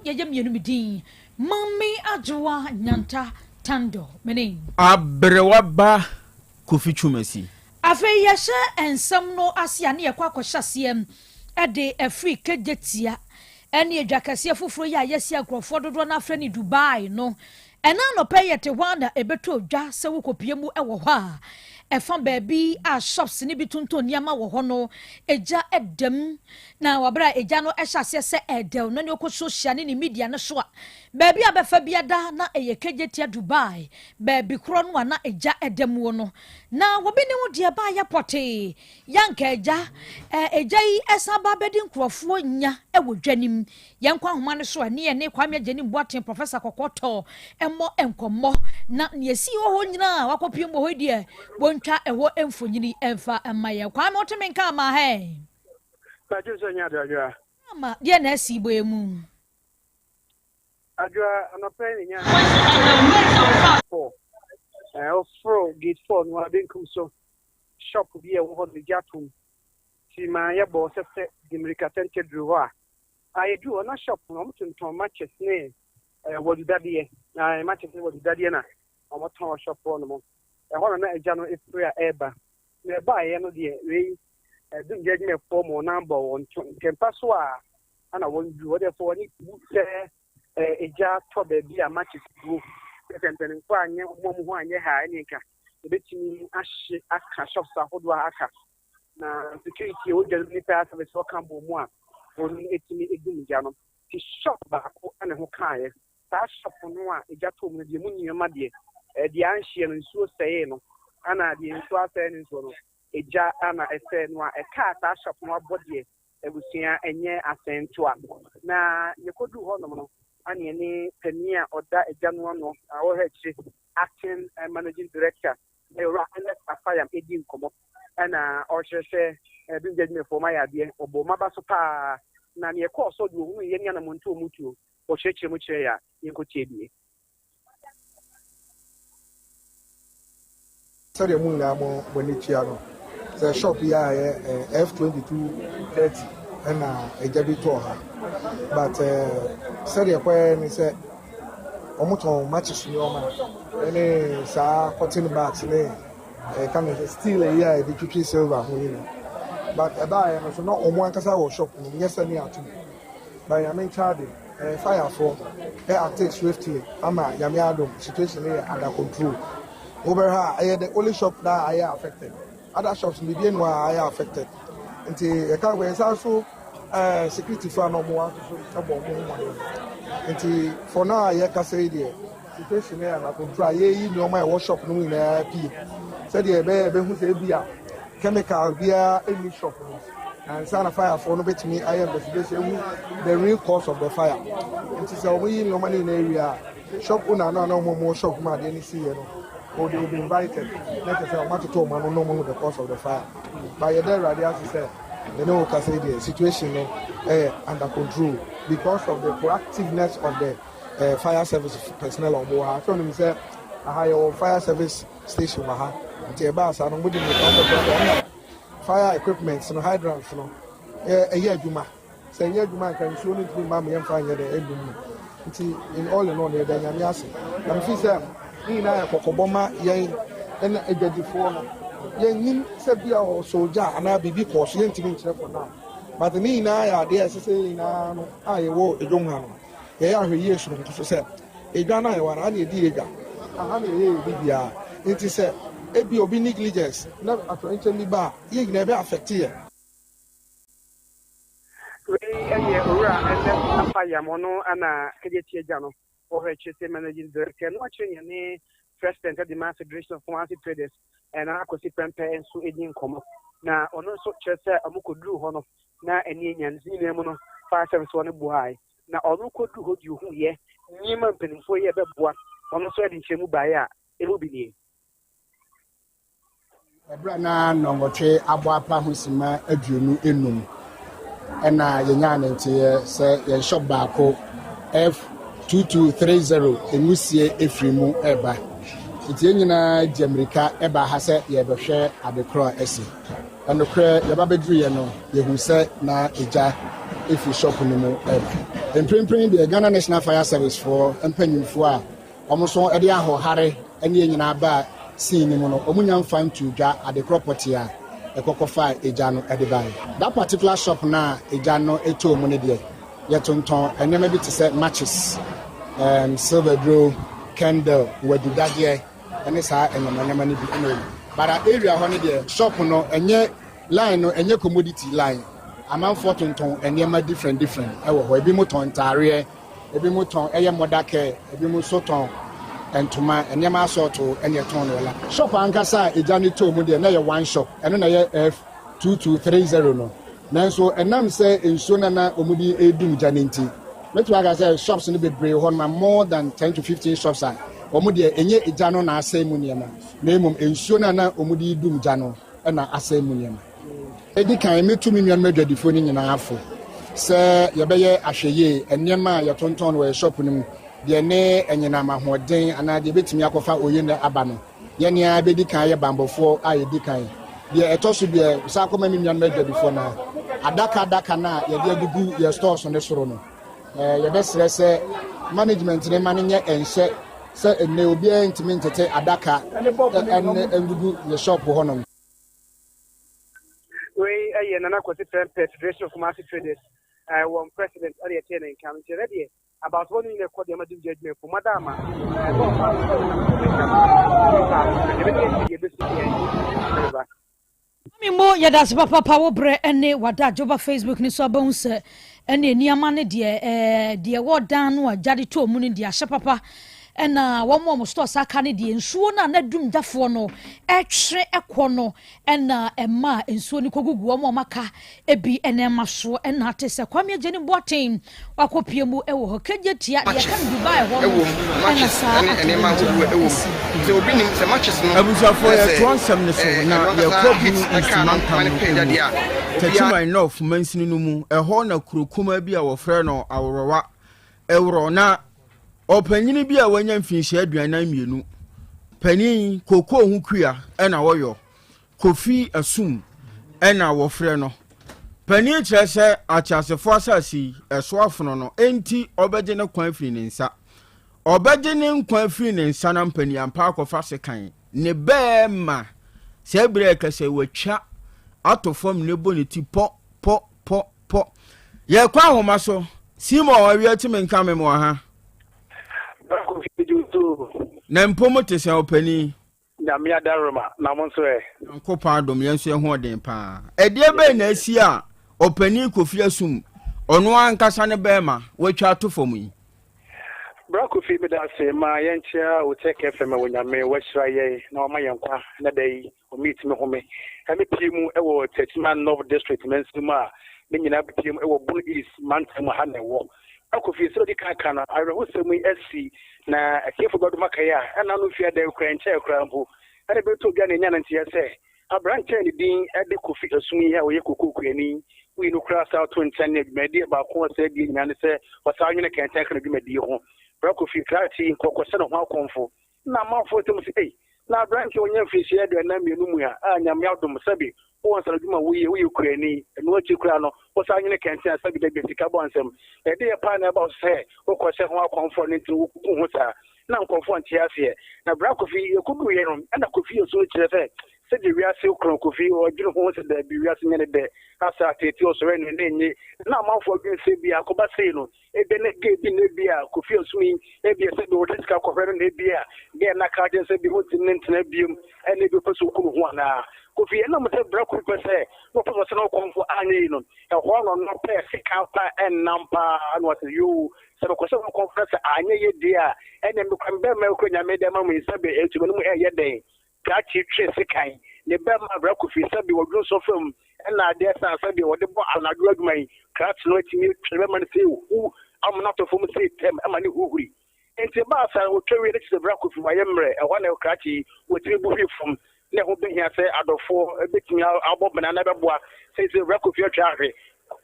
yeye mienu midin Mami Ajwa Nyanta Tando mene Abrewaba Kofi Chumesi afe yeshe ensem no asia ne yakwa kwahasiem ede afri kejetia ene adwakase foforo ya yesi akrofo dodo na afre ni Dubai no ena no payete wana ebeto dwa se wokopie mu ewo ho a efa baabi a shops ni bitunto niama wo ho no eja edem na wabra eja no ehase se edel no ne okoso hia ne media no so a baabi abefa biada na eyekejetia Dubai baabi kro no na eja edem wo no na wobi ne wo dia ba ya pote yanka eja yi esaba bedi nkrofo nya ewo dwanim yankwa homa no so a ne ne kwame agyenim boaten professor kokoto emmo enkomo na yesi ho nyina wakopie mo ho die bontwa ewo emfonyini emfa amaye kwame otemenka ma he Bajuso nya adwa ama die na asibo emu adwa anopeni nya ofro gate 4 no abenkum so shop bi e wo ho de jatum ti ma ye bo se America tente dru ho a do na shop no mtunton matches ne wodi dadie na matches ne wodi dadie na o ton shop no mo ho na eja no efri a eba na ba ye no de we dum je me form o number on kempa so a ana won du wo de fo ni se eja to be bi a matches go tempeni kwa anye mo ho anye ha eni ka ebetimi ahye aka shops ahodo aka na security o de ni pa service o kan bo mu a oni etimi egum ja no ti shop ba ko ana ho kan ye ta shop no a eja to mu de mu nyema de de anhye no nsuo seye no ana de nsuo aseye no nsuo no eja ana ese no a eka ta shop no abode ebusia enye asento a na yekodu ho no ani ni penia oda eja no no awo hechi acting managing director era NS Afayam edi nkomo ana ohwehwe bin judgment for my ade obo maba so pa na ne course so do hu ye nya na monto mutuo o hwehwe mu kire ya yenkotie bie sare mu na mo boni tia no the shop ya F2230 ana ejabi to ha but sare kwa ni se omoton matches ni o ma any sa cotton bags ne can still here the twitwi silver ho ni but aba no so no omo ankasa wo shop no nyesa ni atu by am charge fire for attack swiftly ama yami adom situation here under control over here the only shop that I are affected other shops be bien wa are affected nti e ka we so security for no more so abo mo nti for now I can say there situation here na control ye no my workshop no na pi said ye be hu say bia chemical bia any shop and sana fire for no bet me I investigation the real cause of the fire nti say we no money in area shop una no more shop ma dey see here no or they will be invited let us say want to talk man no more the cause of the fire by the radio say they know can say the situation under control because of the proactiveness of the fire service personnel on board. So me say a higher fire service station ha nti eba asa no mudi me fire equipment no hydrants no eya adwuma say eya adwuma kan so no timi ma me yem fa nya de edum nti in all in all the nyame ase na me fi say ni na ekokoboma yen na edadifo no yen se bia o soldier ana bibi course yen timi nkyere for now but ni na ya de asese na no ayewo edwonha no ye ya hwe yesu no so se edwa na ye wara na edi edwa aha na ye bibia nti se ebi obi negligence na atwencheni ba ye gina be affect ye we eye ora NS Afayam no ana kejetie eja no OHC managing director no chenye ni president of the Mass Federation of Pharmacy Traders and akosi pempe enso edi nkomo na ono so chese amukoduru ho no na eni nyanzi ne mu no fire service woni buhai na ono koduru ho di hu ye nyima mpenifo ye beboa ono so edi nchemu bae a emu binie ebra na nongotwe aboapa hosima aduonu enum ena yenya nantie se ye shop baako F2230 enusie efrimu eba itie nyina di America eba ha se ye behwe adekro esi enokre ye ba bedru ye no ye hu se na eja if you shop no mo and print the Ghana National Fire Service for mpanyimfo a almost on ade ahohare ene nyina ba sin ni mo no omunya fan to dwa ade property a ekokofa eja no ade bai that particular shop na eja no eto mu ne de yetonton enema bi te say matches silver draw candle wadudade ene sa enema ne bi no but area ho ne de shop no enye line no enye commodity line amanfo tonton enema different ewo ho ebi mo ton tare ebi mo ton eye modake ebi mo so ton entuma enema asorto ene ton no la shop ankasa ejani to mu de na ye one shop eno na ye F2230 no nanso enam say enso na omudi edum janenti metu aga say shops no be brave ho na more than 10 to 15 shops are omudi enye ejano na asay mu niema na emum enso na omudi edum jano na asay mu niema edi kan metu mi nwan madwadifo ni nyina afo se yebeye ahweye enema ya tonton we shop nim de ne enyina mahoden ana de betimi akofa oyenda aba no ye ne abedi kan ye bambofo ayedi kan de etoso de sa akoma mi nwan madwadifo na adaka na ye de agugu ye stores ne soro no ye besre se management ne manenye ense se ene obi entimi ntete adaka engugu ye shop ho no we Nana Kwasi Federation of Commercial Traders, one president of the attending committee ready about one in the court judgment for Madama. Mo yadas papa power bre ene wada joba Facebook ni so bounce ene niama ne de word down no ajade to mu ne de ahye papa ena wo mo store saka ne de nsuo na dum dafo no ehwe ekono ena ema nsuo ni kogugu wo mo maka ebi ena maso ena atese kwame ageni boaten wakopie mu ewo ho kejetia ya kan Dubai ho ena sa ene ma ho ewo se obi nim se matches no abusafo ya transam ne so na ya kobu instrument kan dia tetima enough mansini no mu eho na kurokuma bi a wo frɛ no aworowa ewro na opanyini bi a wanya mfinhye aduanan mienu panin koko hu kua na woyo kofi asum na wo frɛ no panin kyerɛ sɛ akyasefo asasi ɛso afono no enti obegye ne kwan firi ne nsa obegye ne kwan firi ne nsa na panin ampa akɔfa sekan ne bɛɛma sɛ bere kɛsɛ watwa atofom ne boniti po ye kwa homa so simo awie timenka memo ha na mpomo tese opani na me adaroma na mo nso nko pa dom yenso ye ho den pa edie be na asi a opani Kofi Asum ono ankasa ne bema watwa atofom yi Kofi be da se ma yenchia o take FM wonyame washira ye na o ma yenkwa na dai o meet me home ka me pimu e wo Tetima North District mensuma me nyina pimu e wo Bunu East Mantam ha na wo Kofi so di kan na areho semu SC na akefo godo makaya ana no fia da kran che krampo ana be to bia na nya na ntia se abranche ni din e de Kofi Asum yi a wo ye kokokuani we no kra sa to ntane adwumadi ba ko se di nya ne se wasa nwene kan tan kan adwumadi ho Kofi Clarity nkokose no ho akonfo na manfo tem se na branch onye mfisi ya na mienu mu ya anyam ya dum sabi won sara duma wo kurani no achi kura no wo sa nyene kente sabi da besika bo ansem e de pa na ba se wo kose ho akonfo ne ntu ku hu sa na nkonfo ntia afi na Kofi ekudu ye no na Kofi Asum kire se de wiase okron Kofi o dwene ho se da bi wiase nyene de asa tete o so re ne nye na manfo dwen se bi akoba sei no ebe ne ge bi ne bi a Kofi Asum e bi se de wo tika kohwe ne bi a ge na ka de se bi ho tin ntena biom ene bi peso ku ho na Kofi na mo se Kofi pese no peso se no konfo anye no e ho no pe sika pa en nampa an what you se ko se ko konfo anye ye dia ene mi kan be ma ko nyame de ma mo isabe etu no mu e ye den ka chi twe sekan ne be ma Kofi sabi wo dro so fam na de sa sabi wo de bo anadu adumai ka tno timi twebe man se hu amna to fam se tem amani huhuri enti ba sa wo twe ne se Kofi wa yemre e ho na ka chi wo tiri bu hwefum ne ho be hia se adofo betimi abo banana beboa se Kofi atwahwe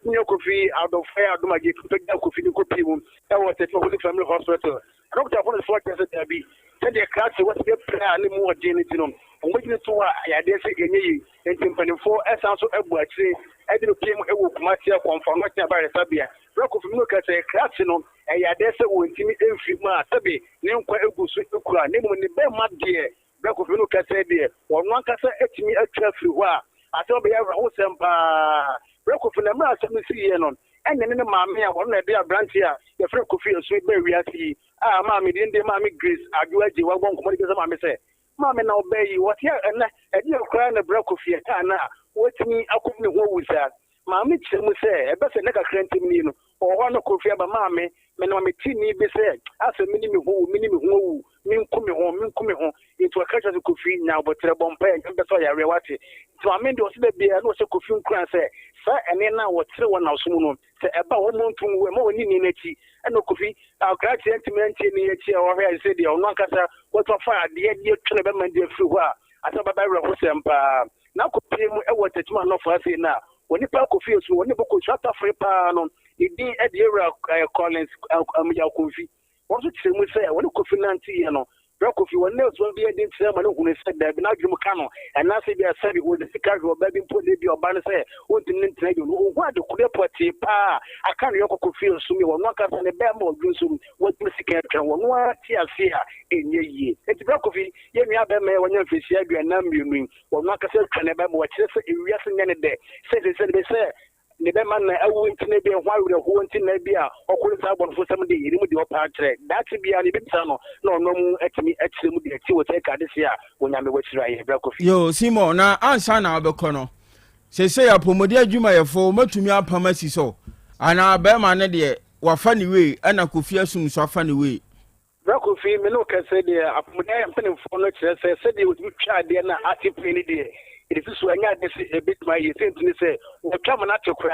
nye Kofi adofo adomaje to Kofi ni kopi mu e wo te Holy Family Hospital doctor for the 4 days that be said the class was the prayer ni mu odi ni tino omogine to a ya de se enye yi enti mpanimfo esan so ebu akire edi no piem ewu kumati akonfa no tia bare sabia Rekofi no ka se crash no ya de se wontimi emfi ma sabe ne nkwa egusu ekura ne mu ne be ma de Rekofi no ka se de wono ankasa etimi atwa firi ho a ate obe ya ho sempa Rekofi na ma asem si ye no enye ne maame a wono na de abranti a ye fere Kofi so be wiati a maame de ndem maame Grace aduaji wa gbon komo de se maame se maame na obeyi what ya na e de okra na Rekofi ta na wotimi akomi ho wusa maame kyeremu se ebe se ne kakra ntimi no o no Kofi aba maame me na me tini be se ase minimi ho minkum ho into akacha se Kofi nya obotre bompa e be so ya rewate to maame de o se be na o se Kofi nkran se sa ene na wo tere wona osom no se eba wo montum we ma woni ni nachi e no Kofi akacha ntimi anti ni yachi o hwe se de ono nkasa wo to fa de twene be man de firi ho a asa baba re ho sempa na Kofi mu e wo tetuma no fa se na woni pa Kofi so woni boko chata free pa no idi e de Collins ya Kofi wọ́n tún tìrẹ mu sẹ́ wọ́n ní Kofi náà ti yẹ no bẹ́ẹ̀ Kofi wọ́n ní ọ̀sán bí ẹni tìrẹ mọ̀ ní hùn sẹ́ dẹ̀bi náà dùn ká no ẹ̀ná sẹ́ bí ẹsẹ́ bí wọ́n ti ká jù ọba bí mpọ́ débi ọba ní sẹ́ wọ́n ti ní ntìrẹ yìí wọ́n àdìkúrẹ́ pọ̀ tì paa aka ní ọkọ̀ Kofi ọ̀sùn mi wọ́n náà kásá ní bẹ́ẹ̀ mọ̀ ọdún sùn wọ́n ti sì kẹ́kẹ́ wọ́n wá ti àṣẹ à ẹ̀nyẹ yìí ètò bẹ́ẹ̀ Kofi yẹ mi abẹ́ mẹ́ wọ́n yẹn fèsì aduane mmienu wọ́n náà kásá twẹ́nẹ́ bẹ́ẹ̀ mọ̀ wọ́n kyerẹ́ sẹ́ ewia sẹ́ nyẹ́ ne dẹ̀ sẹ́ ne be man na awu ntine be ho awre ho ntine bi a okuru sa bonfo sam de yiri mu de opa atrɛ that bia ne bi tsa no na ono mu atimi akyire mu de ati wo take ade se a wonyame wachira ye bra Kofi yo Simon na ansa na obekɔ no sese ya pomodi adwuma yefo matumi apama si so ana be ma ne de wafa ne we ana Kofi asum so afa ne we bra Kofi me no ka se de apomodi ampenfo no kyerɛ se de wo twa ade na atipe ne de it is so anya this a bit my you think to say what come na to kra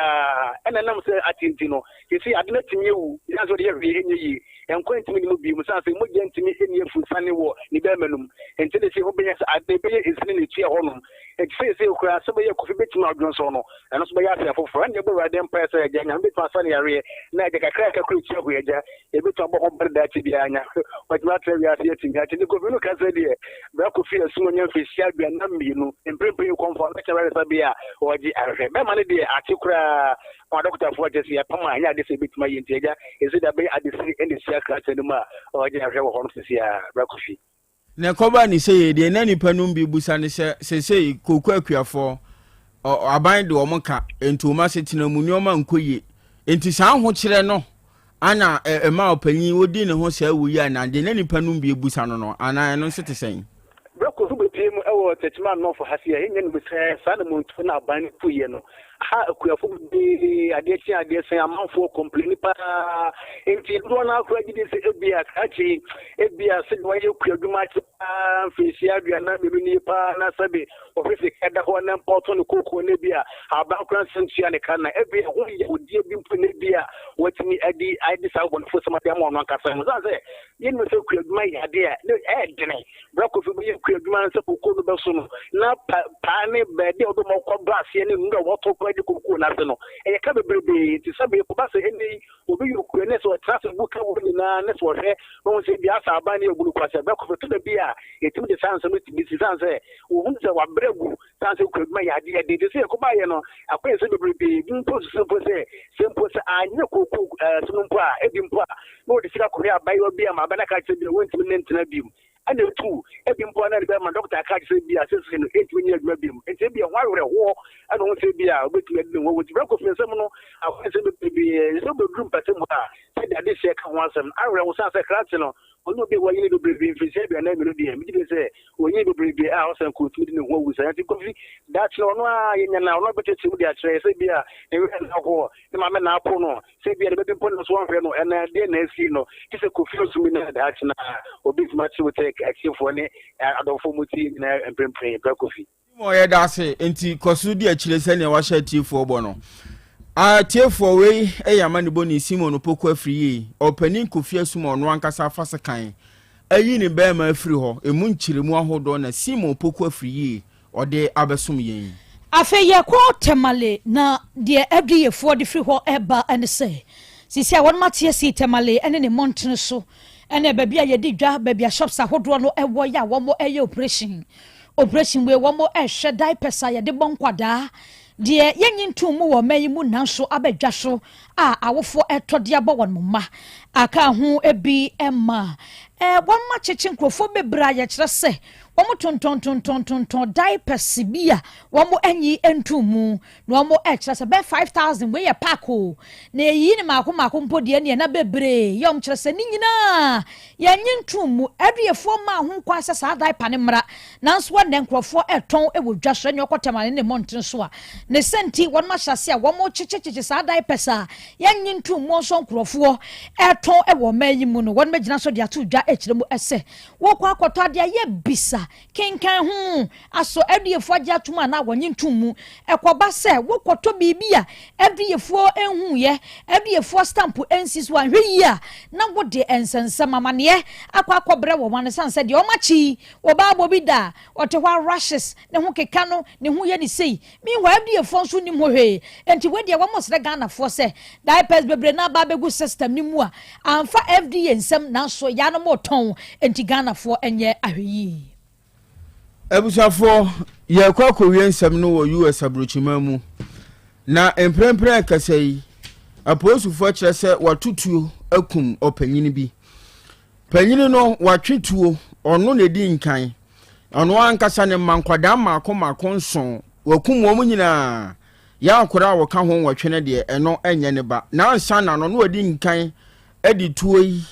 and nam say atinti no you see adna timi wu that's what you enyi en kwentimi no bi musa say mo gentimi eni efu sane wo ni be manum enti de say obenya say ade be isini ne tua honum it say kra so be Kofi betima adwon so no and so be ya say foforo and be rade empire say agya nya be to asane yare na de kakra kakra tua ho agya e be to abɔ ber da ti bi anya but na tra wi ase atinga ati de Kofi no ka say de bra Kofi asum nya fesi aduana mmienu emprepre comfort na chabere sabia oji arhe be mane de atikura kwa doctor for just ya pama anya de se bitima yenti eja ezi da be adisi ende sia kra ma oji arhe wo hono sia bra Kofi ne koba ni sey de na nipa num bi busa ne se koku akuafo aban de omonka entuma setina mu nyoma nkoye enti san ho kire no ana ema opanyi wodi ne ho sa wuyi ana de na nipa num bi busa no ana eno se tesen Kofi betim ewo tetman no for hasia yenye no be sa na muntu na ban puye no ha akuafo bi ade tia ade sen amanfo complain pa enti do na akura gidi se ebia kachi ebia se do ye kuaduma ti fesi aduana be ni pa na sabe ofisi kada ho na poto no koko ne bia aba akura sentia ne kana ebia ho ye odie bi mpo ne bia watimi adi sa bon fo sama dia mo no akasa no say yen no se kuaduma ya ade e dene bra Kofi bi kuaduma se koko no be so no na pa ne be de odo mo ko bra se ne ndo wo to di koko na se no e ka bebrebe ti sabe ko ba se eni obi yoku ne so traffic buka wo ni na ne so hwe no se bia sa aba ne ogulu kwase bra Kofi to da bia etim de sanse no ti bi si sanse wo hu se wa bregu sanse kuaduma ya de se ko ba ye no akwa se bebrebe bi mpo se anya koko so mpo a ebi mpo a no de sika korea bai obi ama ba na ka se bi wonti ne ntena bi and the two, every important my doctor can't say be assistant 8 years maybe. And say be a wire war, I don't say be a bit with record for someone. I want to be a little room, but said that this year can once and I was a classino. Will not be what you need to be if you say your name will be immediately say, we need to be house and could meet in the world with Coffee. That's no in an hour, but it's with their trace, be a war. The mamma now pono, say be a little point of one and then you know, it's a confused to me that or big much will take action for any other form of tea and praying Coffee. More dase enti kosudi akire se ne wa sha tifo bo no a tifo we eyamani boni Simon Opoku afiri opanin Kofi asum ono ankasa afase kan ayi ni be ma afiri ho emu nchiremu ahodo na Simon Opoku afiri ode abesum yen afe ye ko temale na de aduyefo de firi ho eba ene se sisi a won matie si temale ene ne montene so ene ba bia ye di dwa ba bia shops ahodo no ewo ya wo mo eye operation operation we womo ehwe diapers a yede bonkwada de yenyi ntum mu wo mayi mu nanso abadwa so a awofo etode abo won mma aka ho ebi emma won ma cheche nkrofo bebra ya kire se womo tonton diapers bia womo anyi entumu no womo kire se be 5000 we ye pako na yi ni mako mpodie ne na bebre yom kire se ni nyina yenyi ntumu aduefo ma ho kwa se sa diaper ne mra nanso won ne nkrofo eton ewodwa so ne okotemane ne monten so a ne senti won ma hyase a womo cheche sa diapers a yenyi ntumu so nkrofo eton ewo mayi mu no won magina so de ato dwa ekire mu ese wo kwa akoto ade ye bisa kenkan hu aso aduefo agya tuma na wonye ntumu ekoba se wo koto bibia aduefo enhu ye aduefo stamp ensis wan hwe ya na wo de ensensem amane akwakobre wo man sanse de o machi wo ba bo bida o te hwa rashes ne ho keka no ne ho ye ni sei mi hwa aduefo nso ni mo hwe enti we de wo mo sre Ghana fo se diapers bebre na ba begu system ni mu a amfa FDA ensem na so ya no mo ton enti Ghana fo enye ahweyi ebusafo ye kwakowie nsem no wo US abrochima mu na emprempren kasai aposufo kire se watutuo akum opanyini bi panyini no watwetuo ono ne di nkan ono ankasa ne mankwada mako nson wakum wo nyina ya akora wo ka ho watwene de eno enye ne ba na ansa na no odi nkan edi tuoi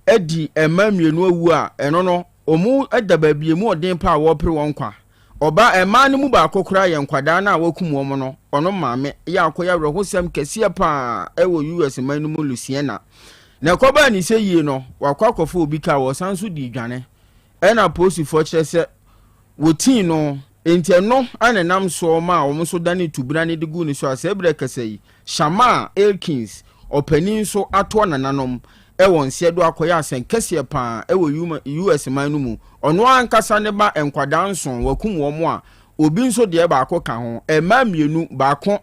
edi emamienu awu a eno no omu adababie mu odin pa wo pre won kwa oba ema ne mu ba kokora ye nkwada na wakum wo no ono maame ya akoya werehosem kese pa ewo US man mu Luciana na koba ni seyie no wakwakofo obi ka wo sanso di dwane ena posifo kire se wotin no enti no anenam so ma wo so dane tubra ne de gu ni so asebre kasai Shama Elkins opanin so ato nananom ewon se do akoya asen kese pa ewo US man mu ono ankasa ne ba enkwada nson wakum wo mo a obi nso de ba akoka ho emamienu ba ko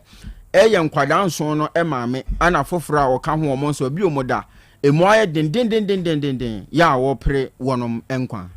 eye nkwada nson no emame ana foforo a wo ka ho mo nso bi omoda emu aye den ya wo pre wonom enkwa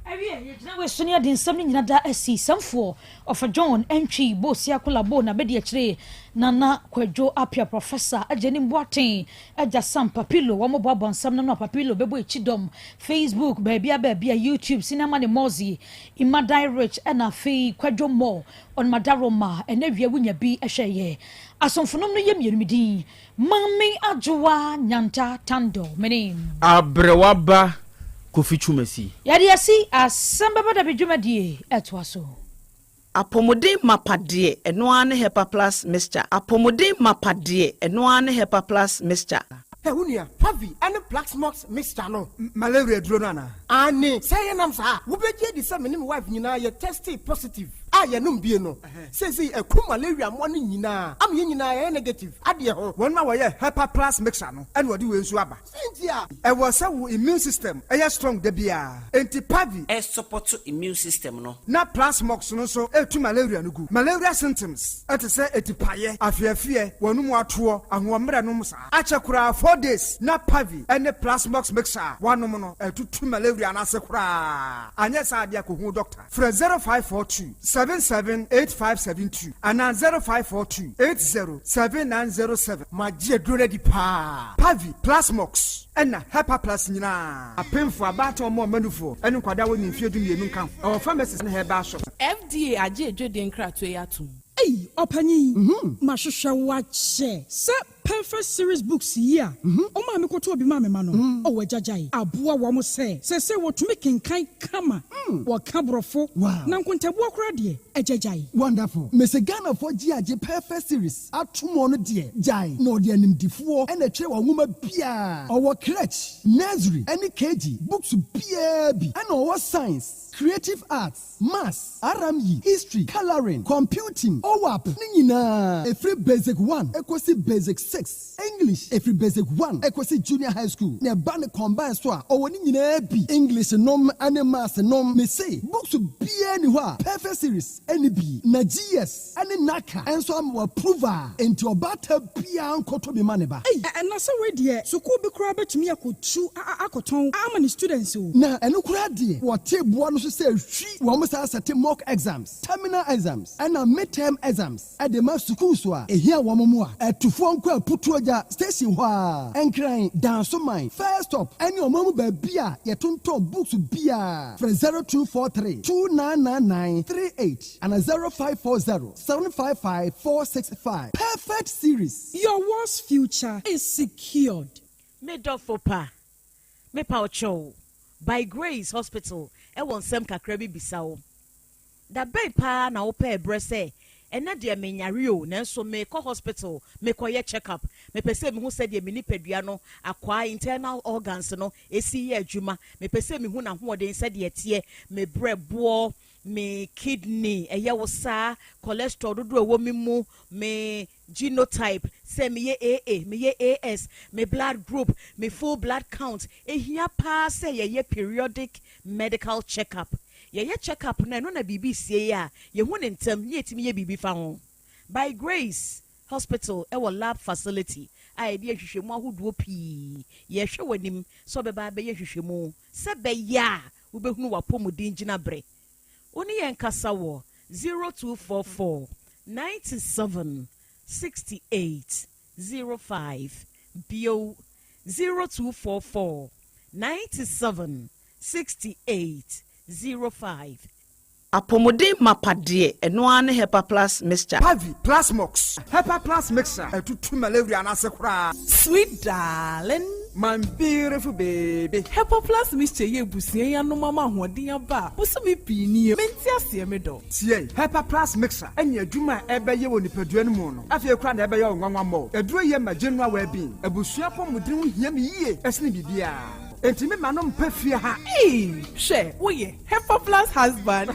we sonia din sam ni nyina da asi samfo of John entry bo sia kolabo na bedi akire nana kwadwo apia professor ageni mboaten aja sam papilo wo mo bobon sam no papilo bebo echidom Facebook baabia YouTube cinema ne mozi ima direct na fe kwadwo mo on madaroma enawia wunya bi ehweye asomfonom no yemienu midin mami ajowa nyanta tando menim abrewaba Kofi Chumesi yadi asi asamba bada bidwumadie etwaso apomode mapade eno ane Hepa Plus mixture apomode mapade eno ane Hepa Plus mixture Hunia, Pavi, and the Black Smokes mixture no malaria dronana. Ani, say nam sa, wo be the same wife nyina ye tested positive. Ya num bi no. Say a ku malaria mo ni nyina. Am ye nyina ye negative. Ade ho. Won ma wo ye Hepa Plus mixture no. And wodi we nsu aba. Sentia. E wo say wo immune system e strong de bia. Enti Pavi e support immune system no. Na Plus Smokes no so e tu malaria no gu. Malaria symptoms. Et say etipaye, afiafie, wonu mu ato, ahomre no musa. Achekura 4 days na Pavi and the Plus Smokes mixture. One no to malaria na sekura. Anya sa dia ko hu doctor. Fra 0542 778572 and 0542 807907. My dear Drone pa. Pavi Plus Smokes and Hepa Plus nyina. Apemfo abato mo manufo. Enu kwada woni mfie du mienu kan. Our pharmacies na herba shop. FDA aje dwede nkrato yatum. Hey, opanyi. Mashusha wache. Se perfect series books here. O ma me koto obi ma me ma no. O wajajai. Aboa wo mo se wo tumi kenkan kama. Wo kabrofo. Na nkontabu akora de ejajai. Wonderful. Mese Ghana for GAJ perfect series. Atumo no de jai. No de animdifo e na twe wa nwoma bia. Owo crèche, nursery, any KG, books bia bi. And owo science, creative arts, maths, RME, history, coloring, computing, OWAP. Nina. Every basic 1, equasi basic 6. English, every basic 1, equasi junior high school. Ne bane combine so owo ni nyina bi. English nom and maths nom me say. Books bia ni ho. Perfect series any bi. Na GS, any naka. And so am approval. Enti obata bia nkoto bi maneba. Hey, na so we die. So ko bi kura betumi akotu akoton ama ni students o. Na eno kura de wote boa no so say hwi wo mo sa set mock exams, terminal exams, and midterm exams. At the mass school so a ehia wo mo a etufo nko aputuoja station ho a enkran dance mine first stop any omamu ba bia ye tonton books bia from 0243 299938 and 0540 755 465. Perfect series. Your world's future is secured. Medofopa mepa ocho by Grace Hospital e won sem kakra bi bisawo da bay pa na wo pa ebrese ena de menyare o nanso me ko hospital me koye check up me pese me hu se de me nipadua no akwa internal organs no esi ye adwuma me pese me hu na ho de se de tie me brebo me kidney eye wo sa cholesterol dodo ewo mi mu me genotype say me ye AA me ye AS me blood group me full blood count ehia pa say ye periodic medical checkup ye checkup na no na BBC ya ye hu ne ntem ye timi ye bibi fa ho by Grace Hospital e wo lab facility ai de hwehwemu ahodo pi ye hwe wanim so be ba be ye hwehwemu se be ya wo be hunu wapomudin gina bre oni yen kasa wo 0244 97 68 05 bio 0244 97 68 05. Apomode mapade eno ane Hepa Plus mixture. Pavi Plus Mox. Hepa Plus mixture. Etutu malaria na sekura. Sweet darling, my beautiful baby. Hepa Plus mixture ye busie ya no mama hoden aba. Busumi pini menti ase me do. Tie Hepa Plus mixture. Enya adwuma ebeye wo nipadua no mu no. Afie kura na ebeye onwanwa mo. Eduro ye ma general well being. Ebusua pomudin hia me yie. Esne bibia. Enti me manom pefie ha. She, we Hepa Plus husband.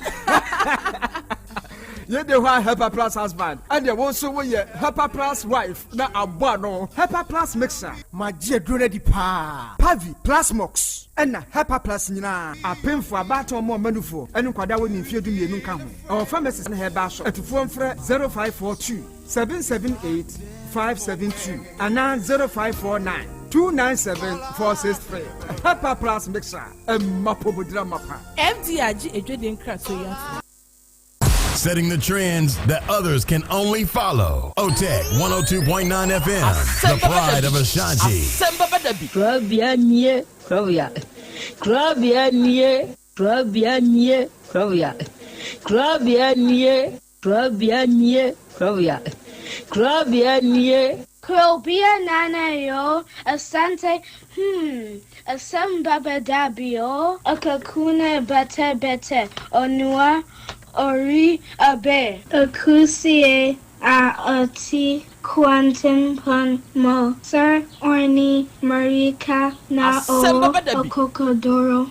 Ye de wa Hepa Plus husband. And ye also we Hepa Plus wife na abba no. Hepa Plus mixer. Ma je drone di pa. Pavi Plus Mox. Ena Hepa Plus nyina. Apemfo abato mo manufo. Enu kwada wo nimfie du mienu nka ho. Our pharmacist na heba so. Etufo mfre 0542 778 572 ana 0549 297-463. Hepa Plus mixer. Mapobudra mapa. MDRG Ejodin Kratoya. Setting the trends that others can only follow. OTEC 102.9 FM. The pride of Ashanti. Krobia nana yo, asante, asamba badabio, akakuna bete, onua, ori abe, akusie, ati, quantum pon mo, sir, orni, marika, na o, okokodoro.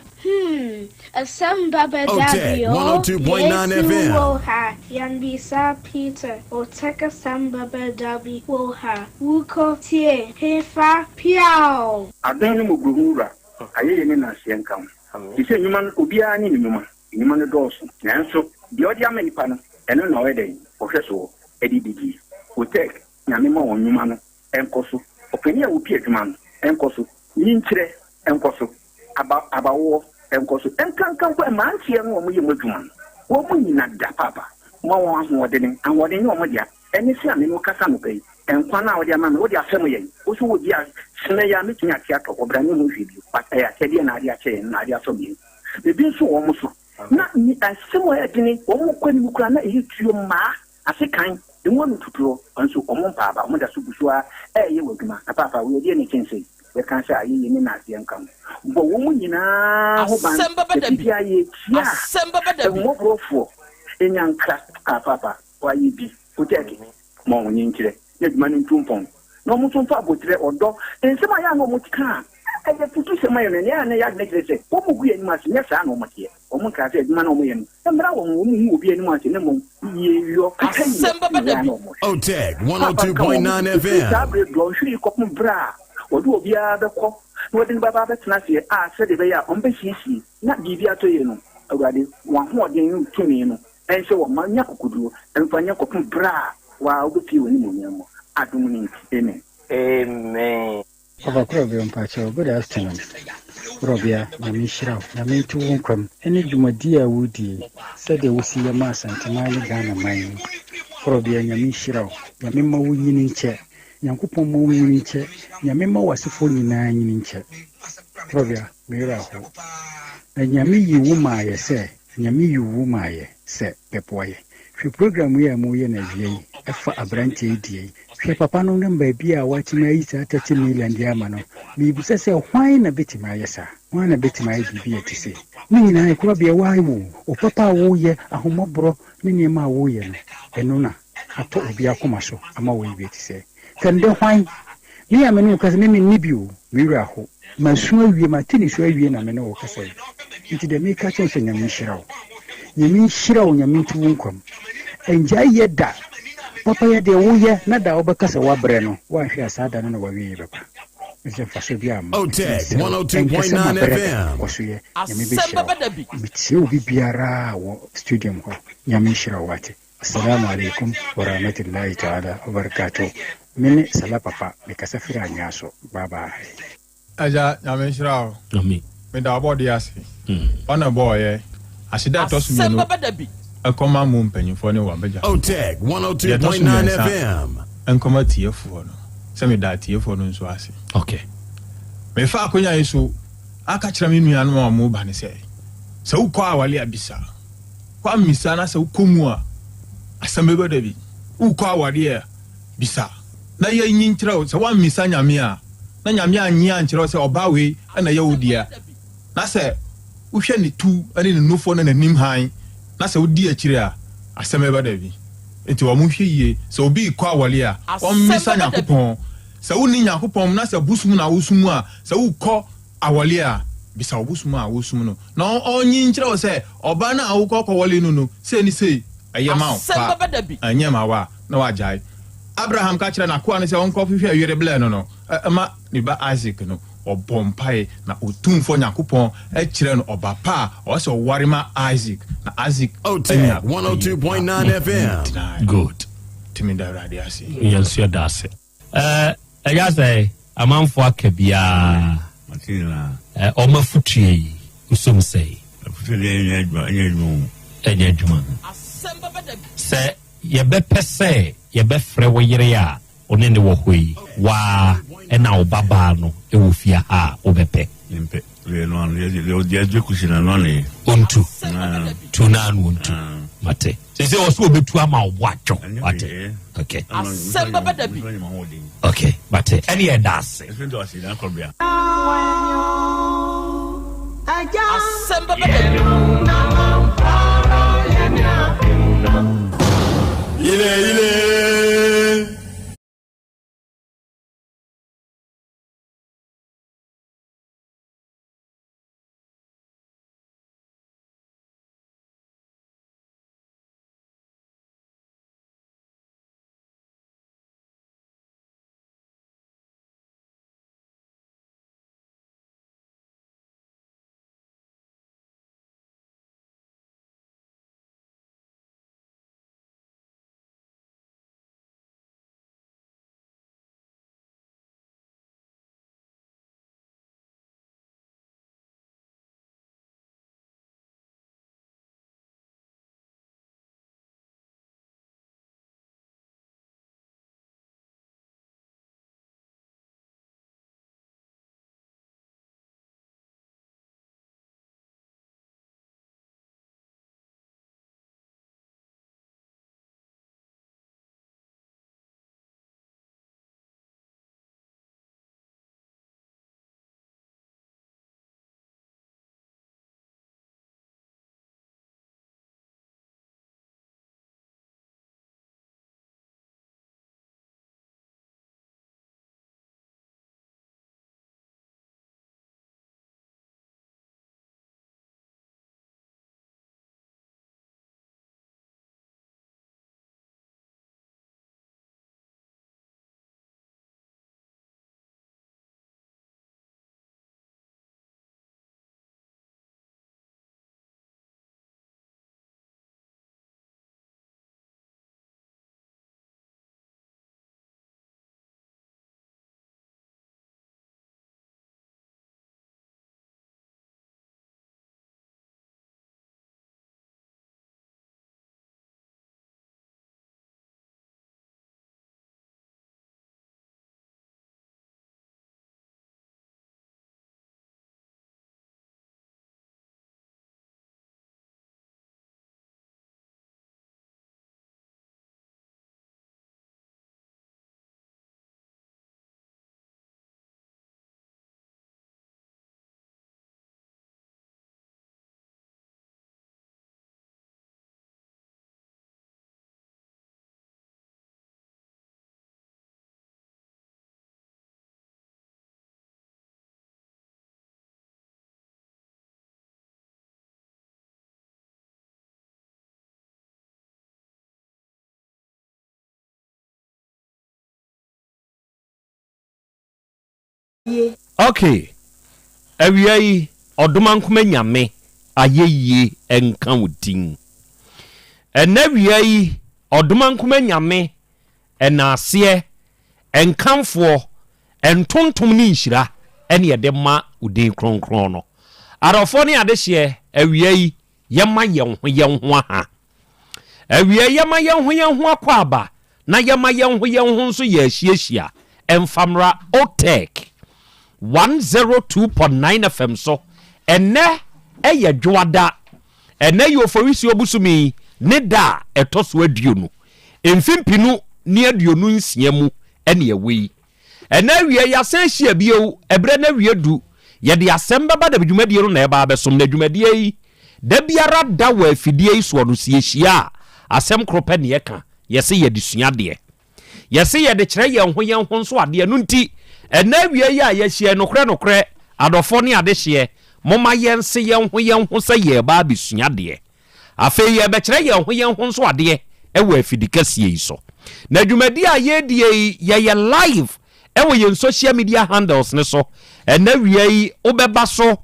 Asamba badabio, 102.9 FM. Woha, Yanbisa Peter, Oteka Samba badabi, Woha, Wuko Tie, Hefa Piao. Adani Muguhura, Aye na Siankam. He said, Human Ubiani Numa, Human Dawson. Nanso, the audio many panel, and no way, Professor Eddie Digi, Otek, Yamima or Numano, and Kosu, Openia Upietman, and Kosu, Nintre, and Kosu, about war. Enkoso enkankan kwa mantie no mo yemadwuma wo mo nyina da papa mo won ahoden ahoden no mo dia eni se ame no kasa no bai enkwa na wo dia ma wo dia asem yen wo so wo dia sene ya me tinya tia to obra ne mo hwidi pata ya tede na dia che na dia so bi ebi so wo mo so na ni asem wo edini wo mo kwani mu kura na ehi tuo ma asekan enwo no tuturo anso omo papa mo da so busua ye wadwuma papa wo dia ne kinse we can say ayi ni na dia nkam bo wo mu nyina ho ban bia ye tia Semba badabi mo profo enyanka papa wa yi bi Oteki mo wonyi nkire ye dwuma ni ntumpon no mo tumfa abotire odo ensema ya no mo tika eye futu sema ye ne ya ne ya ne kire wo mo gu ye ni ma se nyesa na mo tie o mo ka se dwuma na mo ye no embra wo mo mu obi ani ma se ne mo ye yo Semba badabi OTEC 102.9 FM. Sabre do hwi kopum bra odu obi a bekọ no de baba betena se a se de be ya on be hihie na bibia to ye no awurade wa ho odin tumi no ense wo manya kokudu enfanya kopum bra wa obi woni mo nyamo adum ni amen Papa Krobio Mpacho, good afternoon. Robia, Yamishra, Yamitu Wunkum, any Jumadia woody, said they will see a mass and Tamali Ghana mine. Robia, Yamishra, Yamima winning chair, Yankupo winning chair, Yamima was a 49 in chair. Robia, Miraho. And Yami you womaya say, Yami you womaya, say, Pepoye. If you program we are more than a day, for a branch ADA. If Papa no number be a watching my 30 million diamano, maybe say, why na bit my yes, sir? Why na bit my be to say? Meaning I could be a waiwu, or Papa woo ye, a homobro, many ma wooyen, and nona. I thought be a commercial, I'm away to say. Can they wine? Me, I'm a new cousin, Nibu, Miraho. My swear, we martini, swear, we and I'm an old castle. Into the make a chance in your mission. You mean Shiro, you mean to Wunkum. And Jay yet that. Papa, ya de Wuya, not the Obacasa Wabreno, why she has had another way, Papa. It's a Fasobiam. OTEC 102.9 FM. It's you, Biara, Studium, Yamishra Wati. Assalamu alaikum wa rahmatullahi ta'ala wa barakatuh. Mini Salapapa, because of Nyaso. Bye bye. Aja, Yamishra. Me da body asi. On a boy, I see that toss me. A common moon penny for no one. OTEC 102.9 FM. And come at here for no. Semi that here for no swasi. Okay. Me fa kunya isu. Aka chira mi anu wa mu ba ne say. So kwa awale abisa. Kwa misa na se ukomu a. Asame be da bi. Ukwa awale bisa. Na ye nyin chira se wa misa nyame a. Na nyame anyi anchira se oba we na ye wodia. Na se uhwe ne tu ane ne nufo na nanim han. Na se wodi akire a aseme ba da bi enti wo mu hwe yie se obi kwa awale a o mmisa nyakopon se woni nyakopon na se busum na wosum a se wukọ awale a bisa obusum a wosum no na onyi nkire wo se oba na awukọ kwale no se ni se ayema o pa anyema wa na wajai Abraham ka kire na kwa ne se onko hwehwe awere ble no ma ni ba Isaac no obompai na otumfo nyakopon e kire no obapa o se warima Isaac na Isaac OTEC 102.9 FM. Good. Timi da radio ase. Yes, you dase. I say amanfo akabia Matina. Oma futue usum say. Futue enye adwuma. Se ye be pese ye be frɛ wo yere a one ne wo hoi wa na wo baba no e wo fia ha wo bepe. Nimpe. Le no le je kushina no ne. Ontu. Tuna no ontu. Mate. Se oso obetu ama wo atwo. Mate. Okay. Asemba badabi. Okay, mate. Any edas. Asemba badabi. Ile Okay. Awia yi odoma nkoma nyame ayeye enka wodin. Enawia yi odoma nkoma nyame enase enkamfo entontom ni nhira ene ye de ma udin kronkron no. Arofo ne adehye awia yi yema yenho aha. Awia yema yenho akwaba na yema yenho nso ye ahiehyia emfamra Otek 102.9 FM so ene eye dwoada ene ye oforisi obusumi ne da etoso aduonu emfimpinu ne aduonu nsiamu ene yewi ene wie yasan hia bio ebre na wie du ye de asem baba da dwumadie no na eba abesom na dwumadie yi da biara da wa afidie yi so no sie hia asem krope ne yeka yese ye disua de yese ye de kire ye ho nso ade no nti ena wie ya ye hie nokre adofo ne ade hie moma yense ye ho se ye ba bisua de afi ye be kire ye ho nso ade e wa afidikasie yi so na dwumadie a ye die ye live ewo ye social media handles ne so ena wie yi obeba so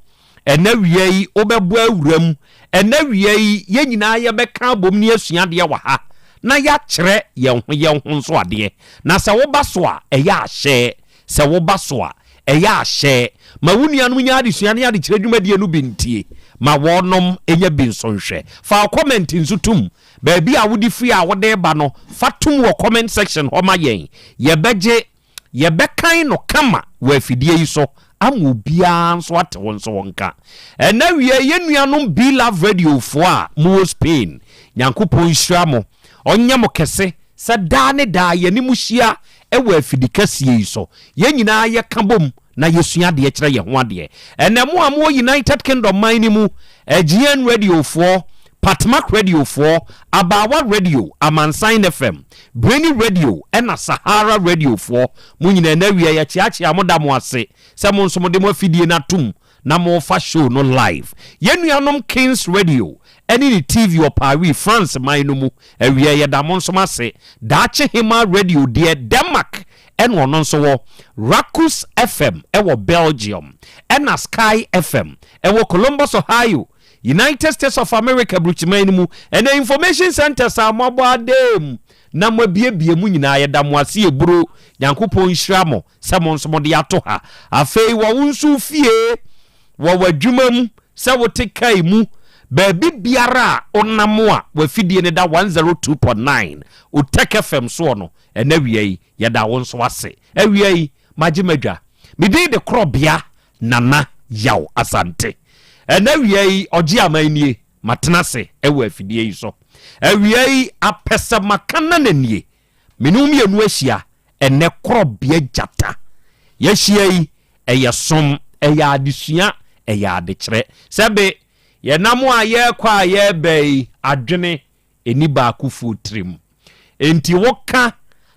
ena wie yi obebo awuram ena wie yi ye nyina ye beka bom ne asua de wa ha na ya kire ye ho nso ade na se wo ba so a eya ahye se wo ba so a eya ahye ma wunianum nya de sua ne ade kire dwumadie no bintie ma wonom enya binsonhwe fa comment nsutum ba bia wodi free a wode ba no fatum wo comment section ho ma yen ye beje ye bekan no kama wa afidie yi so amu bia nso ate won so wonka ena wie ye nuanom Be Love Radio fo a mo Spain nyankopon hyira mo onye mo kese se da ne da ye ni muhia e wa afidikasie yi so ye nyina ye kabom na yesua de kire ye ho ade ena mo am United Kingdom man ni mu GN Radio fo Patmak Radio 4, Abawa Radio, Amansign FM, Brainy Radio, and Sahara Radio 4. Munina newe ya chiachi amoda mwase. Se monsomo de mo fidie na tum na mo fa show no live. Yenu yanom Kings Radio, any TV or Paris France mainumu. Ewe ya da monsomo se. Dache Hima Radio de Denmark. En wononso wo Rakus FM ewo Belgium. En Sky FM ewo Columbus Ohio. United States of America bruchimanimu and the information centers are mabadem na mabie mu nyina ye da moase eburo yankopon hyiramo samon somo de atoha afei wo wonsu fie wo wadwumam se wo tekai mu ba bibiara onamo a wa fidie ne da 102.9 Otek FM so no ena wiei ye da wonso wase awiei majimadwa mede de krobia nana yaw asante ena wiei oji amanie matenase ewa afidie yi so awiei apesa makana nanie menum ye nu ahia ene krobia jata ye hia yi eyesom eya adesua eya adekire sebe ye namo aye kwa ye bei adwene eni ba kufu trim enti woka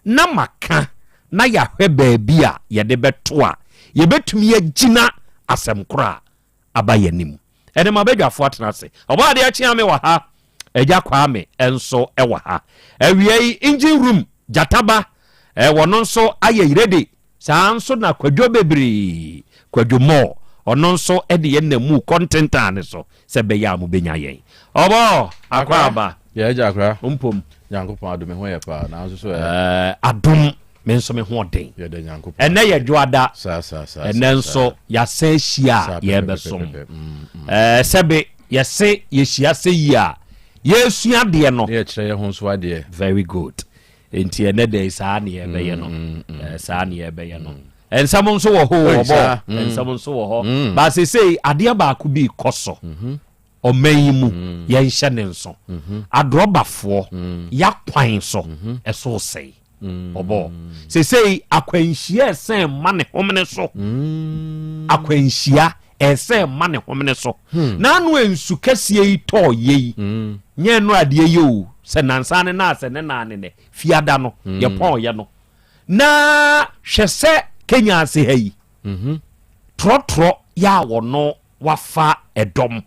na maka na ya hwe baabi a ye de beto a ye betumi agina asem kora abayanim ene mabedwafo atenase oba de achi ame wa ha eja kwa ame enso e wa ha awiei engine room jataba wono nso aye ready saa nso na kwadwo bebri kwadwo mo ono nso e de ye namu content ane so se be ya mu benya yen obo akwa aba ye eja akwa ompom nyankopon adome ho ye pa na nso so adom me nso me ho den ye de nyankopon ene ye dwoada sa ene nso ya se hia ye besom sebe ye se ye hia se yia ye sua de no ye kire ye ho nso ade very good enti ene de saa ne ye be ye no saa ne ye be ye no ensamo nso wo ho obo ensamo nso wo ho ba se sei ade ba ku bi koso omayimu ye nhye ne nso adrobafo ya kwan so eso sei obo se sei akwanhia esen mane homene so akwanhia esen mane homene so na anu ensu kasie yi to ye nye no ade ye o se nansa ne na se ne na ne fiada no ye pon ye no na hwese Kenya ase hayi trotro ya wono wafa edom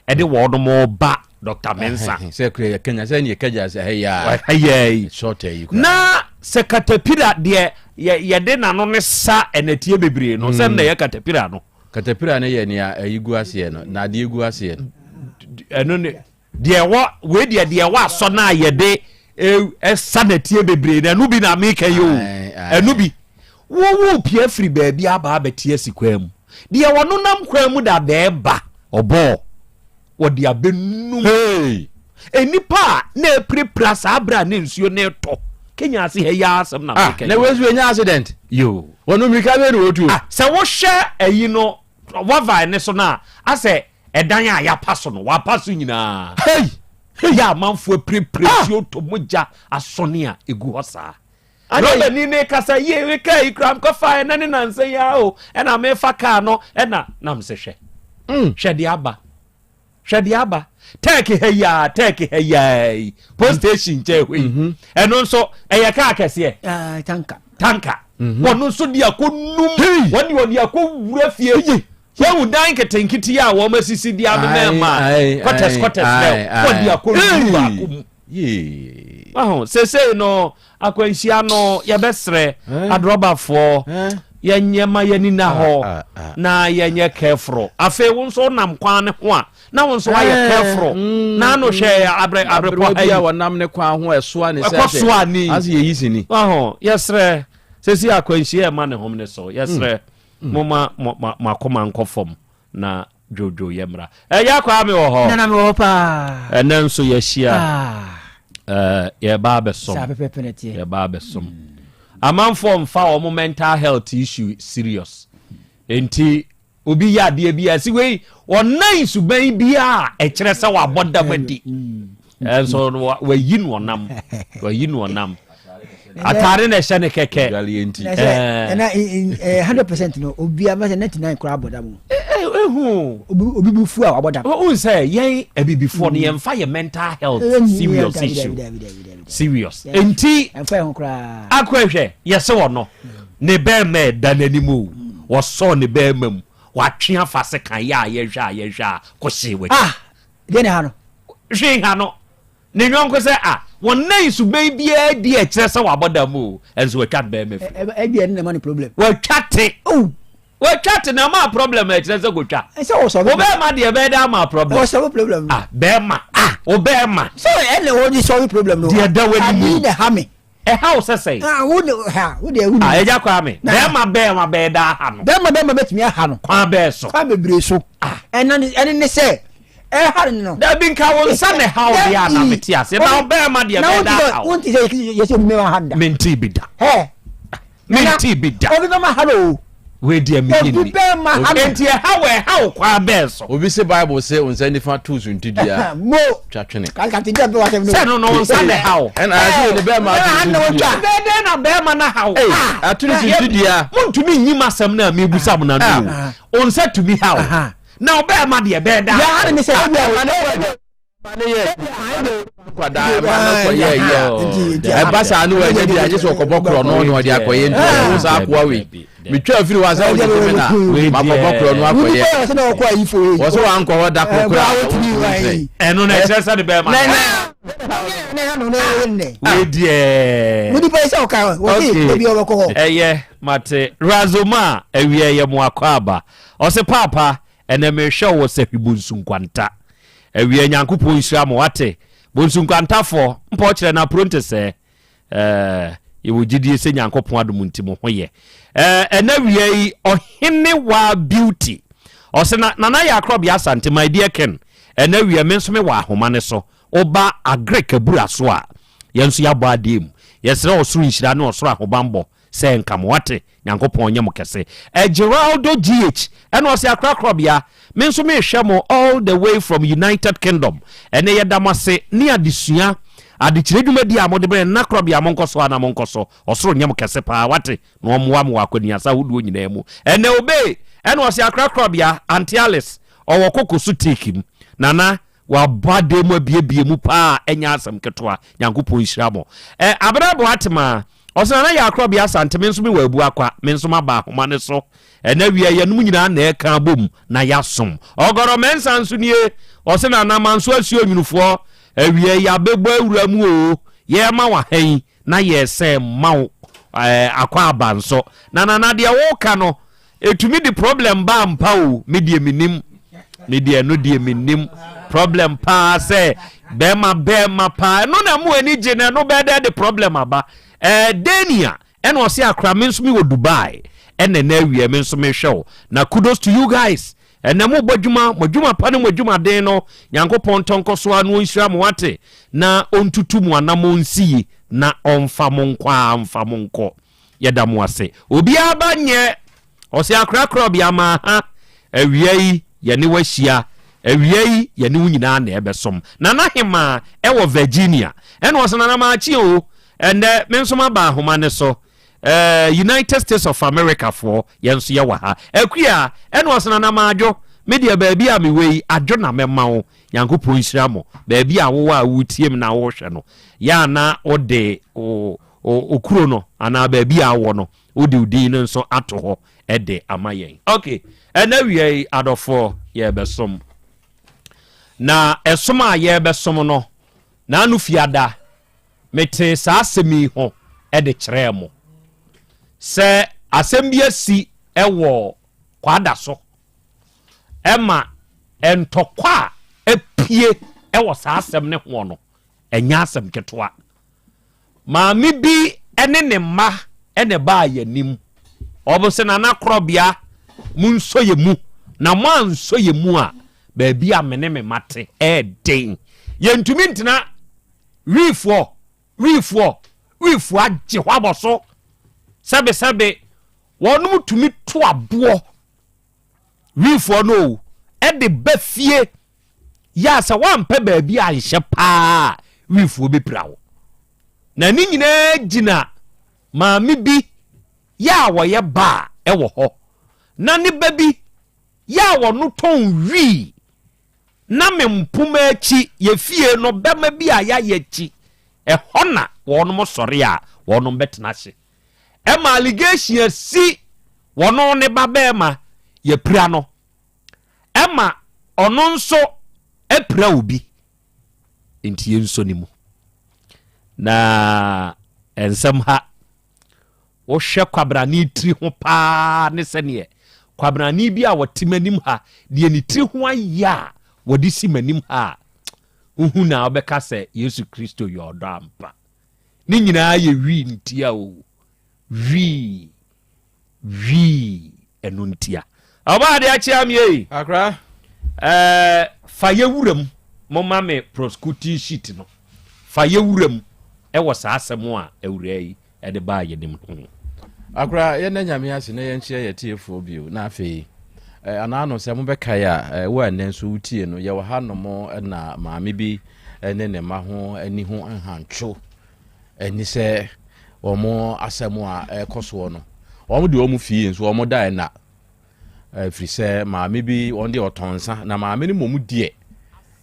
ede wono ba Dr. Mensa se kure Kenya se ne kaja se hayi hayi short yi na se katapira de ye de nano ne sa enatie bebre no se na ye katapira no ne ye ne ayigu ase no na de yigu ase no eno ne de we de wa so na ye de sa natie bebre na no bi na make yo eno bi wo pia free baabi aba abetie sikwam de wono nam kwam da beba obo wo de abenum enipa na prepare sa abra ne nsuo ne to Kenya si he ya asem na make na wezu enya accident yo wono mika be no otu se wo hwe ayi no wava ne so na ase edan a ya paso no wa paso nyina ya manfo prepare to moja asone a egu hosa Robe ni ne kasa ye we kai kram ko fa na ne nanse ya o e na me fa ka no e na nam se hwe hwede aba take heya post station che we eno nso e ye ka akese tanka wono nso dia ko num woni akowura fie yewu dan ketenkiti a wo masisi dia ma quarters woni akowura akum sese no akwanhia no ye besre adrobafo yenyema yanina ho na yenye careful afi wonso nam kwan ne ho a na wonso aye careful na no hwe abrepo bia wonam ne kwan ho esoa ne sese asi yeyisini yesre sese akwanhia ma ne hom ne so yesre moma makoma nkofom na jojo yemra yakwa me wo ho na me wo pa enenso yehia ye babesom amanfo mfa o mental health issue serious enti obi ya de bia si we onan suban bia e kire se wa boda madi so we yin wonam atare na hye ne keke enti na 100% no obi ama 99 kura boda mu obi bufu a waboda o say yen abibifo no yen fa ye mental health serious issue serious enti enfa ho kura akwehwe yese wono ne be me dananimu wo so ne be mam wa twe afase kan ya yehwa ko hyewe de ne ha no hwe ha no ne nyonko se wonan suban bia di e kire se waboda mu enso wa twat be me e bia ne man problem wa twate na ma problem e kire se go twa se wo so be ma de be da ma problem wo so problem be ma be ma so ene wo di so problem no de da wani mu de ha me how say wo de e ja kwa me be ma be da ha no be ma betimi ha no kwa be so kwa bebre so ene ne se har no da bin ka won sa ne how dia na metia se na be ma de be da ha won ti se yesi me ma handa menti bida obi be ma ha no we dia me ni enti how kwa be so obi se bible say on say nifa tools ntidia mo twatwene ka ti dia be wa tem no se no sa ne how and I say the be ma be na be ma na how atunu ntidia muntumi nyima asem na me busa mo na no on say to me how na obe ma de be da ya ha ne se kwada ma ko ye e basa anu we dia je so kobokro no no dia akoye ntu so akwa we metwa afiri wa sa wo de na ma kobokro no akoye wo so wa nko da kokra enu na exercise de be ma we die mudi pesa oka wo ti ebi obeko mate razoma ewie ye mo akwa o se papa ene me hwe wo se hibunsu nkwanta ewie nyankopon hira mo wate bonsu nkwantafo mpo kire na pronte se yewo gidie se nyankopon adom ntimo hoye ena wie ohene wa beauty o se na ya akrob ya asante my dear ken ena wie me nso me wa ahoma ne so oba agrek abura so a yenso ya bo adem yesere osuru hira na osuru ahobambo se nkam wate nyankopon nyem kese Geraldo GH eno o se akrakrob ya me nso me hwe mo all the way from United Kingdom ene ye damase ni adesua adekire dwumadi a mode bre na krob ya monkoso ana monkoso osoro nyem kese pa wate no omoa mo akwani asa wuduo nyina mu ene obe eno o se akrakrob ya Antialis owo kokosu tekim nana wa bade mu biebie mu pa enya asam ketoa nyankopon hira mo abrabo atema osana ya akrob ya sante me nso me wabu akwa me nso maba ahoma ne so ena wie ye num nyina na e kan bom na yasom ogoro mensa nso nie osana na manso asuo nwunufo awie ya bebo awura mu o ye ma wa han na ye say maw akwa abanso na de wo ka no etumi di problem ba mpa o medie minim medie no die minim problem pa say bema pa no na mu ani je no be de problem aba Dania and was here cramming me with Dubai and then we mean so me show. Now kudos to you guys. And na mo bojuma pani mojuma deno Nyankopon tonko so anu nhira mo wate na ontutu mu na mo nsi na onfa mo nkwa amfa mo nko yeda mo ase obi abanye ose akrakra bia ma ha awiei ye ne wahia awiei ye ne nyina na ebesom na nahema ewo Virginia and was na ma chi o and mensoma ba homa ne so United States of America for yenso ye wa ha akua ene osana na maadwo media baabi a mewei adwo na mema wo Nyankopon nhira mo baabi a wo a wutiem na wo hwe no ya na ode okuro no ana baabi a wo no ode udi no nso ato ho ede amayen okay ene wie adofo ye besom na esom a ye besom no na anu fiada mete sa asemi ho ede kyerɛ mo se asembia si ewo kwada so ema entokwa epie ewo sa asem ne ho no enya asem ketoa maami bi ene ne ma ene ba yanim obose na nakrobia munso ye mu na manso ye mu a ba bia mene me mate den yentumi ntina wifo agye hwaboso sebe wonu tumi to abo wifo no e de bafie ya sa wampa ba bia anhye pa wifo beprawo na ni nyina gina maami bi ya woye ba ewo ho na ni babi ya wonu ton wi na mempuma achi ye fie no bema bi a ya yachi hona wonu mo sore a wonu betena hye ema allegation si wonu ne babema ye pra no ema ono nso epra obi enti yenso ni mu na ensem ha wo hwe kwabrani tri ho pa ne sene kwabrani bi a wotimanim ha de ni tri ho aya wodi si manim ha uhu na obeka se Yesu Kristo yodo ampa ni nyina ye wi ntia o wi enuntia aba de achia mi ei akra fa ye wuram mo ma me prosecute sheet no fa ye wuram e wo sa asem a ewura yi e de ba ye nim ho akra ye na nyame ase na ye nchie ye tiefo bio na afei anano se mo beka ya wo anenso utie no ye wo ha no mo na maame bi ene ne ma ho ani ho anhancho eni se omo asemu a ekoso no omo de omo fie nso omo dai na firi se maame bi onde otonsa na maame ni momu die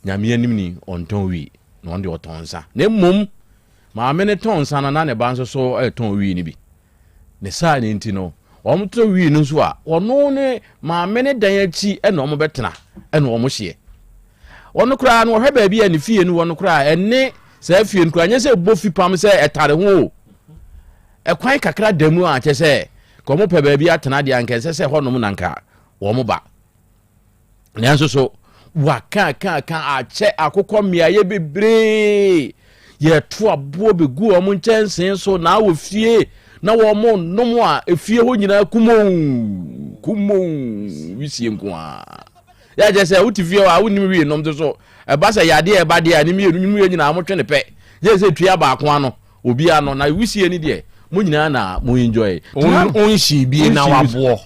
nyame anim ni onton wi na onde otonsa na mom maame ne tonsa na ne ba nso so eton wi ni bi ne sa ni ntino omo to wi no so a ono ne maame ne dan achi e na omo betena e na omo hye ono kura na ohwe ba bia ne fie no ono kura enne sa fie no kura nya se bofi pam se etare ho ekwan kakra damu a che se ko mo pe ba bia atena de anka se honom nanka wo mo ba ne nso so waka ache akokọ mmia ye bebre ye to abo begu o mo nchensen so na wo fie na wo mo nom a efie ho nyina kumon wisie nko a ya je se uti fie a woni wi nom so e ba se yade e ba de ani mi nyina mo twene pe je se tua ba ko ano obi ano na wisie ni de mo nyina na mo enjoy on shi bi na wabo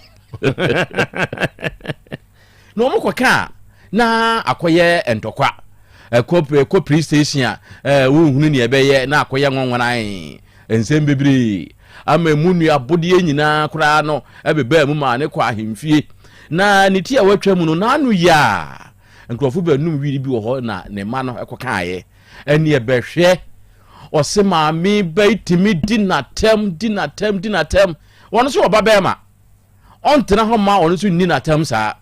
no mo kwaka na akoye entokwa ko police station wo hunu ne ebeye na akoye nwanwan ensem bebre ama munu abodie nyina kura no ebeba mu ma ne kwa ahemfie na ne ti a watwa mu no na anu ya nkrofo banum wi bi wo ho na ne ma no ekokaaye eni ebehwe ose maami baitimi dinatem wonu so obabema ontena ho ma wonu so ninatem sa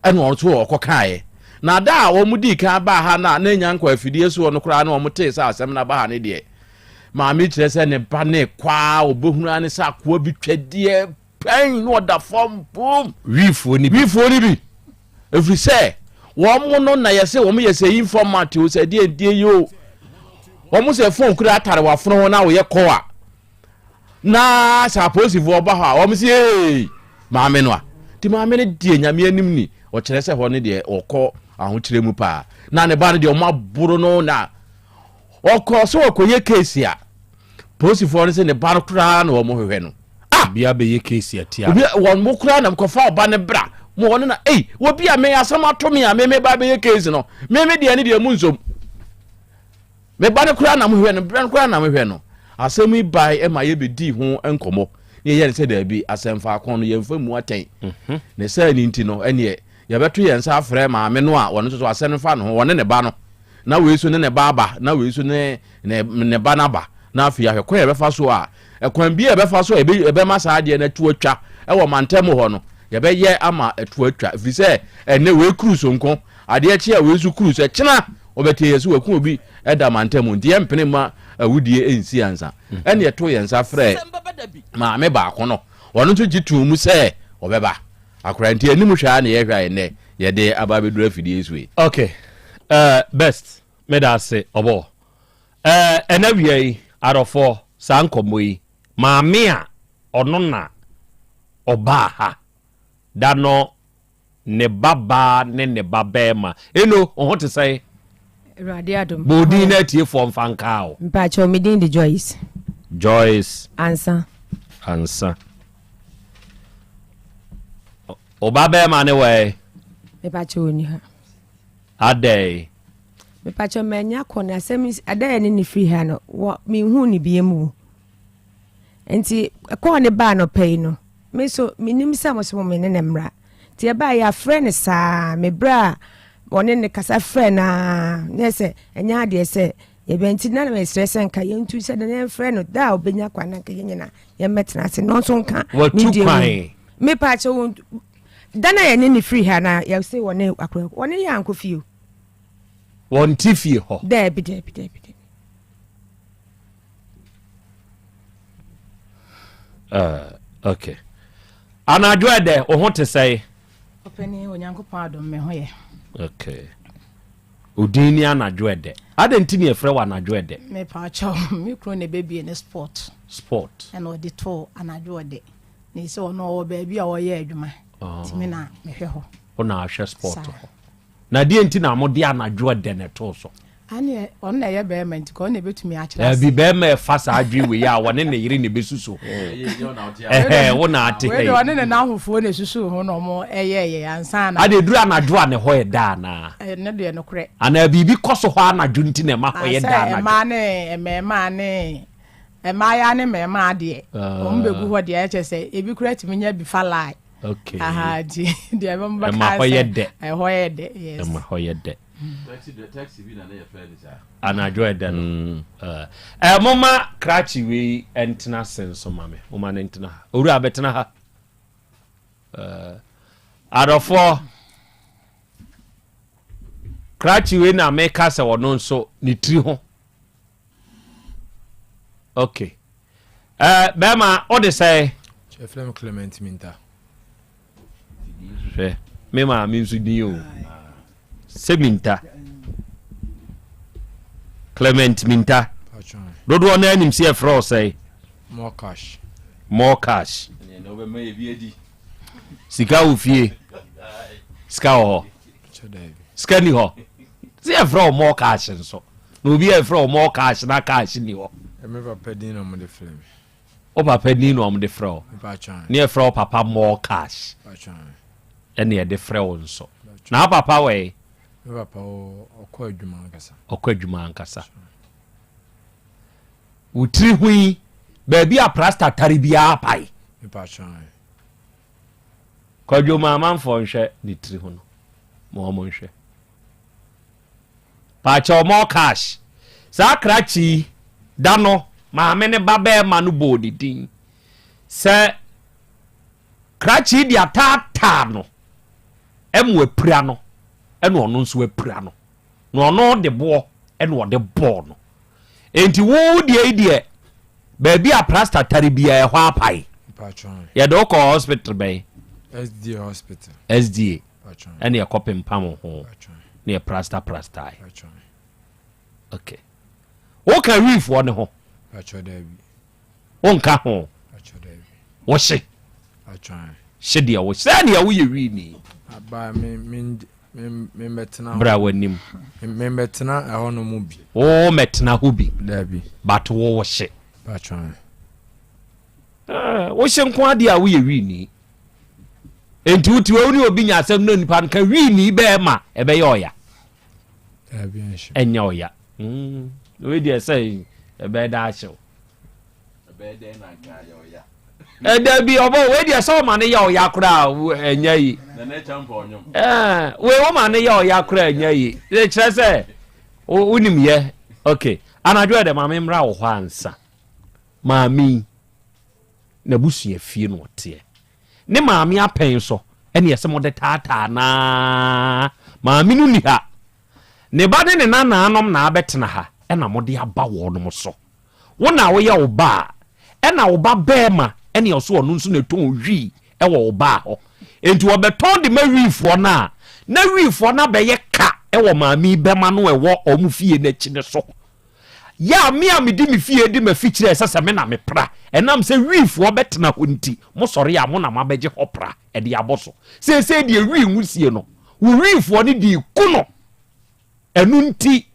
enu wonu so okokaaye na da wo mudi ka ba ha na nya nkwa afidie so wonu kura na wo mute sa asem na ba ha ne de maame kyerɛ sɛ ne ba ne kwa obohunu ane sɛ akoa bi twɛdeɛ pɛn no ɔda fam boom wifoɔ ni bi ɛfiri sɛ wɔn no na yɛsɛ wɔn yɛsɛ informant o sɛ deɛ yo wɔn sɛ phone kura atare wafono ho na wɔyɛ kɔ a na sɛ aposifoɔ ba hɔ a wɔn sɛ maame no a ti maame no die nyame anim ni ɔkyerɛ sɛ hɔ ne deɛ ɔkɔ ahokyerɛ mu paa na ne ba no deɛ ɔmo aboro no na ɔkɔ so ɔkɔyɛ case a posifoɔ no sɛ ne ba no koraa na wɔn hwehwɛ no bia bɛyɛ case atia wɔn mo koraa na mkɔfa ɔba ne bra mo wɔn na wobi a me asɛm ato me a me ba bɛyɛ case no me deɛ ne deɛ mu nsom me ba ne koraa na mo hwehwɛ no bra no koraa na mo hwehwɛ no asɛm yi bai ɛma yɛbɛdi ho nkɔmmɔ ne yɛyɛ ne sɛ daabi asɛmfa akɔn no yɛmfa mu atɛn ne sɛ ne nti no ɛneɛ yɛbɛto yɛn nsa afrɛ maame no a wɔno nso so asɛm fa no ho wɔne ne ba no na wei so ne ne ba aba na wei so ne ba na ba na afei ahwɛ kɔ yɛbɛfa so a ɛkwan bi yɛbɛfa so a yɛbɛma saa adeɛ no atu atwa ɛwɔ mantam hɔ no yɛbɛyɛ ama atu atwa ɛfiri sɛ ɛnɛ wei kuru sonko adeɛ kye a wei so kuru sɛ kyena wɔbɛte yɛ so waku obi ɛda mantam nti yɛmpene ma awudie ɛnsi ansa ɛne yɛto yɛn nsa frɛ maame baako no wɔno nso gye to mu sɛ ɔbɛba akora nti anim hwɛ a ne yɛhwɛ a yɛnɛ yɛde aba bɛdura afidie so yi okay best meda ase ɔbɔ ɛna wia yi adɔfoɔ saa nkɔmmɔ yi maame a ɔno na ɔbaa ha da no ne babaa ne ne babɛɛma ɛno ɔho te sɛ bodi na atiefoɔ mfa nkaa o mpakyɛ medin de Joyce ansa ɔbabɛɛma ne wɛ mepakyɛ ɔni ha adɛn mepakyɛ manya kɔ no asɛm adɛyɛ ne firi ha no menhu ne bia mu nti ɛkɔɔ ne baa no pɛi no me so menim sɛ mo so me ne ne mmra nti ɛbaa yɛ afrɛ ne saa mebrɛ a wɔne ne kasa frɛ na ne sɛ ɛnyɛ adeɛ sɛ yɛbɛnti na mesrɛ sɛ nka yɛntu sɛ de ne frɛ no da a wobɛnya kwan na nka yɛnyina yɛmmɛtena ase no nso nka mepakyɛ da na yɛne ne firi ha na yɛsɛ wɔne akora wɔne yɛ ankɔ fie wɔn ti fie hɔ dabi okay anadwo ɛdɛ wo ho te sɛ ɔpɛni onyankopɔn adom me ho yɛ okay odin ni anadwo ɛdɛ ade nti ne yɛfrɛ wɔ anadwo ɛdɛ mepakyɛ me kuro ne bɛbie ne sport ɛna ɔde to anadwo ɛdɛ ne sɛ ɔno ɔwɔ baabi a ɔyɛ adwuma timi na mehwɛ hɔ ɔna ahwɛ sport hɔ na deɛ nti na mode anadwo ɛdɛ ne to so ane ɔno na ɛyɛ bɛrima nti kɔ ɔno na ɛbɛtumi akyerɛ bi bɛrima ɛfa saa adwe wei a wɔne ne yere ne bɛsusu wo na ate hɛ ɔne ne n'ahofoɔ na ɛsusu ho na ɔmo ɛyɛ ansa na ade duru anadwo a ne hɔ yɛ da anaa ne deɛ no korɛ anaa biribi kɔ so hɔ anadwo nti na ɛma hɔ yɛ da anadwo ɛmaa ne mmɛɛmaa ne ɛmaaya ne mmɛɛmaa deɛ ɔmo bɛgu hɔ deɛ ɛkyɛ sɛ ebi korɛ tumi nya bi fa lie okay di deɛ ɛma bɛka ɛma hɔ yɛ dɛ ɛhɔ yɛ dɛ yes ɛma hɔ yɛ dɛ anadwo ɛdɛ no moma krakye wei ɛntena se nso ma me moma no ntena ha owura bɛtena ha adɔfoɔ krakye wei na meka sɛ wɔno nso ne tiri ho okay bɛma wode sɛ Cheflem Clement Minta hwɛ me maa me nso din o Seminta Clement Minta dodo na anim se afro say more cash sika ofie sika ho sika ni ho se afro more cash nso na obi afro more cash na cash ni ho me papa din no mo de frame o papa din no mo de frɛ ni afro papa more cash ene e de frɛ nso na papa we papa okɔ adwuma ankasa utiri hui baabi a prasta tare bia pai kwadwo mama mfo nhwɛ ne tiri ho no mo nhwɛ pa cha mo cash sa krachi da no maame ne baba ma no bodi din sɛ krachi dia tata no emu apira no ɛna ɔno nso apira no na ɔno de boɔ ɛna ɔde bɔɔ no enti wo die baabi a plaster tare bia ɛhɔ apai yɛde wokɔ hospital bɛn SDA hospital SDA ɛne yɛkɔpe mpam ho ne yɛ plaster okay woka reefoɔ ne ho wonka ho wɔhye hye deɛ wo sɛ deɛ woyɛ wii ni bra w'anim mɛtena ɛhɔ no mu bi wo mɛtena ho bi dabi but wo wɔhye wohyɛ nko adeɛ a woyɛ wii ni enti wotiwa wo ne obi nya asɛm no nipa nka wii ni bɛɛ ma ɛbɛyɛ ɔya ɛnyɛ ɔya we deɛ sɛ ɛbɛɛ da ahyew ɛbɛɛ dɛ na nka yɛ ɔya ɛda bi ɔbɔ we deɛ sɛ ɔma ne yɛ ɔya koraa ɛnyɛ yi we ɔma ne yɛ ɔya koraa ɛnyɛ yi kyerɛ sɛ wonim yɛ okay anadwo ɛdɛ maame mmra wɔ hɔ ansa maame na busua fie no ɔteɛ ne maame apɛn so ɛne yɛsɛ mo de taataa na maame no ni ha ne ba de ne nanaanom na abɛtena ha ɛna mo de aba wɔ no mo so wo na woyɛ wo ba ɛna wo ba bɛɛma ɛne ɔso ɔno nso na ɛtɔn hwi ɛwɔ wo ba hɔ enti wɔbɛtɔn de ma hwifoɔ no na hwifoɔ no bɛyɛ ka ɛwɔ maame bɛma no ɛwɔ ɔmo fie n'akyi ne so ya me a me di me fie di me fikyire ɛsɛ me na me pra ɛnam sɛ hwifoɔ bɛtena hɔ nti mo sɔre a mo na mabɛgye hɔ pra ɛde abɔ so sɛ de hwi nwusie no wo hwifoɔ ne di ku no ɛnu nti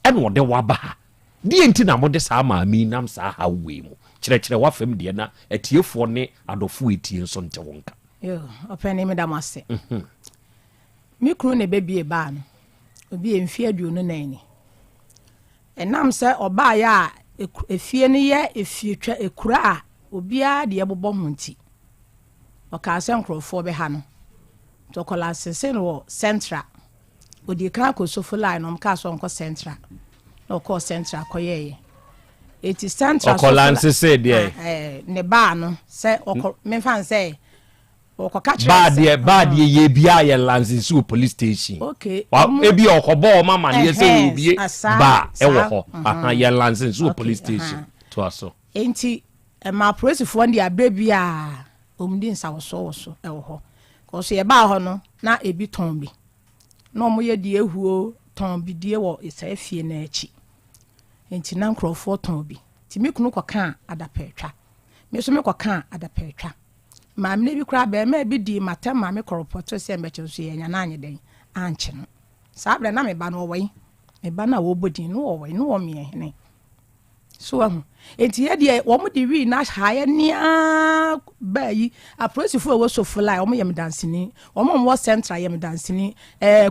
ɛna ɔde waba ha deɛ nti na mo de saa maame nam saa ha wei mu kyerɛkyerɛ wafam deɛ na atiefoɔ ne adɔfo etie nso nte wo nka yo ɔpɛne me da mase me kunu ne bebie baa no obi emfie aduonu nani ɛnam sɛ ɔbaa ya efie ne yɛ efie twa ekura a obia de ɛbobɔ ho nti ɔka sɛ nkrɔfoɔ bɛ ha no tɔkɔla sese no central odi kan ko sofo line no mka so nko central no call central koyeye eti central okolanse se de ne ba no se me fan se okoka chere ba de ye bia ye lanse su police station okay ebi okobo mama ne se obi ba e wo ho aha ye lanse su police station to aso enti ma police fo ndi abrebia omdi nsawoso e wo ho ko so ye ba ho no na ebi ton bi no mo ye die huo ton bi die wo isafie na achi enti na nkrofo ton bi ti me kunu koka adapetwa me so me koka adapetwa ma me bi kura be ma bi di matem ma me koropoto se mbeche so ye nya na anye den anche no sa bra na me ba no woi me ba na wo bodin no woi no wo me hene so ahu enti ye de wo mo di wi na haye nia ba yi aprosifo wo so fulai wo mo yem dansini wo mo central yem dansini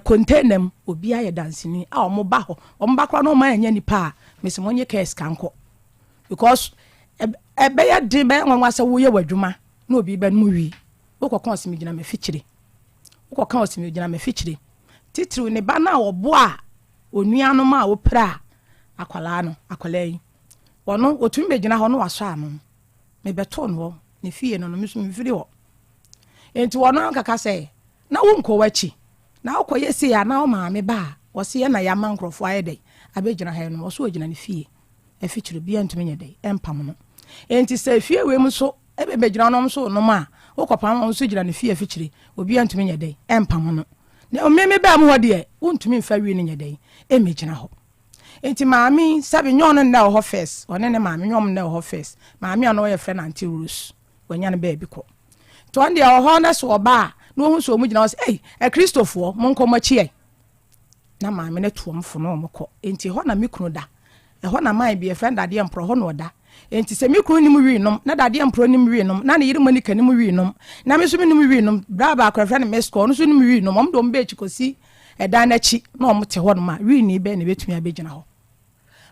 container obi aye dansini a wo mo ba ho wo mo ba kra no ma anya nipa mesi mo nye case kanko because ebe ya de be nwanwa se wo ye wadwuma na obi ba no wi wo kokon osimi gina me fikyire wo kokon osimi gina me fikyire titru ne ba na wo bo a onuano ma wo pra akwala no akwala yi wono otumi be gina ho no waso ano me beto no ne fie no me so me firi ho enti wono kaka se na wo nko wachi na okoye se ya na o ma me ba wo se ya na ya man krofo ayede abegina ha no wo so ogina ne fie afikyire bia ntumi nye dai empam no enti se fie we mu so ebe begina no so no ma wo kopam wo so gina ne fie afikyire obi ntumi nye dai empam no ne o me ba mu ho de wontumi mfa wi ne nye dai emegina ho enti maami sabi nyon na ho first one ne maami nyom na ho first maami ano ye friend anti rules wanya ne ba bi ko to ande ho na so oba no hu so mu gina was Christopher mo nko machi na maami ne tuom fo no mo ko enti ho na mikunu da ho na mai bi friend ade empro ho no da enti se mikunu ni mu wi nom na dade empro ni mu wi nom na ne yiri mani kan ni mu wi nom na me so ni mu wi nom bra ba akra friend me score no so ni mu wi nom do mbe chikosi edan na chi na omo te ho no ma wi ni be ne betumi abegina ho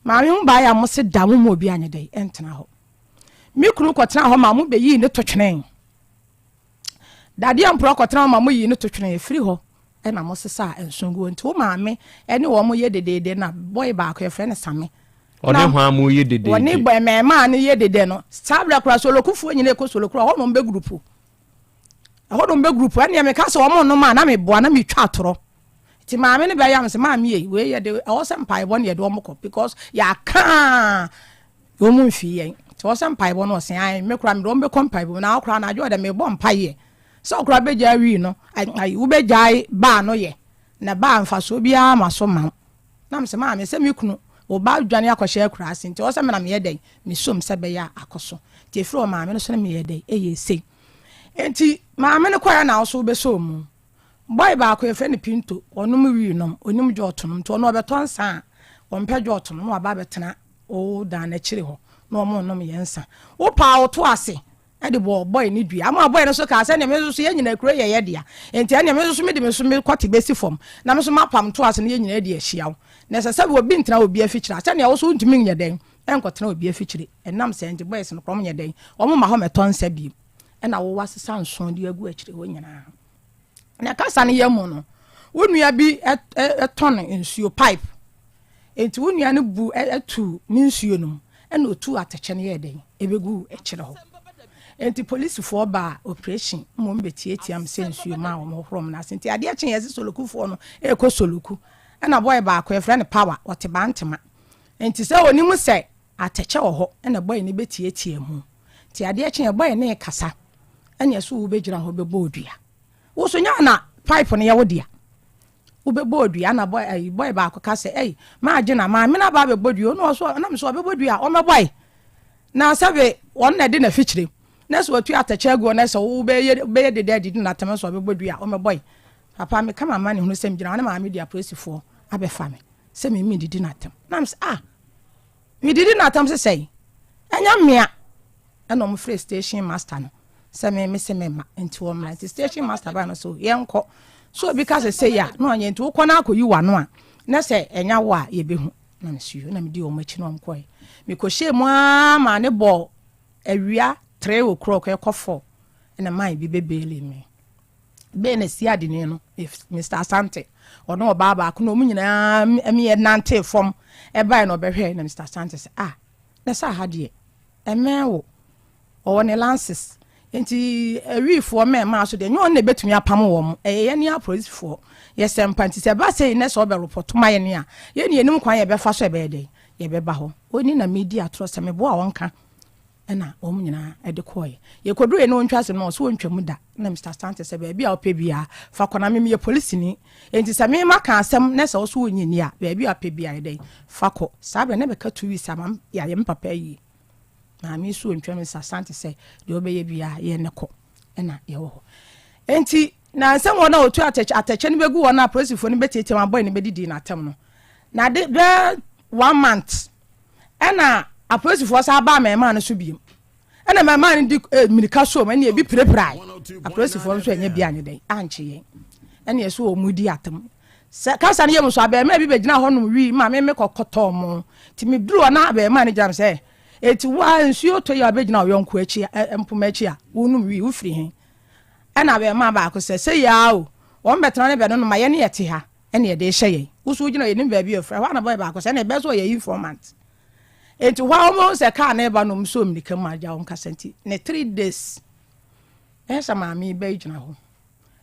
maami mba ya mo se da mo obi anye dai entena ho mikunu kotena ho ma mo be yi ne totwene dade empro kotena ho ma mo yi ne totwene firi ho e na mo sesa ensongo nti wo maami ene wo mo ye dedede na boy ba akwa friend same one ho amu ye dedede one boy me ma ne ye dedede no sabra kura so lokufu nyine ko so lokura ho no mbe grupu ene me ka so wo mo no ma na me boa na me twa atoro ti maame ne bɛyam sɛ maame ye we ye de awosɛ mpaebɔ ne ye de omkɔ because ya ka omu mfi yen ti awosɛ mpaebɔ no ɔsen ai me kura me do mbɛkɔ mpaebɔ na akora na adwo de me bɔ mpae sɛ okura bɛgya wi no ai wo bɛgya ba no ye na ba mfa so bia ma so ma na me sɛ maame sɛ me kunu o ba dwane akɔhye akura ase nti ɔsɛ me na me ye den me som sɛ bɛya akɔso ti efiri o maame no so na me ye den eye sei enti maame no kwaya na so bɛso mu boy ba ko efe ne pinto onum wi nom onim jotonom to no obeton sa ompe jotonom no aba betena o da na kire ho no omo nom yensa wo pa wo to ase e de boy ni dua ama boy no so ka se ne me so ye nyina kure ye dia enti ene me so me de me so me kwate besi fom na me so mapam to ase ne ye nyina de ahia wo na se se obi ntena obi afikira se ne wo so ntimi nye den enkotena obi afikire enam se enti boys no krom nye den omo ma ho meton sa bi e na wo wasesa nson de agu akire ho nyina na kasa ne yemu no wonua bi eton nsuo pipe enti wonua ne bu etu ne nsuo no e na otu ateche ne yeden ebegu ekire ho enti police for ba operation mo mbetietia se nsuo ma wo hrom na senti ade echen yesi soloku fo no ekɔ soloku e na boy ba akɔ efre ne power wote bantema enti se onim se ateche wo ho e na boy ne betietia mu ti ade echen boy ne kasa ene so wo begira ho bebo odua wo so nya na pipe ne yawo dia wo bebo odua na boy ba akɔ se ma age na ma me na ba bebo odua no so na me so bebo odua o me boy na sabe won na de na fichire na so atu atache agu na so wo be de daddy na tem so bebo odua o me boy papa me kama ma ne hunu sem gina na ma me dia police fo abefa me se me didi na tem na me me didi na tem se sei enya mea na mo free station master no se me se me ma enti wo mra station master ba no so yenko so because say ya no anya enti wo kɔ na akɔyi wa no a na se enya wo a ye behu na me suyo na me di o machi no mkɔ me kɔ hye mu ma ne bɔ awia 3 o'clock e kɔ 4 na man bi bebele me be na si ade ne no Mr. Asante ono oba ba ko no mu nyina emi ye nante fom e bai no behwe na Mr. Asante se na sa ha de emewo o ne lances enti awifo me ma so de nyo na betumi apam wo mo ye ne police fo ye sempa nti se ba sei na so be report ma ye ne a ye ne enim kwan ye be fa so be de ye be ba ho oni na media tro se me bo a wonka na o nyina e de koye ye kodu ye no ntwa se no so ntwamu da na Mr. Sante se be bia ope bia fa kona me ye police ni enti se me maka asem na se so onyini a be bia ope bia de fa ko sa be na be ka 2 weeks am ya ye mpapa yi na mi so ntwa Mr. Sante se de obeye bia ye ne ko na ye wo enti na nsem wona otu atache ne begu wona police fo ne betete ma boy ne bedidi na atem no na de 1 month na a police force aba me ma no so biem ena me ma ni di mirika so me na ebi preprai a police force so enya bia anye den anche yen ena yeso o mudi atem kasa ne yem so aba me bi begina ho no wi ma me kokoto mo ti me duru na aba ma ni jam se eti wa nsuo to ya begina o yonko achi empoma achi a wonu wi wo firi hen ena aba ma ba ko se ya o won betena ne be no ma ye ne yete ha ena ye de hye yen wo so gina ye nim ba bi ofra wa na boy ba ko se na be so ye informant enti wa almost a car neighbor no so mnika maja on kasenti ne 3 days esa ma mi be gina ho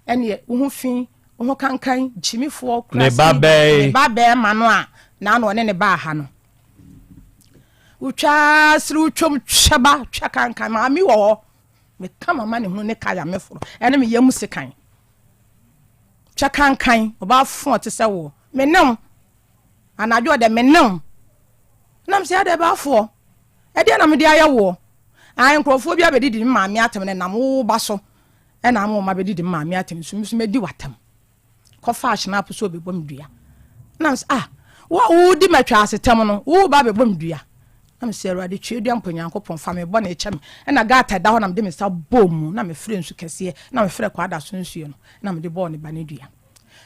ene wo fin wo kankan jimifo ne ba be mano a na no ne ba ha no utwa sru twom twaba twa kankan ma mi wo me kama ma ne hu ne kaya me foro ene me yam sekan twa kankan oba fon te se wo me nam anajo de me nam nam se ade ba fo e de na me de ayawo an krofo bia bedidi ma me atem ne nam wo ba so e na mo ma bedidi ma me atem so me di watam ko fa snap so be bom dua nam se wo di matwa asetem no wo ba be bom dua nam se ru ade twe dua mponyankopon fa me bo na echa me e na gata da ho nam de me sa bom na me fre nsu kese na me fre kwa da so nsu no na me de bo ne ba ne dua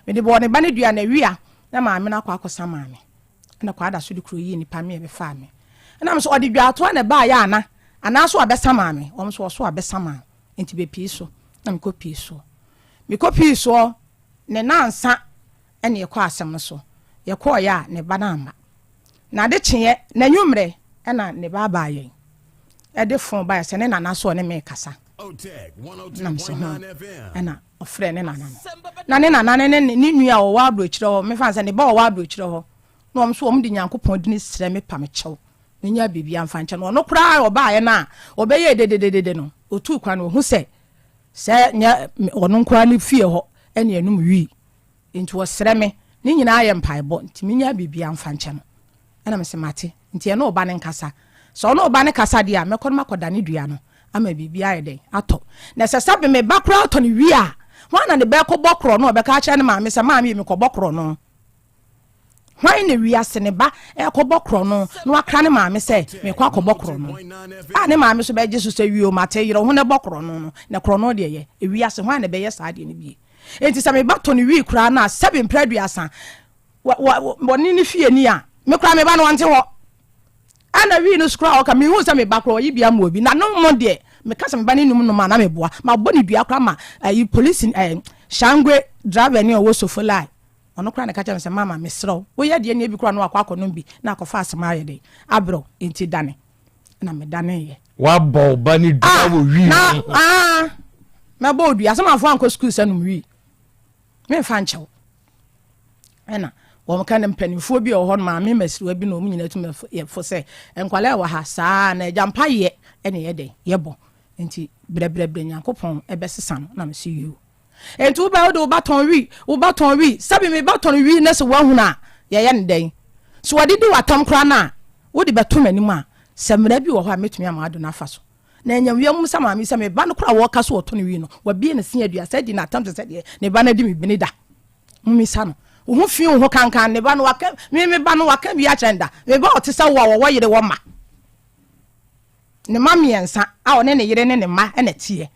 me de bo ne ba ne dua na wia na ma me na kwa akosa ma me na kwa da so de kro yi ni pa me be fa me na me so ode dua to na ba ya ana so abesa ma me o so abesa ma enti be pi so na me ko pi so ne nansa ene ye kwa asem no so ye kwa ya ne ba na ama na de kye na nwumre ena ne ba ba yen e de fon ba se ne nana so ne me kasa OTEC 102.9 FM ena ɔfrɛ ne nana na ne nana ne nua wɔ wabro kyerɛ hɔ me fa sɛ ne ba wɔ wabro kyerɛ hɔ na ɔm so ɔm de Nyankopɔn de ne srɛ me pa me kyɛw nya bibia amfa nkyɛ no ɔno koraa ɔbaayɛ na ɔbɛyɛ dededede no otu kwa no hu sɛ nya ɔno koraa ne fie hɔ ɛne anum wi nti wɔsrɛ me ne nyinaa yɛ mpaebɔ nti me nya bibia amfa nkyɛ no ɛna me se mate nti ɛno ɔba ne nkasa sɛ ɔno ɔba ne kasa deɛ a mɛkɔ no makɔda ne dua no ama bibia yɛ dɛn atɔ na sɛ sabe me ba koraa atɔ ne wi a hwan ne bɛkɔ bɔkorɔ no ɔbɛka kyerɛ ne maame sɛ maame me kɔ bɔkorɔ no hwan ne wiase ne ba ɛkɔbɔ korɔ no na wakra ne maame sɛ mekɔ akɔbɔ korɔ no a ne maame so bɛgye so sɛ wio mate yerɛ ho ne bɔ korɔ no na korɔ no deɛ yɛ ewiase hwan ne bɛyɛ saa deɛ no bie enti sɛ meba tɔ ne wi koraa na 7 mpiraduasa wɔne ne fie ni a me koraa meba no wɔnte hɔ ana wi no skora ɔka mehu sɛ meba korɔ ɔyi bia ma obi na no mo deɛ meka sɛ meba ne num no ma na meboa ma bɔ ne dua koraa ma police shangwe driver ne ɔwɔ sofolai ono kra na ka kyerɛ sɛ mama mesrɛ wo yɛ deɛ ne bi kra no akɔ akɔ no bi na akɔfa asɛm ayɛ de abrɔ enti dane na me dane yɛ wa bɔ ba ni dua wo wi na na bɔ dua asɛm afɔ ankɔ school sɛ no wi me fa nkyɛw ɛna wɔn ka ne mpanimfoɔ bi wɔ hɔ no ma me masiriwa bi na ɔmu nyina tum yɛ fo sɛ enkwala wɔ ha saa na agya yɛ ɛne yɛ de yɛbɔ enti brɛbrɛbrɛ Nyankopɔn ɛbɛsesa no na me si yiw enti wo ba wo baton wi sabi me baton wi na se wahu na ye ye ndɛn so wadi di watam kra na wo di beto manim a samra bi wo hɔ a metumi amado na afa so na enya wiam sama mi se me ba no kra wo ka so to no wi no wa bie na sin adua sa di na atam se de ne ba na di mi bini da mi sa no wo ho fi wo ho kankan ne ba no waka me ba no waka bi a kyenda me ba o te sa wo yere wo ma ne ma miensa a one ne yere ne ma na tie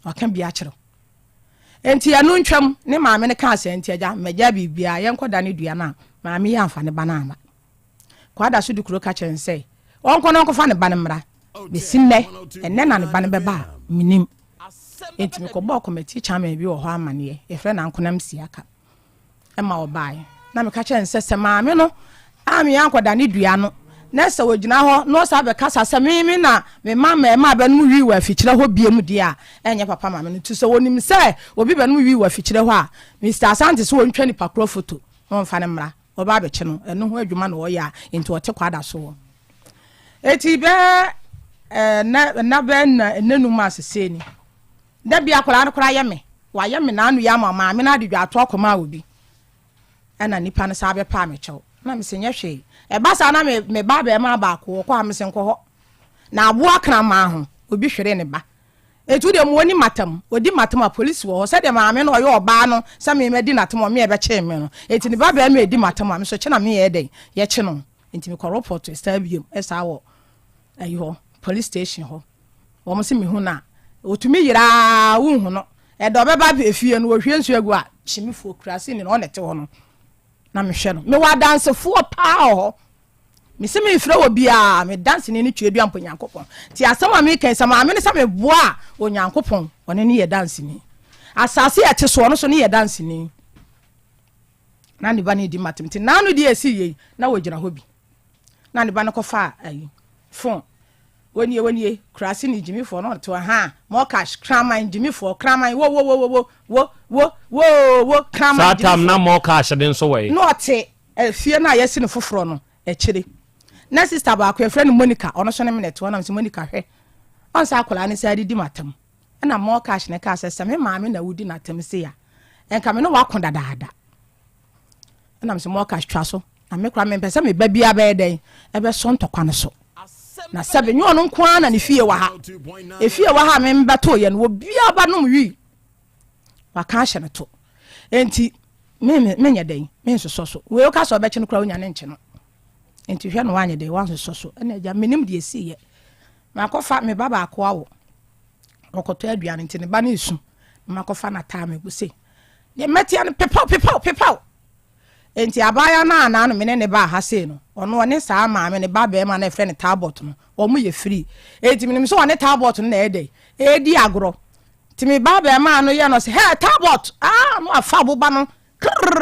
waka bi a kyerɛ enti anu ntwam ne maame ne ka asɛ enti agya magya bibia yɛnkɔda ne dua na maame yɛ amfa ne ba na ama kwada so dukuro ka kyerɛ sɛ ɔnkɔ no nkɔfa ne ba ne mmra besinɛ ɛnɛ na ne ba ne bɛba minim enti me kɔbɔ committee chairman bi wɔ hɔ amaneɛ yɛfrɛ na nkonam siaka ɛma ɔbae na me ka kyerɛ sɛ maame no ami yankɔda ne dua no na sɛ wɔgyina hɔ no sa bɛkasa sɛ me na me ma bɛnum wi wɔ afikyerɛ hɔ bie mu die a ɛnyɛ papa ma me no tu sɛ wonim sɛ obi bɛnum wi wɔ afikyerɛ hɔ a Mr. Asante so wɔntwa nipa kro photo no mfa ne mmra ɔba bɛkye no ɛno ho adwuma na wɔyɛ a enti ɔte kwada so wɔ eti bɛ na bɛ na enenum asese ni da bia akora no kora yɛ me wayɛ me na anu ya ma me na de dwa ato akoma obi ɛna nipa no sa bɛpa me kyɛw na me se nyɛ hwee ebasa na me ba be ma ba ko kwa me sen ko ho na aboa krama ho obi hwere ne ba etu de mo ni matam odi matam a police wo se de ma me no oyo oba no se me medi natam me e be che me no eti ne ba be ma edi matam a me so che na me ye den ye che no enti me ko report to stadium esa wo ayi ho police station ho wo mo se me hu na otumi yira wo hu no e do be ba efie no wo hwe nsu agu a chimifo krase ni no nete ho no na me hwe no me wa dance fo pa ho me se me frɛ wo bia me dance ni twedua mpo Nyankopɔn ti asɛm a me kan sɛ ma me ne sɛ me boa o Nyankopɔn one ne yɛ dance ni asase ya te so no so ne yɛ dance ni na ne ba ne di matem ti na no di esi yi na wo gyina hɔ bi na ne ba ne kɔfa ayi phone woni krasi ni Jimmy for no to ha mo cash kraman Jimmy for kraman wo kraman satam na mo cash den so we no te fie na yesi ne foforo no e kire na sister ba akwa friend Monica ono so ne minute wona mse Monica hwe on sa akola ne sa didi matam na mo cash ne ka sɛ me maame na wudi na tam se ya enka me no wakon dadaada na mse mo cash twa so na me kra me pese me ba bia ba den e be so ntokwa ne so na sabe nyo no nko na ne fie wa ha efie wa ha me mbato ye no obia ba no wi wa ka hye ne to enti me nya den me nsoso so we o ka so be kye no kra onya ne nkye no enti hwe no wa nya den wa nsoso so na ja menim de esi ye ma kofa me baba akwa wo okoto aduane enti ne ba na esu ma kofa na ta me guse ye metia no pepaw enti abaya na no me ne ba ha sei no ono ne saa maame ne ba be ma na efre ne tabot no omo ye free enti menim so one tabot no na edi agro ti me ba be ma no ye no se he tabot no afa boba no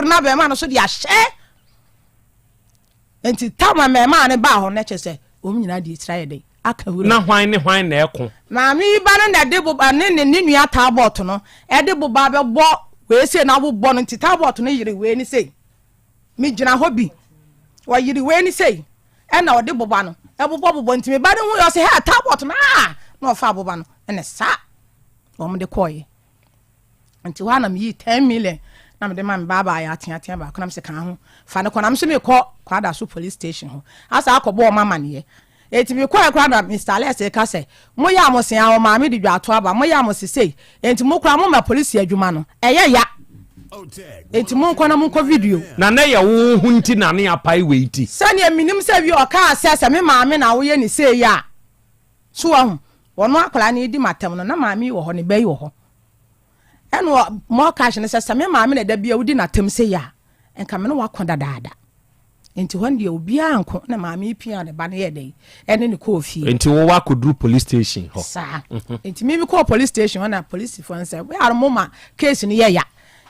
na be ma no so di ahye enti tama me ma ne ba ho na che se omo nyina di Israel dey aka wura na hwan na eko maame ba no na de boba ne nua tabot no e de boba be bo we se na bo no nti tabot no yire we ni sei mi gina hobi wa yire we ni sei e na o de boba no e bobo nti me ba de hu yo se ha tabot na no fa boba no ene sa o mo de koye nti wa na mi 10 million na me de ma baba ya atia ba konam se kan ho fa ne konam se me ko kwada so police station ho asa akobo mama ne eti me kwa na Mr. Alex ka se mo ya mo se a o ma me de dwa to aba mo ya mo se sei enti mo kra mo ma police adwuma no eye ya enti mo nkona mo video na ya wo hu nti na ne apai weiti sani eminim se bi o ka se me ma me na wo ye ni sei ya so ho wono akola ne di matam no na ma me wo ho ne bayi wo ho eno mo cash ne se me ma me na da bia wudi na tem sei ya enka me no wakonda daada enti hon de obi anko na ma me pia ne ba ne ye dey ene ne ko fie enti wo wa ko dru police station ho sa enti me ko police station na police fo nse we are mo ma case ne ye ya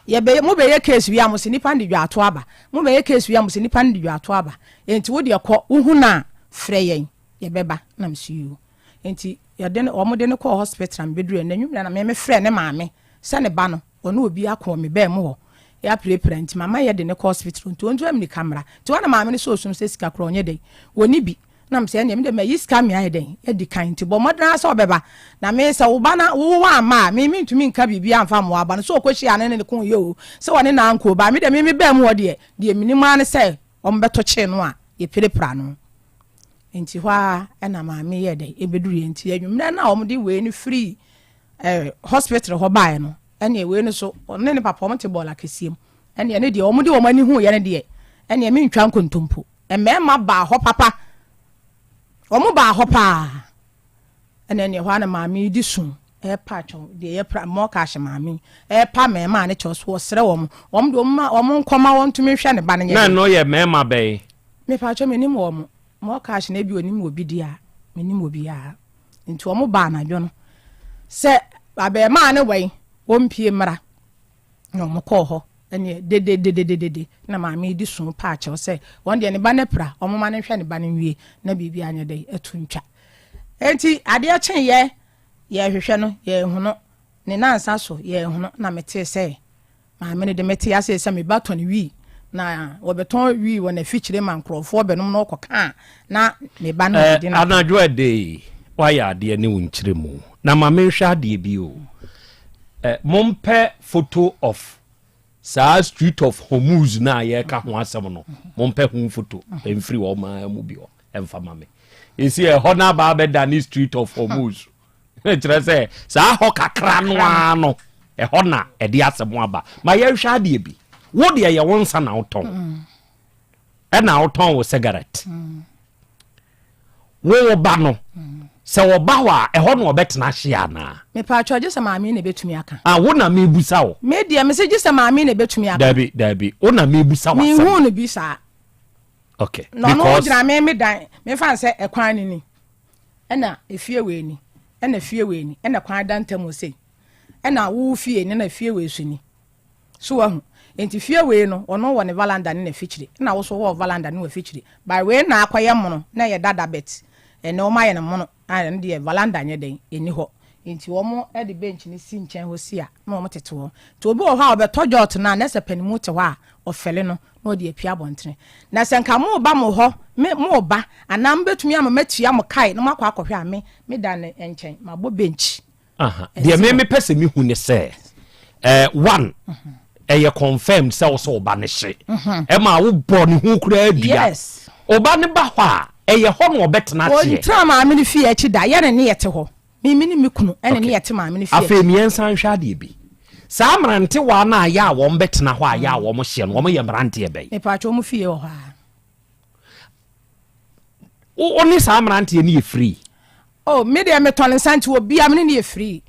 ye be mo be ye case wi am se nipa ndi dwa ato aba mo be ye case wi am se nipa ndi dwa ato aba enti wo de ko uhu na frɛ yen ye beba na msiu enti ye de o mo de ne ko hospital am bedru na nwumra na me frɛ ne maame se ne ba no ono obi akọ me be mo ho ya preparent mama ye de ne hospital ntu am ni camera ti wana maame ne so se sika kro onye den woni bi na mse ne me de ma yi sika me aye den e di kan ti bo modran so obeba na me se wo ba na wo wa ma me ntumi nka bibia amfa mo aba no so okoshi ane ne kun ye o se woni na anko ba me de me be mo de minima ne se ombeto che no a ye prepara no enti hwa na maame ye den e beduru enti anwumna na omde we ni free hospital ho bae no ene we no so ne papa mo te bola kesiem ene ne de omde wo mani hu ye ne de ene me ntwa nkontompo emema ba ho papa omo ba ho pa ene ne hwa na maame di sun e pa cho de ye pra mo ka hye maame e pa mema ne cho so sere wo de omo nkoma won tumi hwe ne ba ne na no ye mema be me pa cho me ni mo ka hye na bi oni mo bi dia me ni mo bi ya nti omo ba na dwo no se abe ma ne wai wompie mra no mo ko ho ene de na maame di sun pa che se won de ne ba ne pra omo ma ne hwe ne ba ne wie na bibi anya de etuntwa enti ade a chen ye hwehwe no ye huno ne nansa so ye huno na mete se maame ne de mete ase se me baton wi na wobeton wi wona fichire man krofo benom no koka na me ba no de na anadwo ade wa ya ade ne wonchire mu na maame hwe ade bi o mompe photo of sa street of Hormuz na ye ka ho asem no mompe hu photo emfiri wo ma mu bi o emfa mame esi ho na ba be da ni street of Hormuz kire se sa ho kakra no ano ho na e de asem aba ma ye hwa ade bi wo de ye wonsa na uton na uton wo cigarette wo ba no se wo ba wa ho no obetena hye ana me pa choje se maame ne betumi aka wo na me busa wo me dia me se je se maame ne betumi aka dabi wo na me busa wa me hu no bi sa okay no no jira me dan me fan se ekwan ni na efie we ni na fie we ni na kwan dan tam se na wo fie ni na fie we su ni so wa hu enti fie we no ono wo ne valanda ni na fichire na wo so wo valanda ni wa fichire by we na akoye mo no na ye dada bet ene o ma ye no mo no an de valanda nye den eni ho enti wo mo e de bench ni si nchen ho si a na wo mo tete wo to obi wo ha obeto jot na na se panimu te ho a ofele no na o de apia bontre na se nka mo ba mo ho mo ba anam betumi am matua mo kai no makwa akohwe ame me da ne enchen ma bo bench aha de me pese mi hu ne se one ye confirmed se wo so ba ne hye e ma wo bo ne hu kura adua yes oba ne ba ho a ye ho no obetena hye o tra ma me ne fie achi da ye ne yete ho mi ne kunu ene ne yete ma me ne fie afa mi ensan hwa de bi sa mrante wa na ya wo mbetena ho a ya wo mo hye no wo ye mrante e bai me pa cho mo fie ho ha o ni sa mrante ni e free oh me de me ton santi wo bia me ne e free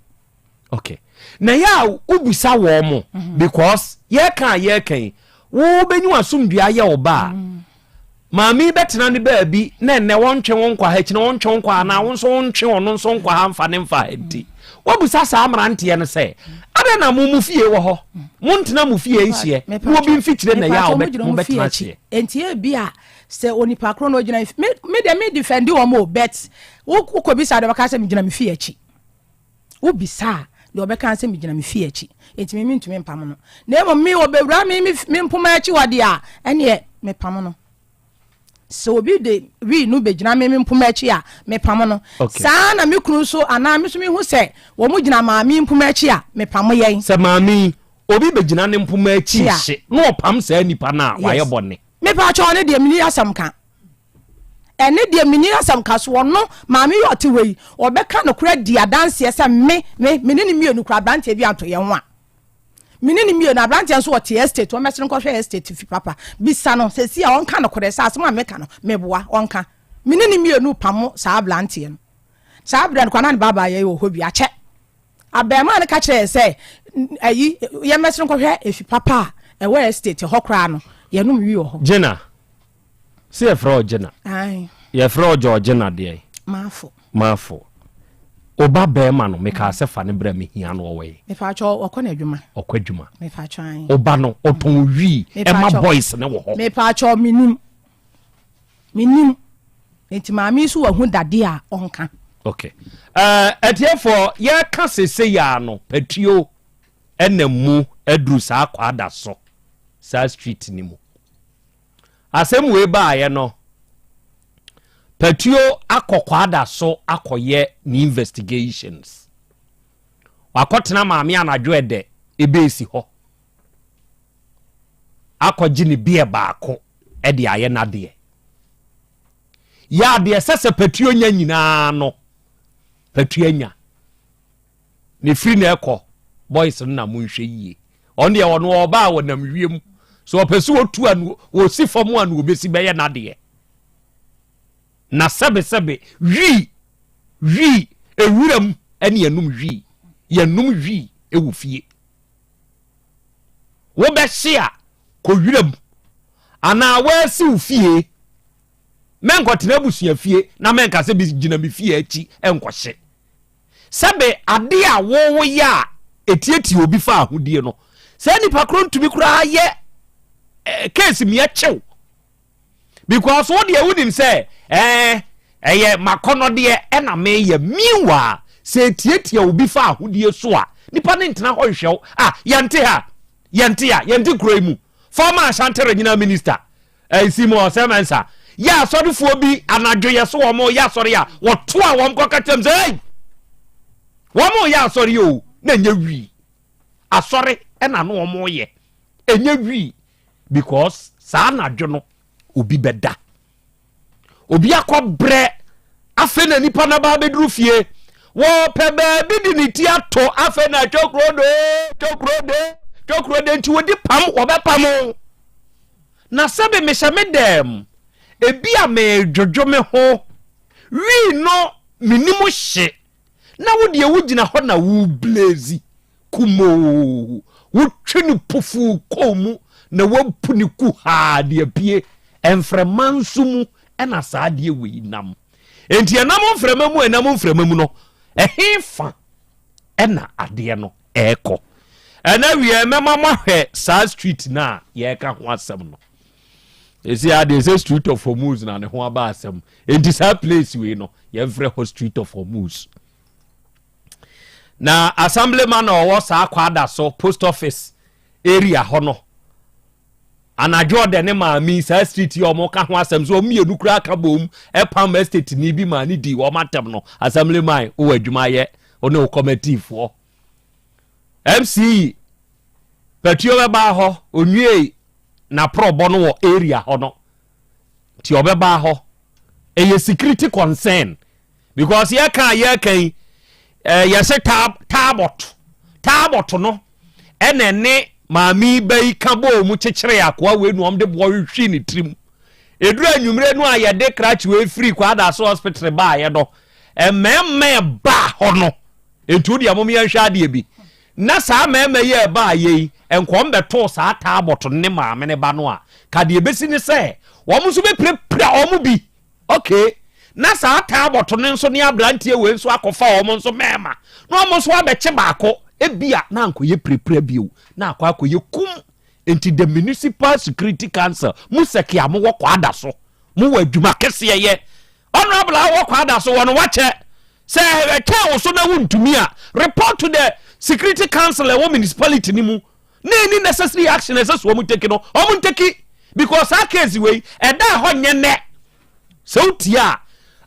okay na ya ubusa wo mo because ye kan wo benyu asumdua ye oba maami betena ne baabi na ne wontwe wonkwa ha kine wontwe wonkwa na wonso wontwe ono nso nkwa ha mfa ne mfa enti wabusa saa amranteɛ no sɛ ada na mo mu fie wɔ hɔ mo ntena mo fie nhye wo bi mfikyire na ya wo betena hye entie bi a sɛ onipa kro no gyina me defend wo mo bet wo ko bi sa de baka sɛ me gyina me fie akyi wo bi sa de obeka sɛ me gyina me fie akyi enti me ntumi mpam no na emo me wo bewura me mpoma akyi wade a ɛne me pam no so obi de wi no begyina me mpoma akyi a me pam no saa na me kunu so ana me so me hu sɛ wo mo gyina maami mpoma akyi a me pam yɛn sɛ maami obi begyina ne mpoma akyi hye no opam saa nipa na wayɛ bɔne me pa cho ne de mini asam ka ene de mini asam ka so no maami yɔ te wei obɛka no kora di adanse sɛ me ni mienu kora brante bi ato yɛn ho a minini mienu abrante nso wɔ te estate wo mɛsere nkɔhwɛ estate fi papa bisa no sɛ si a ɔnka no kora sɛ asɛm a meka no meboa ɔnka minini mienu pam saa abrante no saa brand kwana ne baba yɛ wɔ hɔ bi akyɛ abɛma ne ka kyerɛ sɛ ayi yɛ mɛsere nkɔhwɛ efi papa ɛwɔ estate hɔ kora no yɛnum wi wɔ hɔ Jenna sɛ yɛfrɛ Jenna ai yɛfrɛ Jenna deɛ maafo oba bɛɛma no meka sɛ fa ne brɛ me hia no ɔwɔ me fa cho ɔkɔ na adwuma me fa cho ai oba no ɔtɔn wi ɛma boys ne wɔ hɔ me fa cho minim enti maami so wahu dade a ɔnka okay atiefo yɛ ka sese ya no patuo ɛna mu aduru saa kwada so saa street ni mu asɛm we baayɛ no patuo akɔkwada so akɔyɛ ni investigations wakɔtena maame anadwo ɛdɛ ebesi hɔ akɔgye ne bie baako ɛde ayɛ nadeɛ ya de sese patuo nya nyinaa no patuo nya ne free na ɛkɔ boys na mo nhwɛ yie ɔne yɛ ɔno ɔba wɔ nam wiem so ɔpɛso otu anu osi fam anu obesi bɛyɛ nadeɛ na sebe wi ewuram ɛne yanum wi ewu fie wo bɛhye a kɔ wuram ana wasi wo fie menkɔtena busua fie na menka sɛ bi gyina me fie akyi ɛnkɔhye sebe ade a wo ya etieti obi fa ahodie no sɛ nipa kro ntumi kura yɛ case me achew because what you wouldn't say makono de na me ye miwa se tietia obi fa ahodie so a nipa ne ntena ho hwew yente kro mu former Ashanti regional minister Simo Semensa ya sɔrefo bi anadwo ye so wo ya sɔre a wɔto a wɔm kɔkatam sɛ wɔm ya sɔre o na nya wi asɔre na no wɔm ye enya wi because saa anadwo no obi bɛda obi akɔbrɛ afe na nipa na ba beduru fie wo pɛ baabi di ne ti ato afe na chokrode nti wodi pam wɔbɛpam na sɛbe mehyɛ dem ebi a me dwodwo me ho wi no minim hye na wodi e wugina hɔ na wo blaze kumo wo twene pofu komu na wampu ne ku ha de pie emfrema nsumu ena saa de we nam enti enam mfrema mu no ehefa ena ade no eko ena wie mema mahwe saa street na ye ka ho asem no esi ade say street of Hormuz na ne ho aba asem enti saa place we no ye mfre ho street of Hormuz na assemblyman owo saa kwada so post office area ho no anadwo de ne maami saa street yo mo ka ho asem so mienu kura ka bom epam estate ni bi ma ni di wo matem no assemblyman o adwuma ye one o committee fo MC Petio beba ho onwie na probo no wo area ho no ti obeba ho eye security concern because ye kan ye se tabot no enene maami bai kabo mu kyekere akwa we nu omde bo hwi ni trim edura anwumre nu ayede krach we free kwa da so hospital ba ye do ememme ba ho no entu dia mom ye hwa de bi na saa memme ye ba ye enkom beto saa tabot ne maame ne ba no a ka de besi ni se wo mu so be prepare o mu bi okay na saa taa bɔto ne nso ne abrantie we nso akɔfa wɔn nso mɛma na wɔn nso abɛkye baako ebia na ankoye prepare bio na akɔye kum enti the municipal security council museki a mo wɔ kwada so mo wɔ adwuma kɛse yɛ honorable a wɔ kwada so wɔn wakyɛ sɛ ɛka wo so na wuntumi a report to the security council ɛwɔ municipality ni mu na any necessary action ɛsɛ so wɔn take no wɔn take because that case wey ɛda hɔ nyɛ nɛ sɛ wotia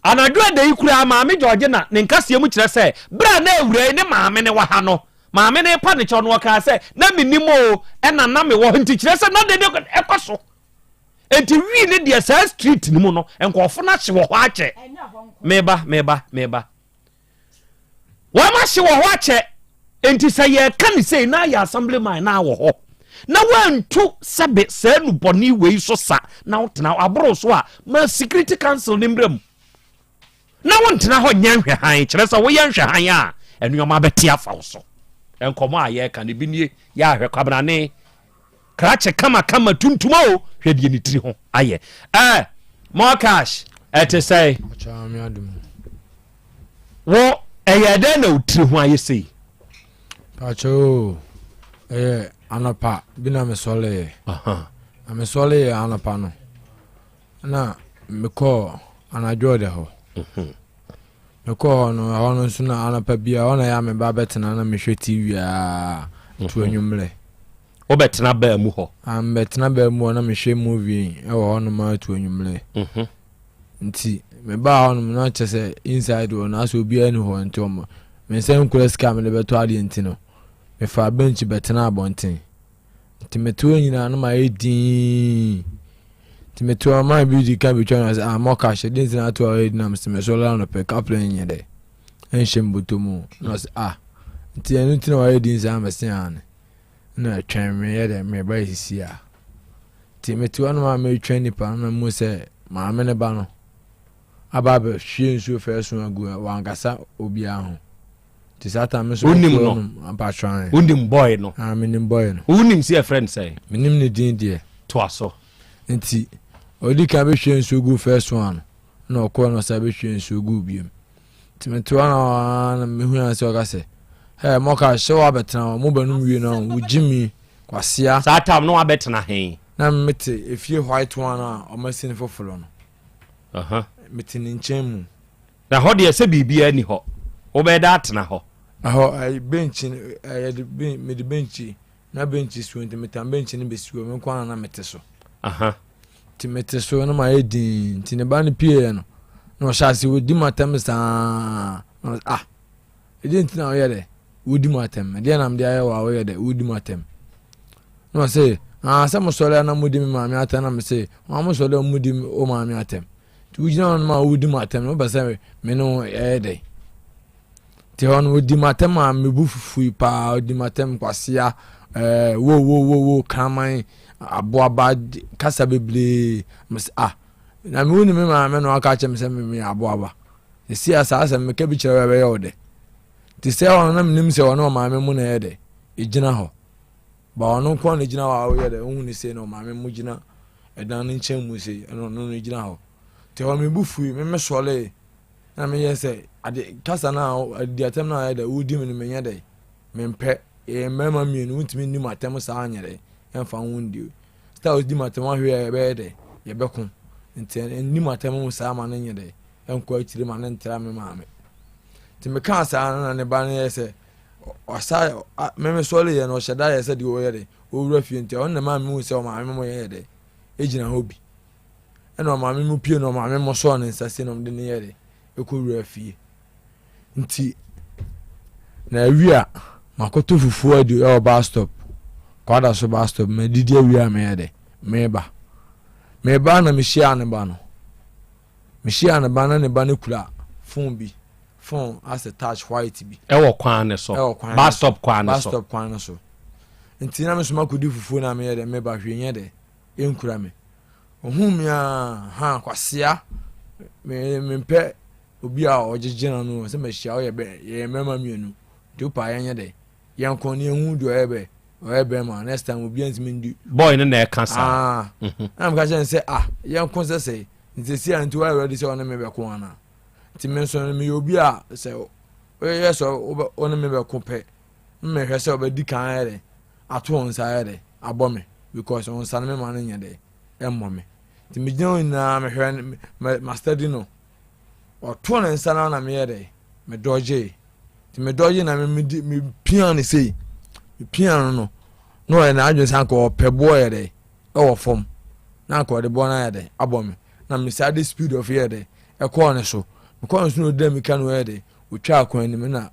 anadwo ada yi kura maame George na ne nkaseɛ mu kyerɛ sɛ bra na awura ne maame ne wɔ ha no maame ne pa ne kyɛ no wɔka sɛ na menimo ɛna na me wɔ nti kyerɛ sɛ na de ɛkɔ so enti wi ne deɛ saa street ni mu no nkɔfo na hye wɔ hɔ akyɛ meba wɔma hye wɔ hɔ akyɛ enti sɛ yɛ ka ne sei na yɛ assemblyman na wɔ hɔ na wantu sɛbe sɛ nu bɔne wei so sa na wotena aboro so a ma security council ne mbram na wontena hɔ nyɛ nhwɛ han kyerɛ sɛ woyɛ nhwɛ han a ɛnuɔma bɛte afa wo so ɛnkɔmɔ a yɛka ne bi nie yɛ ahwɛ kwabrane krakye kama tuntum o hwɛ deɛ ne tiri ho ayɛ more cash ɛte sɛ wo ɛyɛ dɛn na wo tiri ho ayɛ sei pacho anapa bi na mesɔle anapa no na mekɔ anadwo de hɔ mekɔ no hɔ no nso na anapa bia ɔna ya me ba betena na mehwɛ TV a to anwumle wo betena ba mu hɔ am betena ba mu na mehwɛ movie ɛwɔ hɔ no ma to anwumle nti me ba hɔ no na kyɛ sɛ inside hɔ na so bia ni hɔ nti ɔmo me nsɛm kura ska me de beto ade nti no me fa bench betena abɔnten nti meto nyina no ma edin nti meto ma bi di kan bi twa na mo cash din zina to already na me so la no pe couple nyɛ de enhyem botomu no nti enu nti na already din za me sen an na twɛn me yɛ de me ba sisi a nti meto no ma me twɛn nipa na mo sɛ ma me ne ba no aba ba hwie nso fɛ so agu wankasa obi a ho ti sata me so unim no ampatran unim boy no menim boy no unim see a friend say menim ne din de to aso nti odi ka be hwe nso gu first one na okọ no sa be hwe nso gu biem ti me to na me hu an se o ka se he mo ka hye wa betena mo banum wie no wo jimi kwasia sata no wa betena he na mete efie white one a o ma sin foforo no mete ne nchen mu na ho de se bibia ni ho wo be da atena ho ai bench me de bench na bench so nti bench ne besiwo me kwa na mete so ti mete so na ma edin ti ne ba ne pie no no sha se wo di matem sa edin ti na wo ye de wo di matem de na me de aye wa wo ye de wo di matem no se se mo so le na mo di me ma me atem na me se mo so le mo di o ma me atem ti wo jina ma wo di matem no ba se me no ye de ti on wo di matem a me bu fufu pa di matem kwasia wo kraman aboaba kasa beble na me woni me ma me no aka chem se me aboaba esi asa me ka bi kire we yo de ti se on na me nim se on ma me mu na ye de ejina ho ba on ko na ejina wa wo ye de hu ni se no ma me mu jina edan ni nchem mu se no ejina ho ti on me bu fufu me sole na me ye se ade kasa na di atem na ye de wudi me me ye de me mpe mema mienu ntimi ni matem sa anyere emfa wundi sta di matem ahwe be de ye bekun nti ni matem mu sa ma na nyede enko akire ma na ntra me maame ti me kan sa na ne ba ne se osa me sole ye no sheda ye se di wo ye de owura fie nti on na maame mu se o maame mo ye de ejina hobi ena o maame mu pie no maame mo so ne nsase no de ne ye de ekowura fie nti na awia makoto fufu adi e bus stop kwada so bus stop me didi awia me yede meba na me share ne ba no me share ne ba na ne ba ne kula phone as a touch white bi e wo kwan ne so bus stop kwan ne so nti na me so makodi fufu na me yede meba hwenye de enkura me ohum ya kwasia me mpe obi a ojejena no se me share o ye mema mienu dupa yenye de yankon ne hu do ebe ma next time obi antimi ndi boy ne na kasa am ka chen say yankon say ntesi antu wa ready say on me be ko ana ti me so me obi a say yes on me be ko pe me hwe say obedi kan ere ato on sa ere abome because on sa me man nya de emmo me ti me gyan na me hwe ma study no o to na nsa na me ere me doje ti me doje na me piano sei me piano no e na adwen san ko pebo ere e wo fom na ko de bona ere abome na me say the speed of ere e ko on so because no dem kan ere o twa akwan ni me na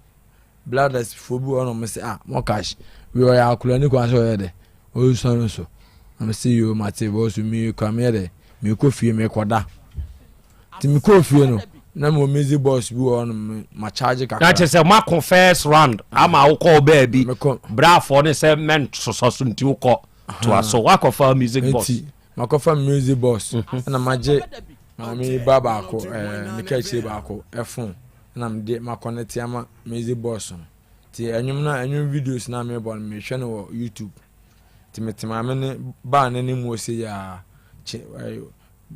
bladders fobi ono me say mo cash we o ya akula ni kwa so ere o so I'm see you mate boss me come here me ko fie me koda ti me ko fie no na mo music boss bi on ma charge kakra that is a ma confess round ama wo call baby bra for ne say men so nti wo ko to aso wa confirm music boss ma confirm music boss na maje ma me baba ko ne ka chi ba ko efon na me de ma connect ama music boss ti anyum videos na me bon me hwe no YouTube timetima amene ba nanim wo se ya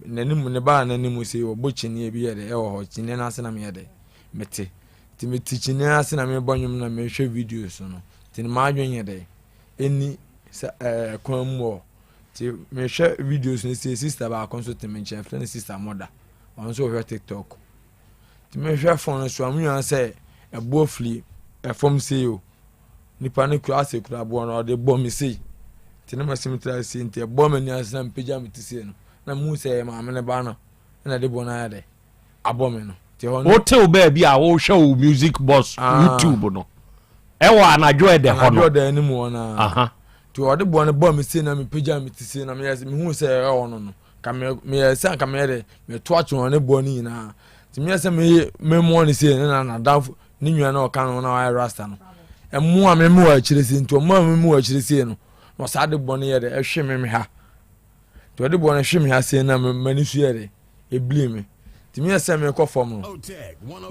nanim ne ba nanim wo se wo bochini e bi yede e wo ho chine na ase na me yede mete timeti chine ase na me bonyum na me hwe videos no tin ma adwen yede eni kwammo ti me hwe videos ne se sister ba konso timenche friend sister mother on so hwe TikTok ti me hwe phone so amu say e bo fli e form say o nipa ne kura ase kura bo no de bo mi sei tina masimitra sinti boma ni asam pejam tisi no na mu se ma me ne ba no na de bona ya de abome no ti ho no hotel ba bi a wo hwe music boss YouTube no e wa anajo e de ho no anajo de ni mu na ti o de bona bom se na me pejam tisi na me yes me hu se e ho no ka me yes an ka me de me to acho ne boni na ti me yes me mo ni se na da ni nwa na o kan no na wa rasta no e mu a me mu a chire se nti o mu a me mu a chire se no no sade bone ye de ehwe me ha to de bone hwe me ha se na mani su ye de e bli me ti me se me ko fom no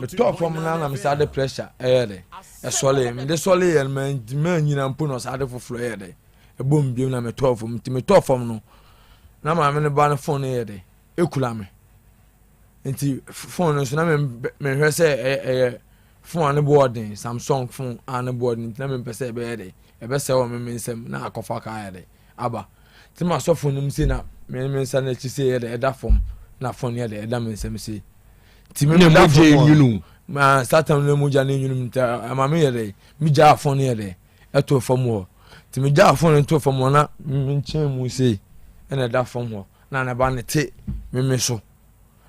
me to fom na me sade pressure ye de e sole me de sole ye man nyina mpo no sade foforo ye de e bom bi na me to fom ti me to fom no na ma me ne ba na phone ye de e kula me enti phone no so na me hwe se phone ne boarding Samsung phone an boarding na me pese be ye de ebe se wo me nsem na akofa ka ya de aba ti ma so phone num se na me nsa na chi se ye de eda form na phone ye de eda me nsem se ti me da nyunu ma satan le mu ja ne nyunu ta ama me ye de mi ja phone ye de eto form ho ti mi ja phone to form na me nchen mu se na eda form ho na ba ne te me so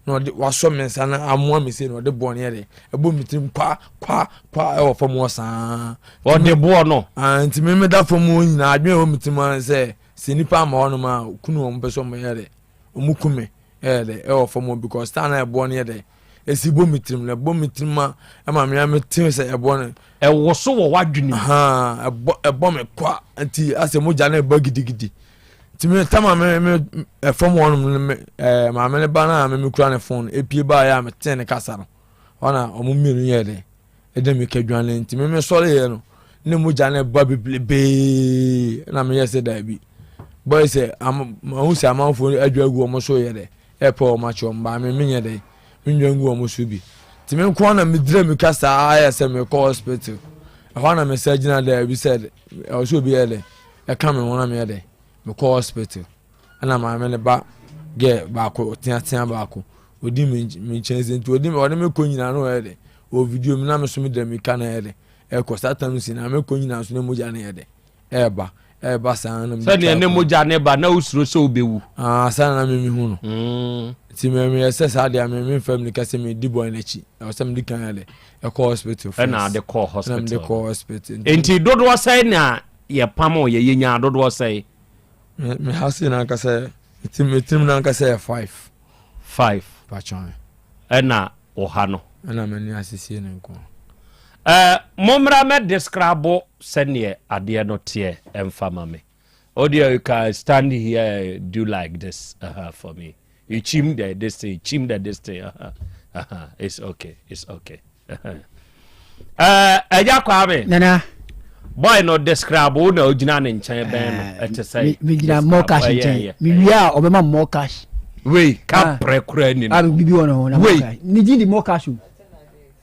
no de waso me nsa na amoa me se no de bon ye de ebo mitim kwa e wo fom wo san o de bo no anti me da fom wo nyina adwen wo mitim an se nipa ma wono ma kunu wo mpeso mo ye de omukume de e wo fom because stand na ebo ne de esi bo mitim na bo mitim ma e ma me mitim se ebo ne e wo so wo wadwini ebo me kwa anti ase mo ja na ebo gidigidi timi tama me from one ma me ba na me kura ne phone epie ba ya me ten kasa no ona omumiru ye de ede me kadwane timi me sole ye no ne mu ja ne ba biblebe na me yese da bi boy say hu se amanfo adwagu omo so ye de e pa o ma cho mba me nye de nwangu omo so bi timi ko na me dire me kasa aya se me call hospital ona message na da bi said o so bi ye de e ka me wona me ye de me call hospital ana ma me ne ba ge ba ko tiatia ba ko odi me chance nti odi me ko nyina no ede o video me na me so me de me kana ede e ko satan si na me ko nyina so ne moja ne ede e ba san na se ne moja ne ba na usuro so obewu san na me hu no ti me ese sa de me fam ni kase me di boy na chi o sam di kan ede e call hospital na de call hospital na de call hospital enti dodo sai na ye pamo ye yenya dodo sai me hasi na kase itim na kase 5 pachon ena ohano ena mani asisi ne nko momra me describe sene ade no tie emfama me audio you can stand here do like this for me you chim the this thing it's okay eja kwa me nana boy no describe o na ogina ne nchen ben no ete say me gina more cash nchen me wi a obema more cash wei ka prekura ni am bibi wono na wei ni di mo cashew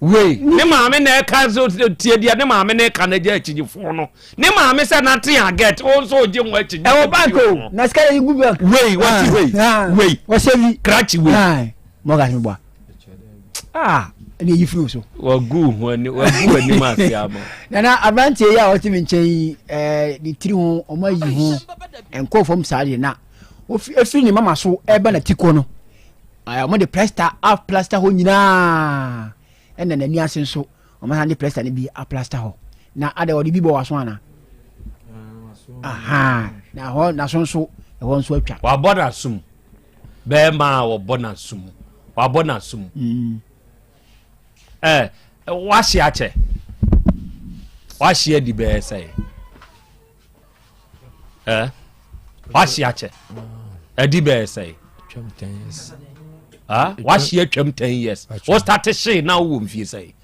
wei ne maame na ka so tie dia ne maame na ka na ja achigifo no ne maame se na te aget o so je mo achigi e wo banko na ska yi gubi wei what wei wo sevi crachi wei mo ga bo ni yi furu so wagu ani ma fi amo na advantage ya o ti mi nchen ni tiri ho o ma yi ho enko fom sare na o fi ni mama so e ba na tiko no mo de plaster half plaster ho nyina ena na ni ase so o ma de plaster ni bi a plaster ho na ade o di bi bo waso ana aha na ho na so e ho so atwa wa bona sum be ma wo bona sum wa bona sum washi ache washi edi be say washi ache edi be say 10 years washi atwam 10 years what start she now wo mfie say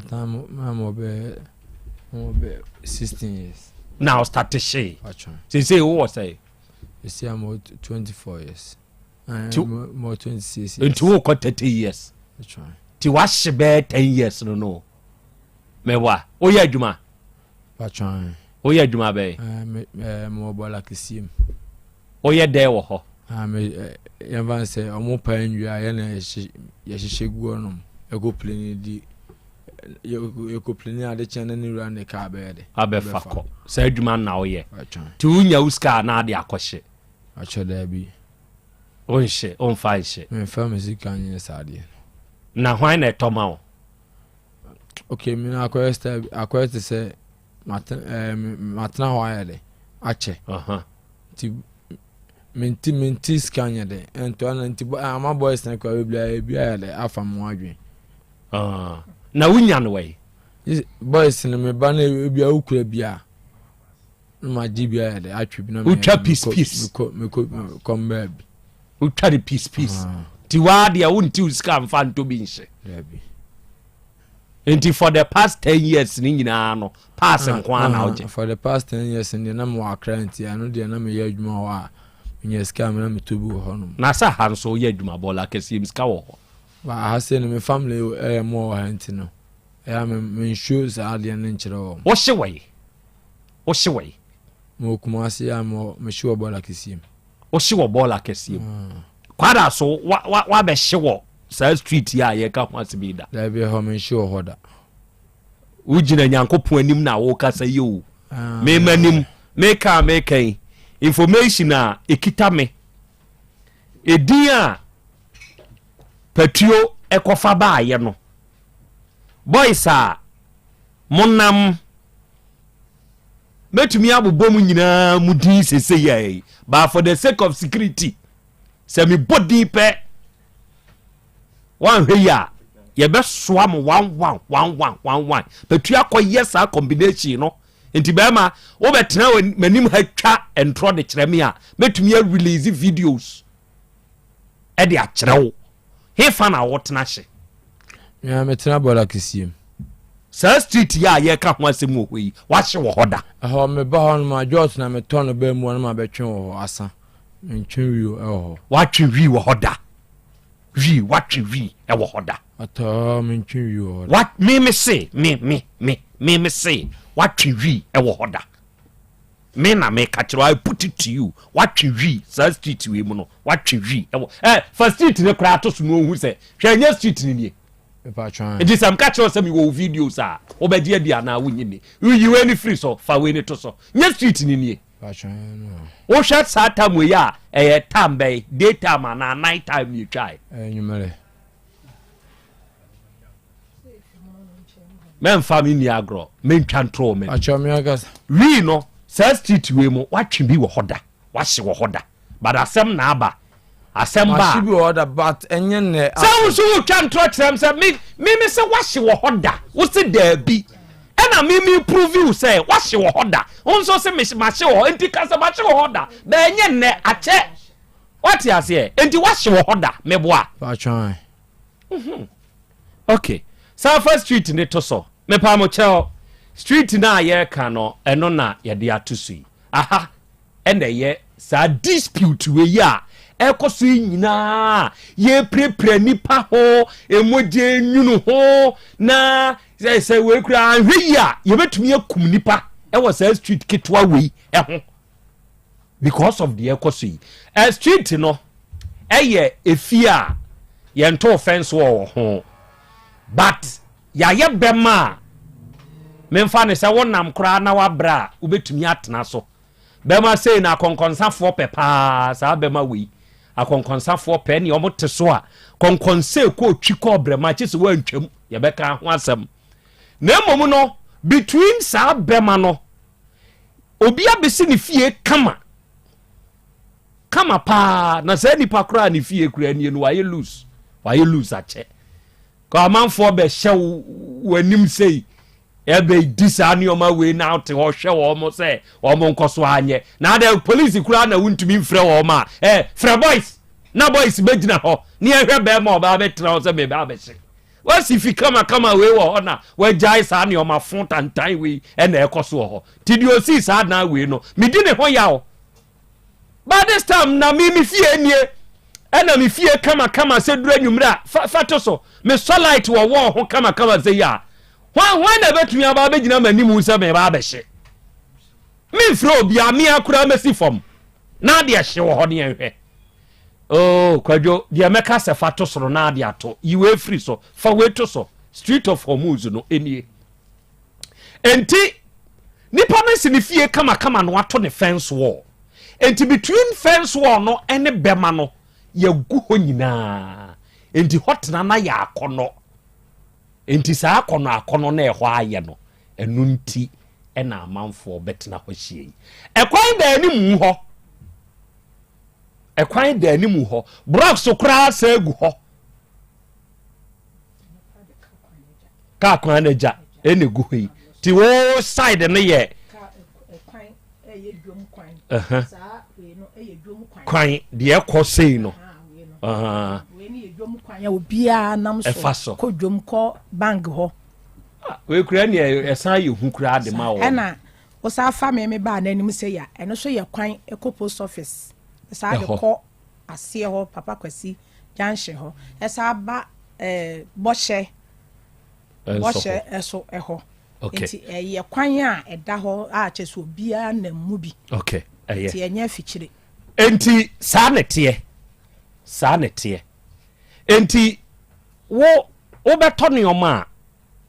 time am be 16 years now start she say who was say you see I'm 24 years more 26 years into who got 30 years ti washi be 10 years no mewa oya adwuma patron oya adwuma be mo bola kesim oya de wo ho me yavan say omo pa nwia ya na ye hihegu onom ego plane di ye ko plane ade chane ni ru an ka be de abefa ko sa adwuma na oye ti unya uska na ade akɔhye acho da bi onhye onfa hye me fa music anye sade na why na toma o okay me na akwesta say matna ho ayede ache ti minti skanya de ento ana nti ama boys na kwa bia ayede afam wadwen na wunya no we boys na me ba na bia ukura bia ma di bia ayede atwe bi na me utwa piece me kombe utwa the piece ti wadi ya unti uska mfanto binche enti for the past 10 years ni nyina no pass nkwa na oje for the past 10 years ndi na mo akrant ya no de na me yadwuma ho a nya ska me na me tobu ho no na sa hanso ye adwuma bola kesi mska wo ho ba ha se no me family mo ha nti no ya me shoes ade na nchire wo wo hye mo kuma se ya mo me show bola kesi wo hye bola kesi kwada so wa be hye sa street ya ye ka ho asibida da be ho me show ho da ugina nyankopon anim na wo kasa ye o me manim me kan information a ekita me edin a patrio ekofa ba ye no boys a monam metumi abobom nyina mudin sese ye but for the sake of security semi body pe one here ye be swam 1111 patrio akoye sa combination no enti be ma wo betena manim ha twa entro de kire me a metumi a release videos e de a kire wo he fa na wo tena hye ya metena bola kisiem sa street ya ye ka ho asem wo yi wa hye wo hoda ho me ba ho ma jot na me ton ba mu na ma betwe wo asa ntwe wi wa twe wi wo hoda wi wa twe wi e wo hoda ata me ntwe wi wo what me say me say what twi e wo hoda me na me ka kiro I put it to you what twi sa street we mu no what twi e wo first street ne kra to so no hu se hwanya street ni nie e pa twan it is am ka kiro se me wo videos a wo be dia dia na wo nyini you we ni free so fa we ni to so nya street ni nie pa twan no wo shat sa time we ya time be daytime na night time you try nyumere men family ni agro men twantro men acho me agas we no sa street we mu watwe bi wo hoda wa hye wo hoda but asem na aba asem ba shi bi wo hoda but enye ne sa so wo twantro trem say me say wa hye wo hoda wo se da bi ena me prove you say wa hye wo hoda onso se me ma hye wo enti ka se ma hye wo hoda ba enye ne ache what you say enti wa hye wo hoda me boa acho okay South Street ne to so me pa mo cheo street na ye ka no eno na ye de atusui aha ene ye sa dispute we ya ekoso nyina ye prepare nipa ho emoje nwunu ho na say we kura ahwe ya ye betumi akum nipa e was a street kitwa we ho because of the ekoso a street no eye efia ye nto offense wo ho but ya ye bema memfa ne se wonam kura na wabra ubetumi atena so bema say na konkonsafo pepa sa bema we akonkonsafo pe ne omote so a konkonse ko twiko brema chese wantwam ye beka ho asem na emom no between sa bema no obi abesi ne fie kama pa na se nipa kura ne fie kura ne no waye lose ache ko amanfo be hye wanim sei ebe disani oma we now te ho hwe wo mo se wo mo nkoso anye na the police kura na wuntumi mfre wo ma free boys na boys begina ho ne ehwe be ma oba betra ho se be ba be se wasi fi kama we wo na we jai sa ne oma fon tantan we na ekoso ho tidio si sa na we no me di ne ho yawo by this time na mi fie nie na mi fie kama se dura nwumra fato so me solite wo ho kama se ya Why na betumi aba begina manimu se me ba behye me fro bia me akura mesi fom na de hye wo ho ne ehwe oh kwadwo de meka se fato soro na de ato yiwe free so fa weto so street of Hormuz no enie enti nipa me se ne fie kama no ato ne fence wall enti between fence wall no ene bema no ye gu ho nyina enti hotna na ya akono enti saa akono na ehwa aye no enu nti ena amanfo betena ho hie ekwan da animu ho blocks kura sa egu ho ka kwan na ja ene gu hoi ti wo side ne ye kwan eye dwom kwan saa we no eye dwom kwan de ekosei no we ni dwom kwan ya obia nam so ko dwom ko bang ho we kura ni esan ye hu kura de ma wo ena o sa fa me ba na anim se ya eno so ye kwan eko post office sa de ko asie ho papa kwasi janshe ho esa ba boshe eso eho enti ye kwan a eda ho a cheso obia na mu bi okay enti enye fichire enti sa nete enti wo beto ne oma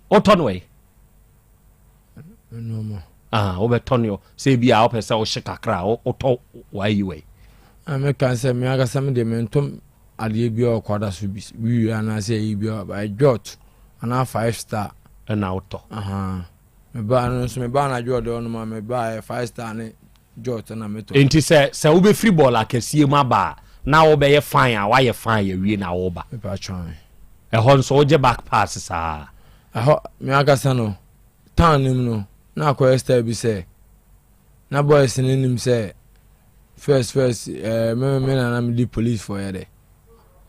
o to no we no wo beto ne se bia wo pese wo hikakra o to wai we ame kan se me aga sam de mentom ade bia o kwada so bi wi ana se yi bia by jot ana 5 star na auto me ba no so me ba na jot do no ma me ba 5 star ne jot na meto enti se wo be free ball akasie ma ba na wo be ye fine a wa ye fine ye wi na wo ba me pa twan hon so je back pass sa me aga sa no town nim no na ko star bi se na boys ni nim se first me na me di police for here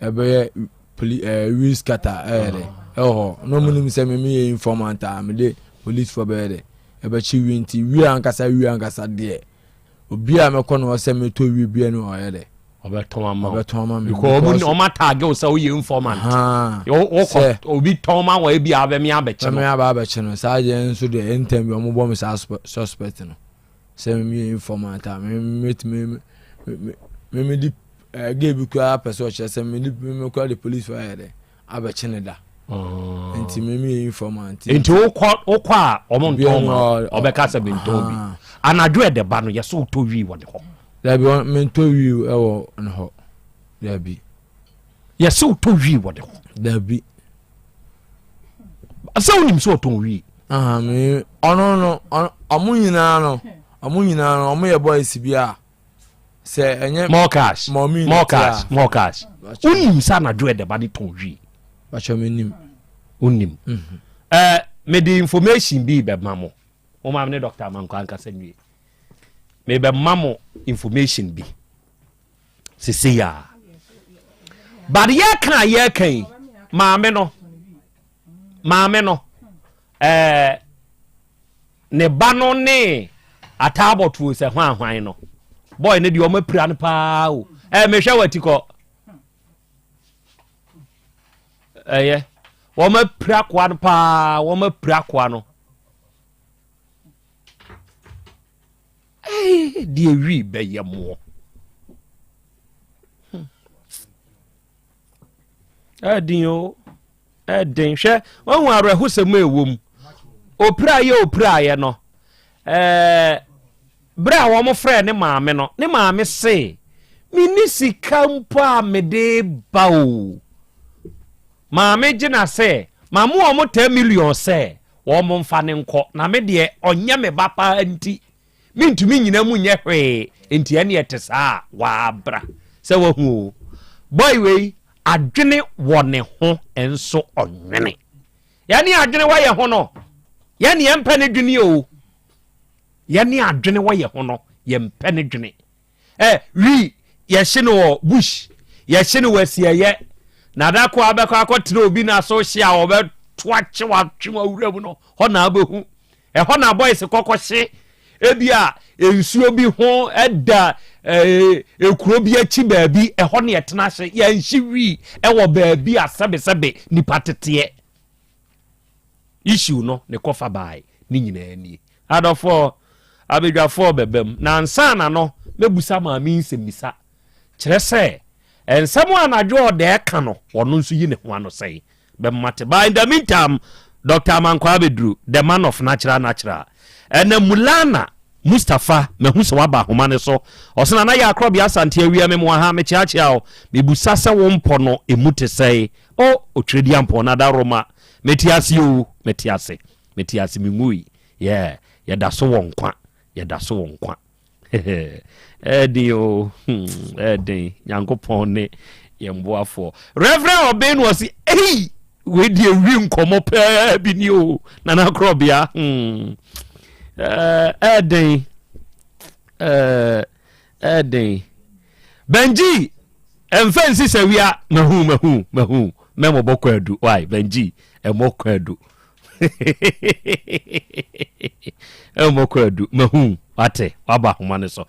ebe police kata no munim se me informant am de police for there ebe chi winti wi ankasa de obi a me kono se me to wi bia no here obeton ma because o mata ge o se o ye informant obi ton ma wa bia be me abeche no sa je nso de entem bi o mo bo me suspect no se me informant me di gave kwa person se me kwa the police for here abeche ne da enti me informant enti o kwa o mo nton ma obeka se be nton bi anadwo e de ba no ye so to wi wo de ho da bi me to wi e wo no ho da bi ye so to wi wo de ho da bi asa unim so to wi me ono amunyina no omo ye boys bia se enye more cash unim sa na do de ba de to wi ba cho menim unim me the information bi be mamo o ma me doctor man kwa nkasa nwie me be mamo information bi sisi ya but ye kan maame no ne ba no ne atabotu se hwan no boy ne de o mapira no pa o me hwa watiko woma pra kwa no pa woma pra kwa no die wi be ye mo adin hwe won ara husem ewom opra ye no bra wo mo frɛ ne maame no ne maame se mini sika mpa mede bawo maame gina se mamu wo mo 10 million se wo mo mfa ne nkɔ na me de onye me bapa anti mintumi nyina mu nye hwe enti ene yete saa wa bra se wo hu boy we adwene wo ne ho enso onwene yani adwene wa ye ho no yani empa ne dwene o yani adwene wa ye ho no ye mpa ne dwene wi ye hye no bush ye hye no wasieye na da ko abekọ akọtire obi na social obe toache wa twema wuramu no ho na abehu ho na boys kokọhye ebia ensuo bi ho eda ekuro bi achi baabi ho na yetena hye ya nhyi wi wo baabi asebesebe ni patete issue no ne kofa bai ni nyina ani adofo abedwafo bebem na ansana no mebusa ma mi nsemisa kire se ensemo anadwo de ka no wono nso yi ne ho ano sei be mate by in the meantime Dr. Mankwa Bedru the man of natural ene Mulana Mustafa mehu se waba homa ne so osena na ya akrobia asante awia me mo ha me chiachia o mebusa se wo mpo no emute sei o otwedi ampo na da Roma metiase mingui yeah ya da so wonkwa edio edi Nyankopon ne yemboafo Reverend Oben was we di wi nkomo pa bi ni o na na krobia edi Benji emfansi sawia mahu memo bokwadu why Benji emokwadu emokwadu mahu ate waba humane so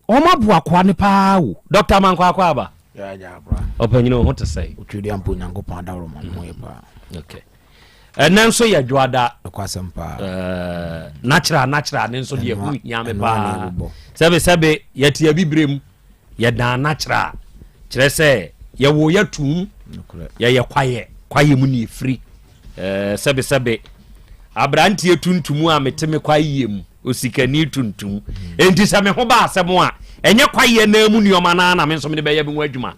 oma bua kwa ne pa wo Dr. Mankwa aba ya bra opanyino ho te say otwedi ampo Nyankopon da Roma mo ye pa okay nanso ya dwada kwasempa natural nenso de hu nyame pa sebe yetia bibrem ye dan natural kire se ye wo yatum ye kwaye mu ni free sebe abrantie tuntumu a meteme kwaye mu osikani tuntum enti se me ho ba asemo a enye kwaye na mu nioma na me nso me be ye bi adwuma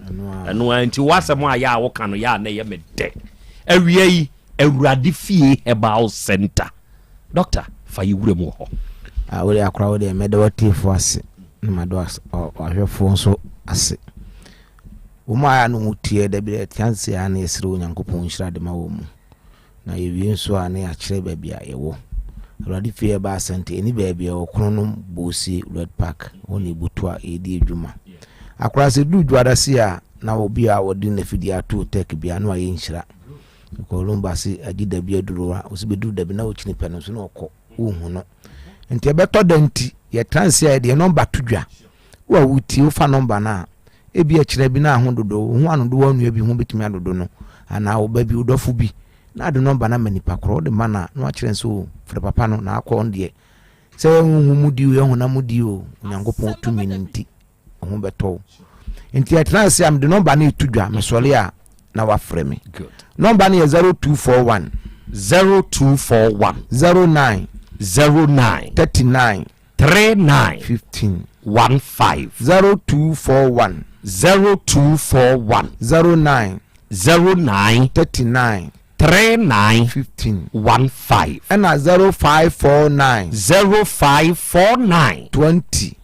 eno anti wasemo a ya wo kanu ya na ye me de awie yi Awurade fie Herbal Center doctor fa yiwure mu ho we akra we de medawatifu ase na mados ahwefo nso ase uma ya no mutie da bi chance ya na esire Onyankopon hyira de ma wo mu na yewie nso a na ya kire ba bia yewo Awurade fie Herbal Center eni ba bia okronom bosi Red Park oni butua edi adwuma akra se du dwada se a na obi a wodi na fidi ato tek bia no aye nhyira ko lumba si agida bi aduro osibedu da bi na ochini pɛ no so na ɔkɔ ohu no nti ebeto da nti ye transfer de number tudwa wo a wuti wo fa number na ebi a kyerɛ bi na ho dodo ho anu do wanu bi ho betumi adodo no ana wo ba bi udofo bi na de number na manipa kro de mana no a kyerɛ so fre papa no na akɔ onde sɛ hu mu di wo hu na mu di o Nyankopɔn tumi nti ho beto nti ye transfer am de number na tudwa mesole a na wa frɛ me good number ni 0241 09 39 15 0241 09 39 15 and 0549 20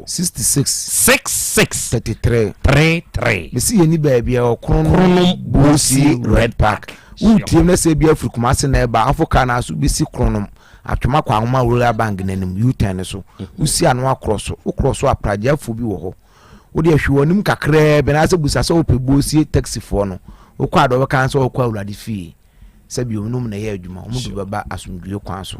66 33 mesi yeni baby okronom bosi Red Park utie na se bia frukuma se na eba afoka na so bisi kronom atwema kwa homa royal bank nanim U10 so usi anu akroso ukroso apraje afo bi wo ho wo de ahwewonim kakra be na se busa se opebosi taxi fo no ukwa do be kan so okwa Awurade fie se bi onum na ye adwuma omu bi baba asumdue kwan so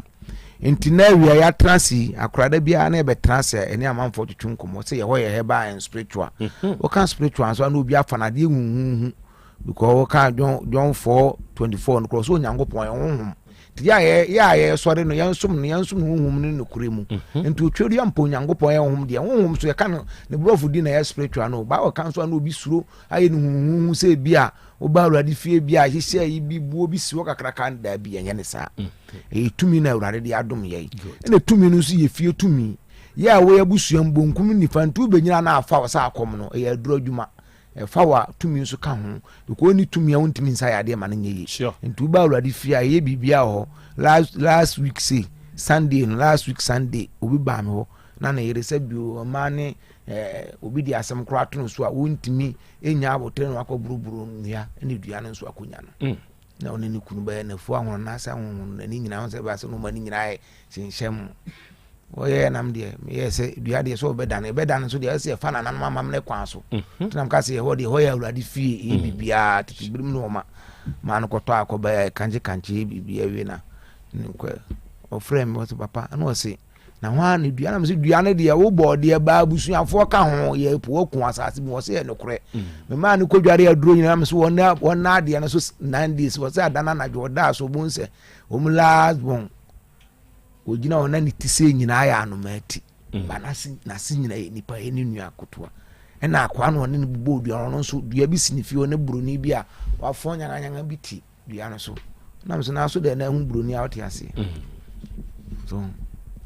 nti na wi ya transi akrada bia na be transi ene amanfo twetwe nkomo se ye ho ye heba and spiritual o kan spiritual so na obi afanade huhu because o kan John 4:24 no cross onyankopon honhom ti ya sori no yansum honhom ne no kuremu nti otweri ampo onyankopon honhom de honhom so ye kan ne brofu di na ya spiritual no ba o kan so na obi suro aye no huhu se bia o ba urade fie bia hihye yi bi bu obi siwo kakra kan da bia nya ne sa tumi na urade de adom ye ene tumi no so ye fie tumi ya wo ya busuam bonkum nifantu benyina na afa wo sa akom no ya aduro adwuma fawa tumi nso ka ho because ni tumi a wontimi nsa ya de ma ne ye ntu ba urade fie ye bibia ho last week say Sunday obi ba me ho na na yere se bio ma ne obi di asem kro ato no so a wontimi enya abotre no akọburuburu nnua ene dua no so akonya no na oni ni kunu ba na fu ahon na asa hon na ni nyina ho se ba se no ma ni nyina e hyenhyem oye nam de me se dua de so bedan so de se fa na nan mama ne kwan so tinam ka se ho de ho ya awurade fie e bibia titibirim no ma no koto akoba kanche bibia wi na nkwa o frame what papa no se na hwa ne dua na se dua ne de wo bo de ba busuafo ka ho ye po okun asase bi wo se no kore me ma ne kodware aduro nyina me so wona de na so 9 days wo se adana na joda so bon se o mu last bon ogina ona ni tise nyina ya anomati banasi na si nyina nipa eni nua kotoa ena akwa no ne bubo dua no so dua bi sinifi o ne broni bi a wafo nyanga biti dua no so na mso na so de na hu broni a wote ase so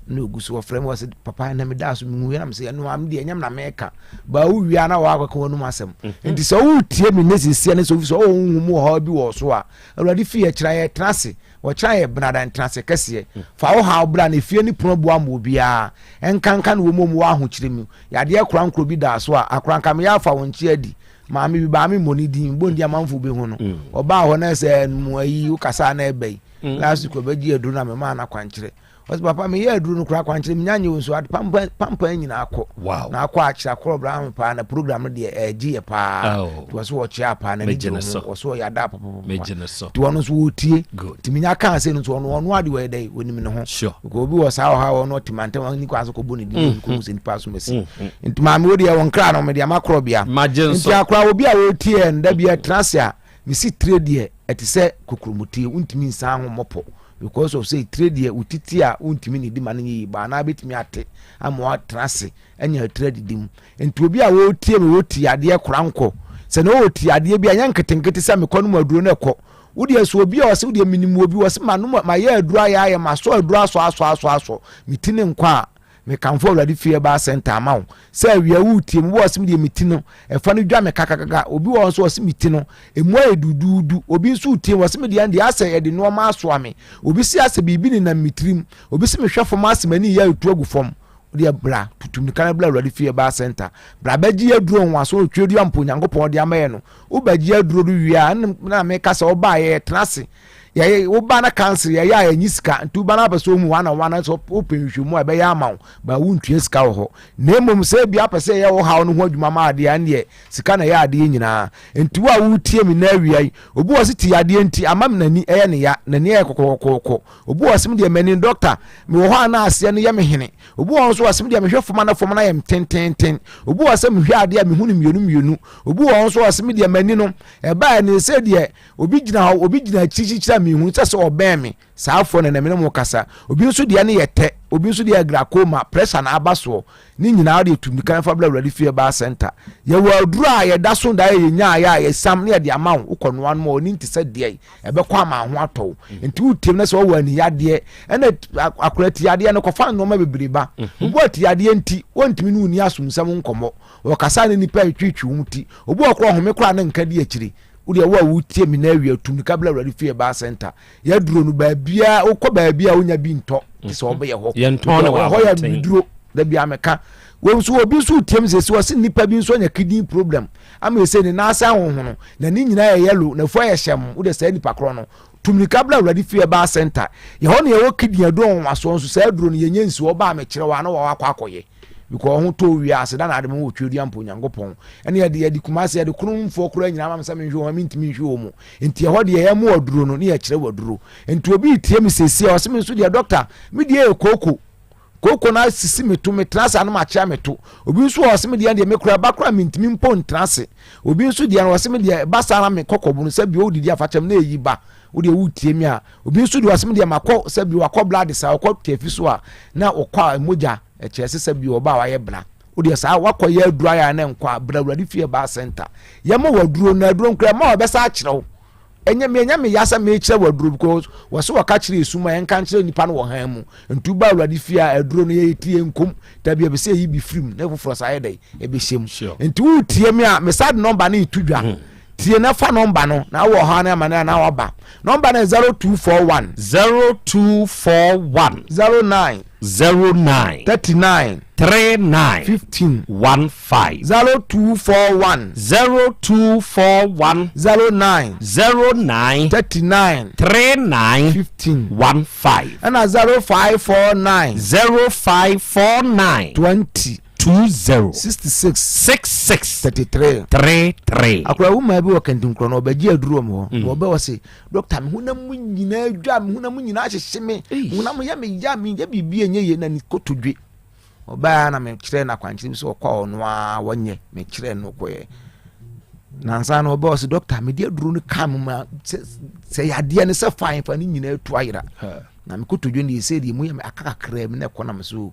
no gusu wo frame was papa na me da so mu na mse no am de nyam na meka ba wo wia na wa akwa wonu masem enti so wo tie mi nesisi ne so so wo hu mu ho bi wo so a awurade fie kira ye trase wo kira ye brada trase kese fa wo ha obra na fie ni probo am obia enkanka no wo mu wa ho kire mi ya de akran bi da so a akran kam ya fa won chi adi maami bi ba mi moni din bondi amanfo be hu no oba ho na se mu ayi ukasa na ebe last ko beji edu na me ma na kwankire was papa me ye edu no kura kwankire me nyanye won so ad pampa nyina akọ na akọ akira kro bra pa na program de eji pa to so wo chia pa na ni so ya da papa to wono so wotie ti me nya kan se no so wono ade we dai woni me ho ko obi wo sa ha wono timante woni kwa so ko boni di ko se ni pa so mesi nti ma me odi e won kra no me de amakro bia nti akra obi a wotie nda bia transia me si trade etise kukurumutie untimi nsa ho mopo because of say trade utiti a untimi ni di man yi ba na betimi ate amwa trase enya trade dim enti obi a wo tie me wo tie ade koranko se na wo tie ade bia nya nketenkete se me kono mu aduro na ekọ wodi aso obi a wo se wodi minimu obi wo se manu ma ye aduro ya ma so aduro aso mitine nkwa me kanfo already fear ba center amaw say wi awu tie mo wo sim de mitino e fa no dwa me kakaka obi wo so sim mitino emu edududu obi nso tie wo sim de ande ase e de no ma aso ame obi si ase bibi ni na mitrim obi sim hwefo ma ase mani ya etu agufom de bra tutum kan bra already fear ba center bra baji aduro nwa so twedi ampo nyankopon de amaye no wo baji aduro du wia na me kasa wo ba ye trase ye wo ba na cancer ye ya nyisika ntu ba na paso mu wana so open hwemu aba ya amaw ba wuntua sika wo ho na emom se bia pese ye wo ha no ho adwuma ma ade ane sika na ya ade nyina ntu wa wutie mi na awia obi wo se ti ade nti amam nani eye ne ya nani eye kokokoko obi wo se me de mani doctor me wo ha na ase ne ye me hene obi wo so wo se me de me hwefoma na ye tenten obi wo se me hwe ade a me hunu mienu obi wo so wo se me de mani no e ba ne se de obi gina chichichira hu tse so obemi saafo na me no kasa obi nso de ne yete obi nso de glaucoma pressure na abaso ni nyina de tumi kan fa bla ready fear ba center ye wa dura ye da so da ye nya ye sam ne de amaw ukono an mo ni ntise de e be kwa ma ho ato nti utim na so wa ni yade ene akurati yade ne kofa no ma bebreba ubo ati yade nti wontimi no ni asumsam nkomo o kasa ne nipa twitwi umti obi okro home kra na nka de akiri udi wa wutie mi na wi atum kabla ready fear ba center ya duro no ba bia ukọ ba bia onya bi nto se obe ye ho ye nto na wa ho ya duro da bia meka wo so obi so tiem se se wose nipa bi nso nya kidney problem ama ese ni na asa honhono na ni nyina ye yellow na fo ye hyem udi se nipa kro no tumni kabla ready fear ba center ye ho ne ye wo kidney do waso nso se duro no ye nyensi wo ba me kire wa na wa akọ akoye because ho to wi ase da na ade mo twedi ampo Nyankopɔn ene ye de kumase ye de kunumfo kura nyina mam sam nhwe o mi ntimi nhwe o mu enti ho de ye mo aduro no ne ye kire waduro enti obi tie mi sesi o se mi so de doctor mi de koko na sisi meto metrase anu macha meto obi nso o se me de me kura bakura mintimi mpo ntrase obi nso de o se me de basa na me kokobu no se bi o didi afachem na eyi ba o de wutie mi a obi nso de o se me de makọ se bi wakọ blood sa wakọ tefi so a na okọ emoja echese se bi oba wa ye bra o de sa wakọ ye adura ya na nkwa bra wurade fie ba center ye mo waduro na aduro nkra ma obesa akyerew enya me yasa me kire waduro because waso waka kire esuma en kan kire nipa no wo han mu ntu ba wurade fie a aduro no ye tie nkom tabi e be se yi bi film na foforo sa ye dai e be hyem ntu tie me a me sad number na itudwa tie na fa number no na wo ha na ma na wo ba number na 0241 09 39 15 0241 09 39 15 and 0549 20 66 33 akura wuma bi wakantin krono obaji aduro mo oba wose doctor me hunam nyina adwa me hunam nyina ahyehye me hunam ya me ya bibie enye ye na kotodwe oba na me kire na kwankyiri so kwa ono a wonye me kire no koye nansa na oba wose doctor me de aduro no kam ma se yade ne se fine fa ni nyina atu ayira na me kotodwe ne se di mu ya me akakakra me na kona me so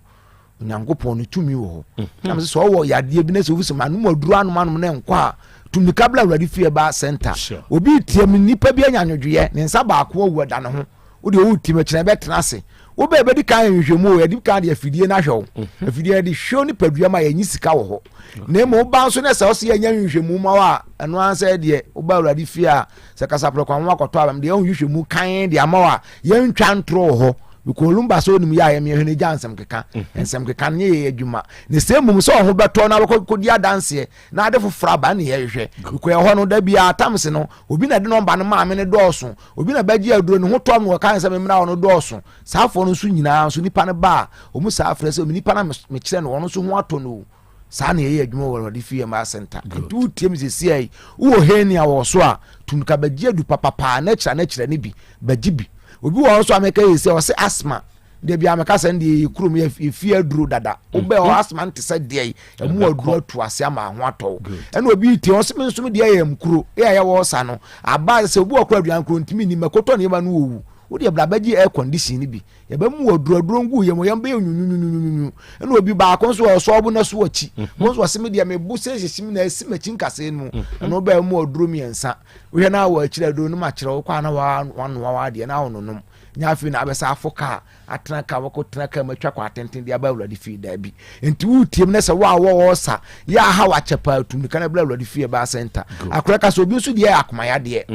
Nyankopɔn ni tumi wo na me so wo yade bi na so wusu manum aduru anum na nkwa tumi kabla wurade fie ba center obi tie mi nipa bi anyanwodwe ne nsa ba ko wo da ne ho wo de wo time kire be tenase wo be di kan nhwemu o de kan de afidie na hwew afidie de hwew ni padua ma yanyi sika wo ho na mo ba so na se wo se yanya nhwemu ma wa eno ansa de wo ba wurade fie a se kasa prokwa mo akoto abam de nhwemu kan de ama wa yantwa ntro ho bikolumba so nim ya yemi hene jansem keka ensem keka ne ye adwuma ne semum so ho beto na kodi adanse na ade fofra ba ne ye hwe ko ye ho no da bia atamse no obi na de number no ma me ne dooso obi na baji aduro ne ho to no kan se me mra no dooso saafo no so nyina so nipa ne ba o mu saafre se nipa na me kire no no so ho ato no sa na ye adwuma wo de fie ma center tu tiem se sie wo heni a wo so a tunka baji adu papa na kira ne bi baji bi obi wo so ameka yesi o se asthma de bia ameka se ndi kurum ye fie aduro dada obe o asthma ntse de emu aduro atu ase ama ho ato ena obi ti o se nsum de ye mkuro ye wo sa no aba se obi okura aduan kuro ntimi ni makoto ne ba no owu wo de blabaji air condition ni bi ye ba mu aduro ngu ye mo ye mbe nyunyunyunyunyu ena obi ba ko so o so obu na so achi mo so se me de me bu se hyehim na esi machi nkase no ena oba mu aduro miensa wo na wa akira aduro no ma kire wo kwa na wa de na wo no nyafi na abesa afoka atraka wako traka matwa kwa atenten dia ba wuladi fi da bi enti wutiem na se wo sa ya ha wa chepa tum kana bla wuladi fi ba center akora ka so obi so dia akoma ya de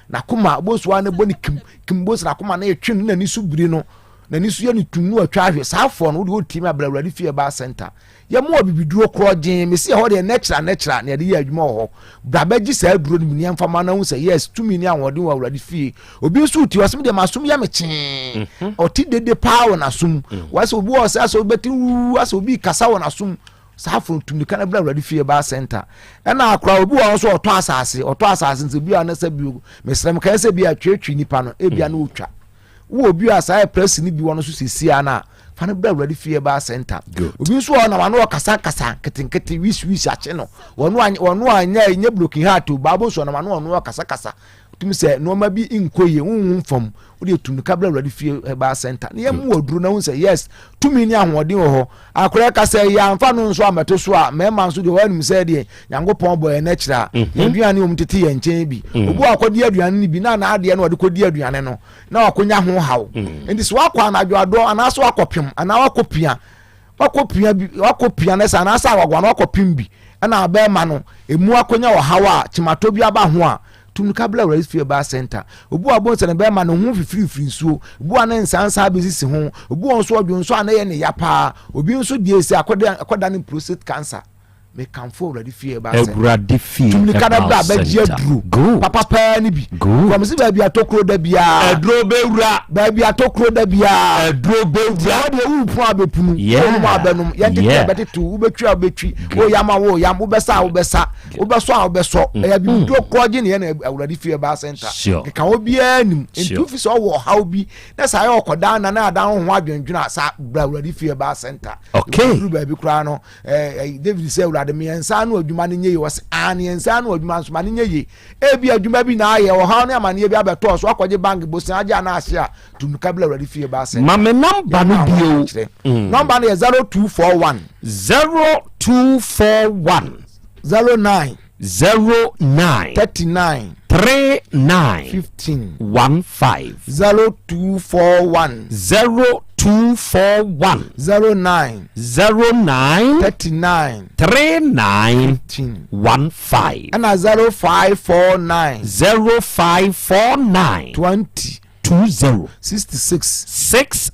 na kuma bosu wa na boni kim bosu na kuma na etwin na ni su biri no na ni su ye ni tunu atwa ahwe sa afo no wo tim abla wuladi fi ba center ya mo bibiduro krojin me se ho de natural na de ya adwuma ho brabaji sa aduro ni ni amfama na hu se yes tumi ni anwode wa wuladi fi obi su ti wasem de masum ya meche oti dede power na sum wase obi o sa so beti wase obi kasa wona sum safo tumi kana bla wuladi fi ba center na akra obi wo so oto asase nse bi anasa bi mesrem kan se bi atwetwi nipa no e bia na otwa wo obi asa press ni bi wono so sisi ana fana bra wurade fie ba center obi so na wano kasa ketenkete wis ache no wano anya nya blocking heart babo so na wano kasa tumi se no ma bi inkoye fam wo de tumi kabla wurade fie ba center na yemu oduru na hu se yes tumi ni ahoden ho akora kasa ya amfa no nso ameto so a mema nso de wanum se de Nyankopon boy na kira aduane om tete ye nchen bi obu akodi aduane ni bi na ade na wode kodi aduane no na wakonya ho hawo enti so akwa na adwado anaso akopim ana wakopia na sa na sa wagwa na wakopim bi na abema no emu akonya wo hawa chimato bi aba ho a tumika bla wurade fie ba center obu abonse ne be ma no hu fifiri nsuo obu an nsansa bezisi ho obu onso odwo nso anaye ne yapa obi nso die si akoda ne prostate cancer me kamfo awurade fie ba awurade fie tumika da bra ba ji aduro papa pa ni bi from si ba bi atokro da bia aduro bewura ba bi atokro da bia aduro bewura wo de wu pu abepunu wo abenum ye de betetu wo betwi abetwi wo yama wo yam wo besa wo beso a wo beso e bi do kroje ne na awurade fie ba center e kan obi anim entu fi so wo haw bi na sa ye okoda na na adan ho adwendwuna sa bra awurade fie ba center okay ba bi kra no David say awurade me ensa no adwuma ne nye was ani ensa no adwuma nso ma ne nye e bi adwuma bi na aye wo haw ne amane bi abeto so akoje bank bosin aja na ase a tumika bla awurade fie ba center ma me number no bio number no 0241 09 39 39 15 15 0241 09 39 15 and 0549 20 66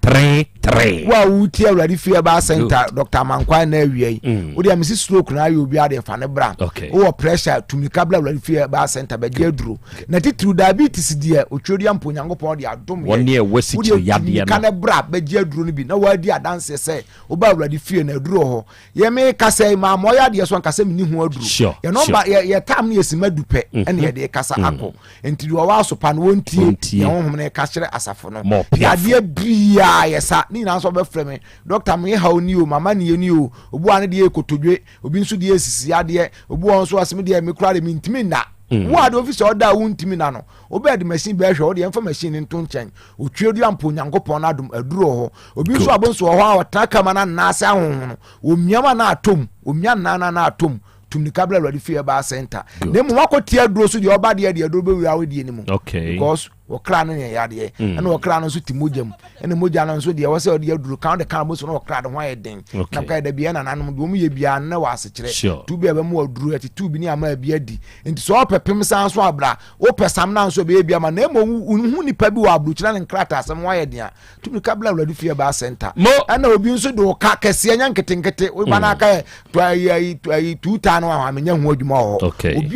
33 wa wuti awurade fie ba center Dr. Mankwa na awie wo dia mesi stroke na ayo bi ade fa ne bra wo pressure tumika bla awurade fie ba center ba dia duro na titru diabetes dia otwodi mpo nyankopon de adom woni e wasiti yade na kana bra ba dia duro no bi na wadi adanse se wo ba awurade fie na duro ho ye me kasa ma mo ya de so nkasa mini ho aduro ye number ye tam ne yesima dupe ene ye de kasa akọ enti do wa so pa no wontie ye ho hom ne ka kire asafo no yade bia yesa ni na so be freme doctor me ha oni o mama ni eni o obu ane de ekotodwe obi nso de esisi ade obu on so asem de me kura de me ntimi na wo ade office order wo ntimi na no obi de machine be hwe o de enfa machine nto nchen otwedu ampo nyankopon na adum aduro ho obi nso abonso ho a wataka mana na ase ahonho no omiama na atom omia na atom tumnika bla awurade fie ba center na mu wakoti aduro so de oba de aduro be wura we de ni mu because okra no ye yade na okra no so timojam ene moja no so de wo se ode aduro kan de kan bo so na okra de ho ayeden na ka de bia na nanom de mu ye bia na wa se kire tu bia ba mu aduro ati tu bi ni ama bia di enti so opepem san so abra o pesam na so be bia ma na mo hu nipa bi wa abru kira ne nkrata asem wa ayeden a tumnika bla awurade fie ba center na obi nso do ka kese anya nketenkete o ba na ka 2 no amenya ho adwuma ho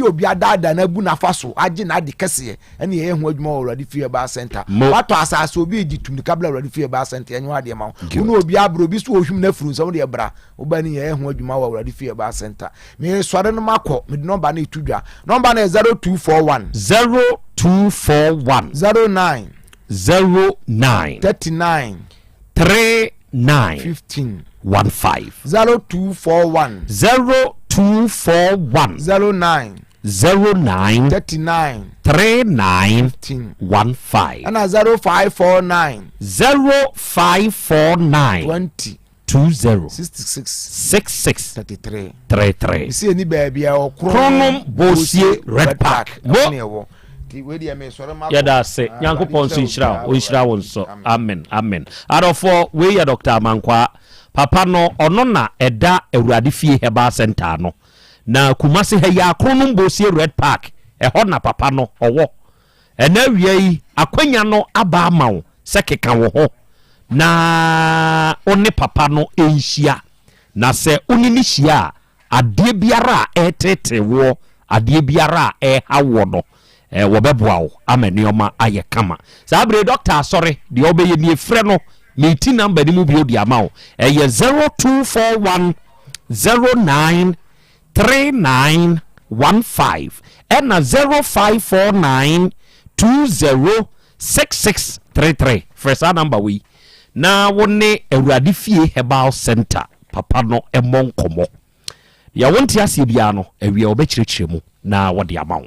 obi adada na bu na faso age na de kese ene ye ho adwuma ho fie ba center wato asase obi egitum nika bla awurade fie ba center enyo ade ma unu obi abro obi so ohwum na furu so de bra obani ye ho adwuma wa awurade fie ba center me sware no makọ me number na etudwa number na 0241 09 39 15 0241 09 39 15 and 0549 20 66 33 see any baby or Kronom Bosie Red Park yada se nyankopon so nhyira won so amen adofo we ya Dr. Mankwa papa no ono na eda awurade fie heba center no na kumase ha ya Kronom Bosie Red Park eho na papa no owo ena wiei akwanya no aba mawo sekeka wo ho na one papa no enhia na se onini hia ade biara etete wo ade biara hawo no wobeboa wo amanioma aye kama sabre doctor sorry de obeye ni efre no meeting number ni mu bio di ama wo 0241 09 3915 and 0549 206633 first number we na wone awurade fie herbal center papa no emon komo ya wonti asie bia no awie obekirikire mu na wode ama wo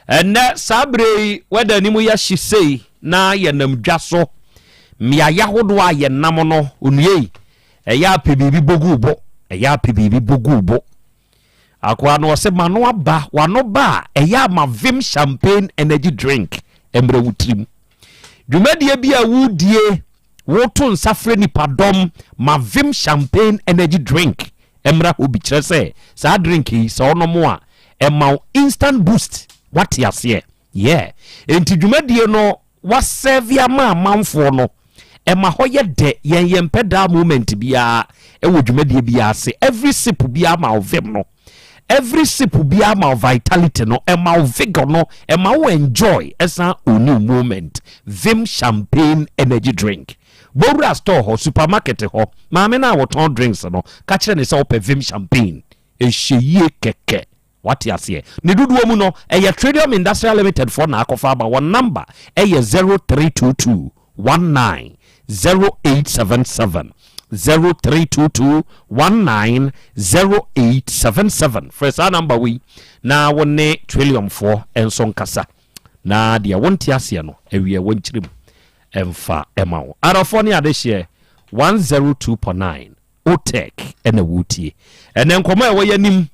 ene sabre weda ni mu ya hye na ye namdwaso mia yahodo a ye nam no onue eya pebibi bogu bo akwa no se mano aba wano ba eya ma vim champagne energy drink emre wutrim dwumadie bia wudie woto nsafre nipadom ma vim champagne energy drink emra obi kire se sa drink yi so no mo a ema instant boost what ya say enti dwumadie no waserve ama manfo no ɛma hɔ yɛ dɛ yɛn pɛ da moment biara ɛwɔ dwumadie biara se every sip biara ma vim no every sip biara ma vitality no ɛma vigor no ɛma wo enjoy ɛsan onu moment vim champagne energy drink Bowra store ho supermarket ho maame na wɔtɔn drinks no ka kyerɛ ne sɛ wopɛ vim champagne ɛhyɛyie kɛkɛ wate aseɛ ne dodoɔ mu no ɛyɛ Tradium Industrial Limited for na akɔfa aba wɔn number ɛyɛ 0322 190877 0322190877 first number we na wone Trillium 4 enso nkasa na dia wonte aseɛ no awie wonkyerem emfa emawo arafo ne adehye 102.9 Otek ena wutie ene nkɔmɔ ɛwɔ yanim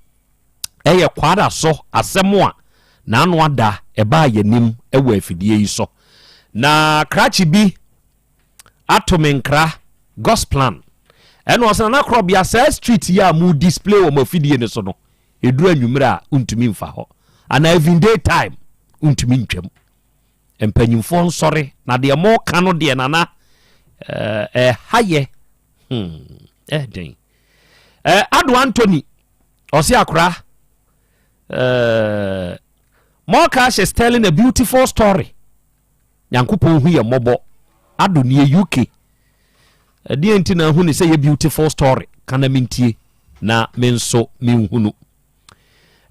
ɛyɛ kwada so asɛm a na ano ada ɛba yanim ɛwɔ afidie yi so na krachi bi atomenkra Gosplan ɛno ɔsana na krɔbia sa street ya mu display wɔ mafidie ne so no eduru anwumre a untumi mfa hɔ ana even day time untumi ntwam empanyimfo nsɔre na de mo ka no de nana haye den Ado Anthony ɔse akora Mokash is telling a beautiful story Yankopɔn hu yɛ mmɔbɔ Ado ne UK die nti na hu ne sɛ yɛ beautiful story kana mentie na menso menhunu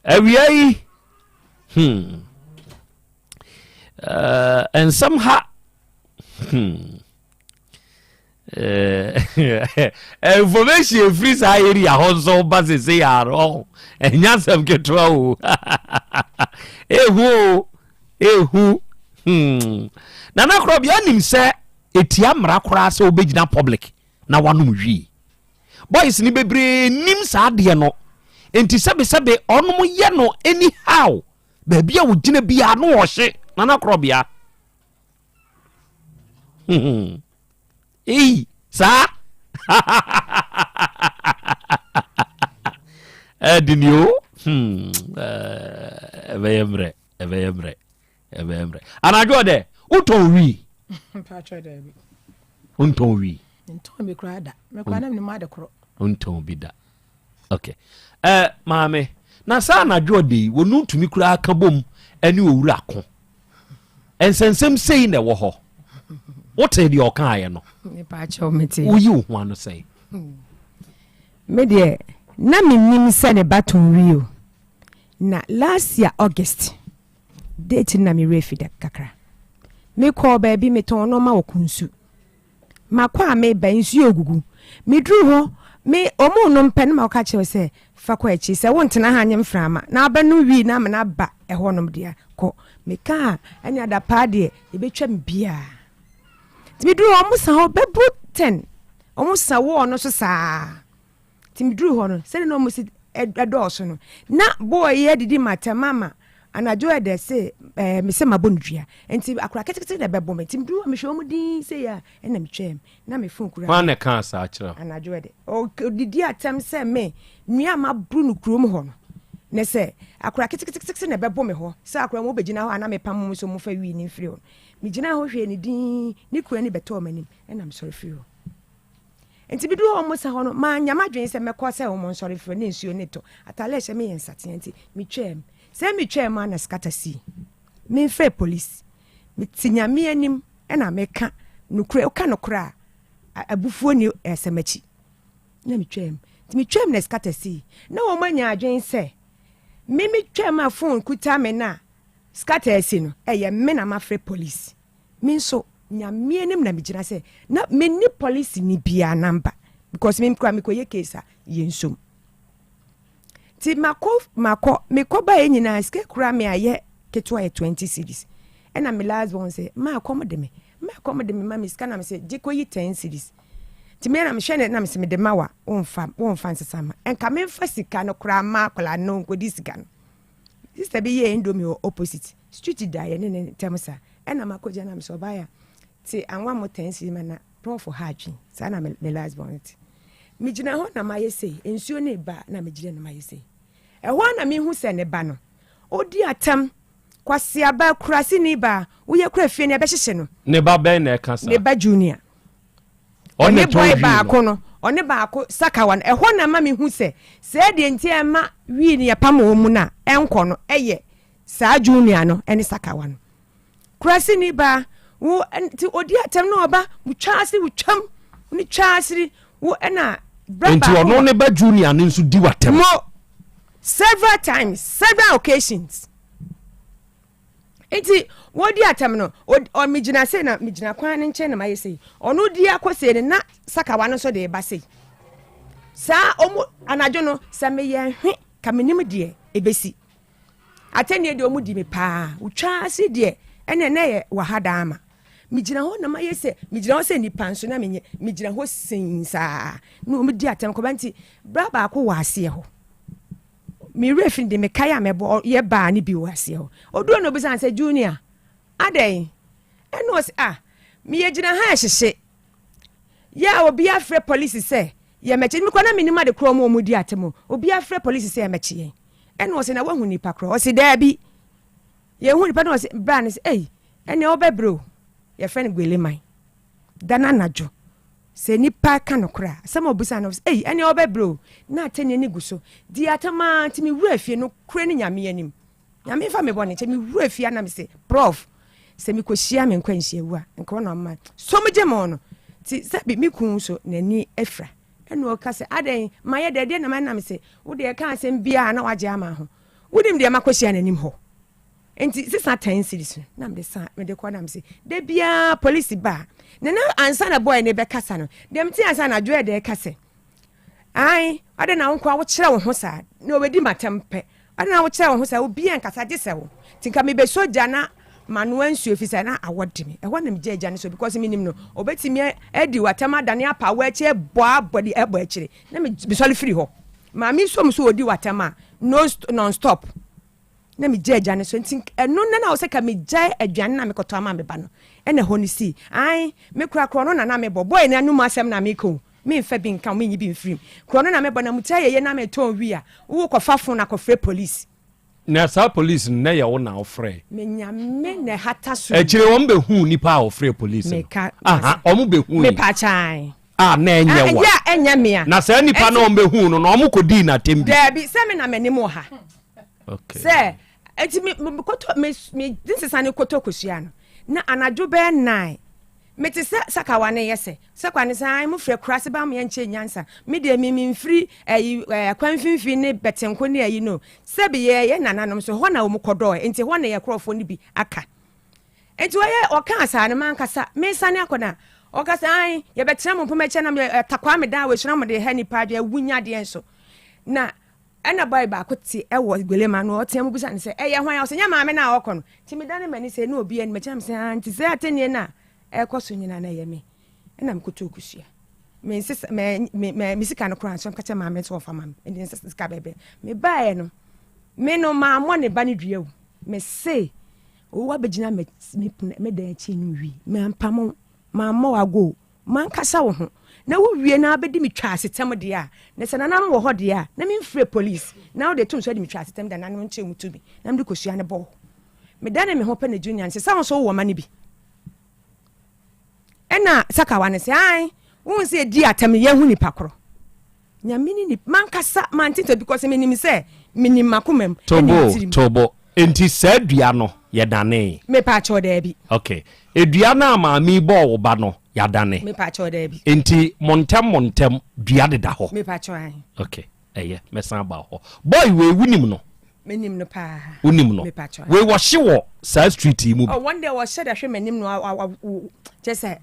awia yi and somehow information free sa area honso base say aro enya sam ketwa o ehu na na kro bia nim se etia mra kora se obegina public na wanum wi boys ni bebre nim sa de no enti sebe onum ye no anyhow ba bia wo gina bia no wo hye na na kro bia sa Edinio evemre anajo de uton wi unton wi nton bi krada me kwa na me ma de kro unton bi da okay maame na sa anajo de wonu tumi kura aka bom ani owura ko ensensem sei na wo ho wote de okan aye no ne pa cha o meti wo yi wo ho ano sei me de na minnim se ne baton rio na last year August date na me refida kakra me call baby me ton no ma wokunsu makwa me ba nsu ogugu me dru ho me omo no mpene ma ka che se fa kwa echi se wontena ha nyem frama na abanu wi na me na ba ehonom dia ko me ka anya da pa de e betwa me bia ti dru ho musa ho bebu 10 omusa wo no so saa ti dru ho no se no musi edoso no na boy ye didi matamama anajo de se me se mabondua enti akura ketekete de bebo me tim du me hwe mu din se ya na me twem na me fon kura kwa ne kan sa akira anajo de o didi atem se me nua ma bru no krom ho no ne se akura ketekete na bebo me ho se akura mo begina ho ana me pam mo so mo fa wi ni firi ho me gina ho hwe ni din ni kura ni beto manim na me sori firi ho enti bidu ho mo sa ho no ma nyama dwen se me ko se ho mo sori firi ne nsuo ne to atale hye me yensate enti me twem se mi twema na skatasi me fe police me tinyame anim na me ka nukure ka nukura abufuo ni esemachi na me twem ti me twem na skatasi na wo manya adwen se me twema phone kuta me na skatasi no eye me na ma fe police me so nyame anim na me gina se na me ni police ni bia number because me kwa me koye case yensom ti mako me ko ba enyina ske kura me aye ketwa 20 cedis ena me last one say ma accommodate me ma me ska na me say jikoyi 10 cedis ti me na me hwe na me se me de mawa wonfa nsesama enka me mfa sika no kura ma akola no nkodi sika no sister be ye endomi opposite street da ye ne temsa ena makoja na me so baya ti anwa mo 10 cedis na prof hadwin sa na me last one ti me gina ho na ma yese ensuo ne ba na me gina na ma yese ehwa na me hu se ne ba no odi atam kwase aba kurasi ni ba wo ye kura fie ne be hyehye no ne ba ben na kasa ne ba junior ɔne boy baako no ɔne baako sakawa no ɛhɔ na ma me hu sɛ de ntia ma wi ne yɛpam wɔ mu na ɛnkɔ no ɛyɛ saa junior no ɛne sakawa no kurasi ni ba wo ti odi atem no oba wutwaase wutwam ni twaase wo ɛna braba nti ɔno ne ba junior no nso di watem several times several occasions enti wodi atem no o migina se na migina kwan ne nche na maye sei ono di akose ne na sakawa no so de ba sei sa omu anajo no sa meye hwe ka menim de ebesi atenie de omu di me pa utwaase de ene na ye wahada ama migina ho na maye se migina ho se nipa nso na menye migina ho sinsa no omu di atem ko banti braba ko wase ho mi refin de me kaya mebo ye ba ni bi wase ho odu no bisa se junior adai eno se mi ye gina ha hyehye ya obi afre police se ye meche mi kwana minima de kro mo mudi atemo obi afre police se ye meche ye eno se na wahu nipa kro o se da bi ye hu nipa no se bra ne se ene obebro ye friend gweleman dana najo se nipa ka no kra some obusa no ene obebro na atene ni guso di atama ntimi wura fie no kra ni nyame anim nyame fa me bone che mi wura fie na me se prof se mi kohyia me nkwanhyia wu a nka wona ma so me gemo no ti se bi mi kun so nani afra ene o ka se aden maye de na me se wo de ka asem bia na waje ama ho wodim de makohyia nanim ho enti sisa 10 series na me de sa me de kwa na me se de bia police ba na ansa na boy ne be kasa no dem ti ansa na jo de kasa ade na wonko wo kire wo ho sa na obedi matempe ade na wo kire wo ho sa obi an kasa de se wo tinka me be soja na manu ansu ofisa na awodimi e wona me jeja ne so because me nim no obetimi edi watama dane apa wa eche boabodi ebo echire na me bisole free ho ma mi so odi watama non stop na me jeja ne so ntin eno na wo se ka me jai aduane na me koto ama me ba no ene ho ni si me kura no na me boy na anu masem na me ko me mfa bi nka me nyi bi mfrim kuro no na me bo na mutia ye na me ton wi a wo ko fafo na ko free police na sa police na ye wo na ofre me nyame na hata so chire wo mbe hu nipa ofre police omu be hu me pa chai na enye wa ya enye me a na sa nipa na ombe hu no na omu ko di na tembi debi se me na me nimo ha okay se enti me koto me this is an koto kosua no na anajo be 9 meti sakawa ne yese sakwa ne sai mu frɛ krase ba me nche nyansa me de me mfiri kwanfinfin ne betenko ne ayi no sebi ye nananom so ho na wo mkodo enti ho na ye krofo ne bi aka enti wo ye oka asa ne man kasa me sane akona okasa ye betra mo poma che na me takwa me da we hwena mo de ha nipa de awunya de enso na ana boy ba akoti ewo gwelema no otem busa ne se ye hwan ya so nya maame na okono ti me dane mani se na obi en me cham se anti se atenie na ekoso nyina na ye me na mkoto kusua me insist me sika no kran so kacha maame to ofa mam ndi sika bebe me bae no me no ma mo ne ba ne dua me se o wa begina me dan chi no wi me ampamo ma mo wago man kasa wo ho na wo wie na abedi me twa asetem de a na se nanam wo ho de a na me mfre police na wo de tun so de me twa asetem da nanam nche mutu bi na me kosua ne bo me dane me ho pa na junior se sa so wo ma ne bi ena sakawa ne se won se di atem ye hu nipa koro nyamini ni man kasa man tinto because me nim se minim makomam tobo enti sa dua no ye dane me pa cho da bi okay edua na ma mi bo wo ba no ya dane me pa cho da bi enti montem dua de da ho me pa cho okay me san ba ho boy we wunim no menim no pa unim no we wo hye wo sa street yi mu one day wo hye da hwe menim no je say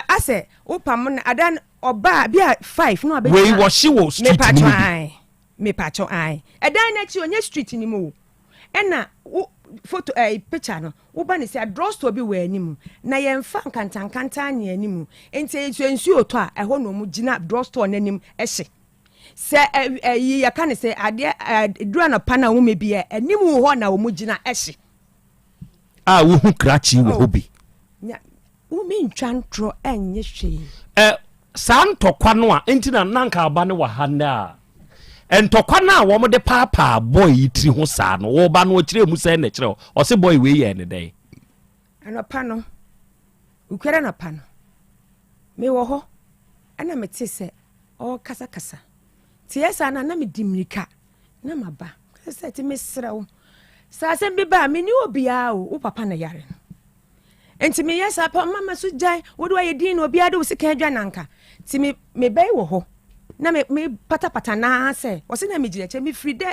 ase upam na adan oba bia 5 no abedi we wo hye wo street me pa cho edan na chi onye street ni mu ena photo picture no wo ba ne se drugstore bi we animu na ye mfa nkantankanta anya animu enti ensu oto a eho no mu gina drugstore nanim ehye se ya kan se ade dura na pana wo me bia animu ho na wo mu gina ehye wo hu krachi wo hobi wo mi ntwantro enye hwe santokwa no a enti na nanka aba ne wa handa entokwa na wo mo de papa boy itri ho sa no wo ba no kire mu se na kire o se boy we ye ne dai anopa no ukwere na pa no me wo ho ana mete se o kasa kasa tie sa na me dimrika na maba se ti me srew sa se bi ba me ni obia o papa na yare enti me yesa pa mama so jai wo do ye din no obia do sika adwa nanka ti me bai wo ho na me pata na se wo se na me gire che me free de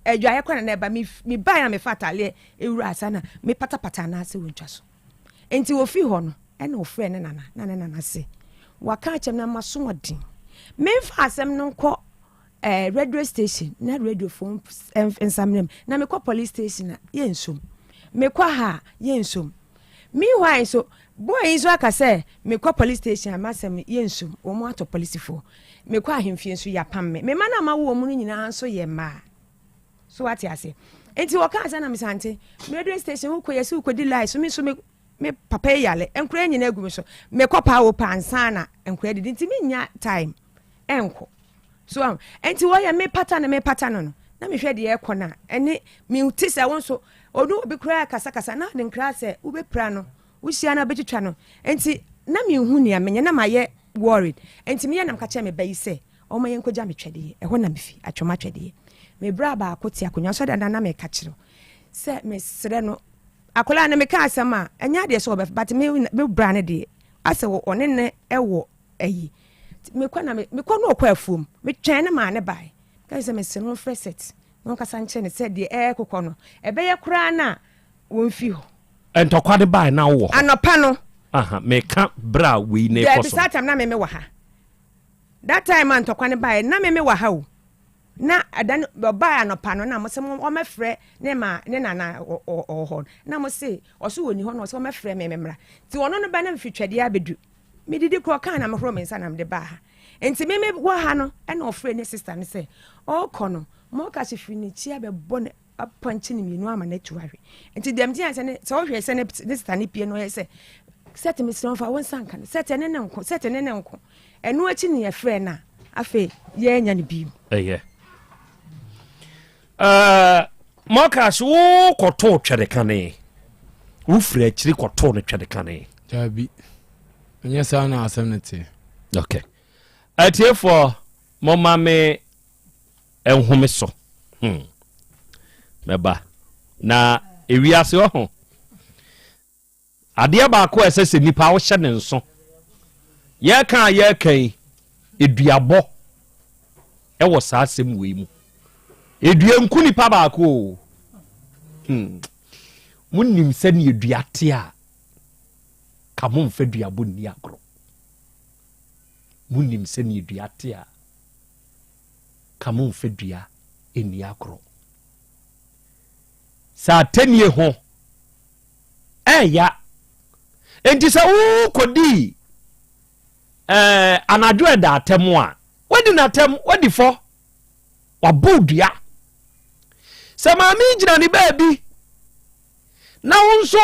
adwa ye kwana na ba me ba ya me fatale ewura asana me pata na se wontwa so enti wo fi ho no e na wo frɛ ne nana se waka chem na maso odin me fa asem no nko radio station na radio phone ensamnem na me kɔ police station na yensom me kɔ ha yensom me why so boy so aka say me kɔ police station amasem yensom wo mo ato police fo me kɔ ahemfie so ya pam me mana ma wo mu nyina so ye ma so ati ase enti waka asa na me sante radio station wo kɔ yesi wo kɔ di live so me papa yale enkura nyina agu me so me kɔ pa wo pansana enkura di nti me nya time enko so enti wo ya me pata no na me hwɛ de ekɔ na ene me uti sɛ won so odu obi kura kasa na de nkra sɛ wo be pra no wo hia na betwitwa no enti na me hu ne amenye na maye worried enti me yanam ka kyɛ me bayi sɛ o ma yen koja me twɛde ɛhɔ na me fi atwoma twɛde me bra ba akoti akonya so da na me ka kyerɛ sɛ me srɛ no akola na me ka asɛm a enya de so but me bra ne de asɛ wo one ne ɛwɔ ayi me kwa no okwa afuom me twɛn ne ma ne bai ka sɛ me sɛ no freset no kasa nkyɛ ne sɛ de kokɔ no ɛbɛyɛ kura na won fi ho entokwa de bai na wo anopa no aha me ka bra we ne koso koso de bisatam na me wa ha that time man tokwa ne bai na me wa ha o na adan bai anopa no na mo sɛ mo mɛfrɛ ne ma ne nana ho na mo se ɔso woni ho no so mɛfrɛ me memra ti ɔno no ba na mfitwade abedu me didi kro kan na mahro me nsa na me de ba ha enti me wa ha no ɛna ɔfrɛ ne sister ne sɛ ɔkɔ no mo ka se fini chia be bɔ ne apanchi ne minu ama na tuare enti dem tia sɛ ne sɛ ɔhwɛ sɛ ne sister ne pie no yɛ sɛ set me strong fa won sanka ne set ne nko ɛno achi ne yɛ frɛ na afi yɛ nya ne bi ɛyɛ Marcus wo koto twede kane wo frɛ akiri koto ne twede kane dabi anya sa na asɛm ne te okay atie for mama me enhome so meba na ewiase ho ade ba ko ɛsɛ nipa wo hyɛ ne nso yɛ kan eduabɔ ɛwɔ saa asɛm wei mu eduanku nipa ba ko munim sɛ ne eduate a kamo mfa duabo ni agro munim sɛ ne eduate a kamo mfa dua eni agro sa tanie ho ɛya enti sɛ wo kodi anadwo ɛda atemu a wadi na atem wadi fo wabo dua sɛ maame gyina ne baabi na wo nso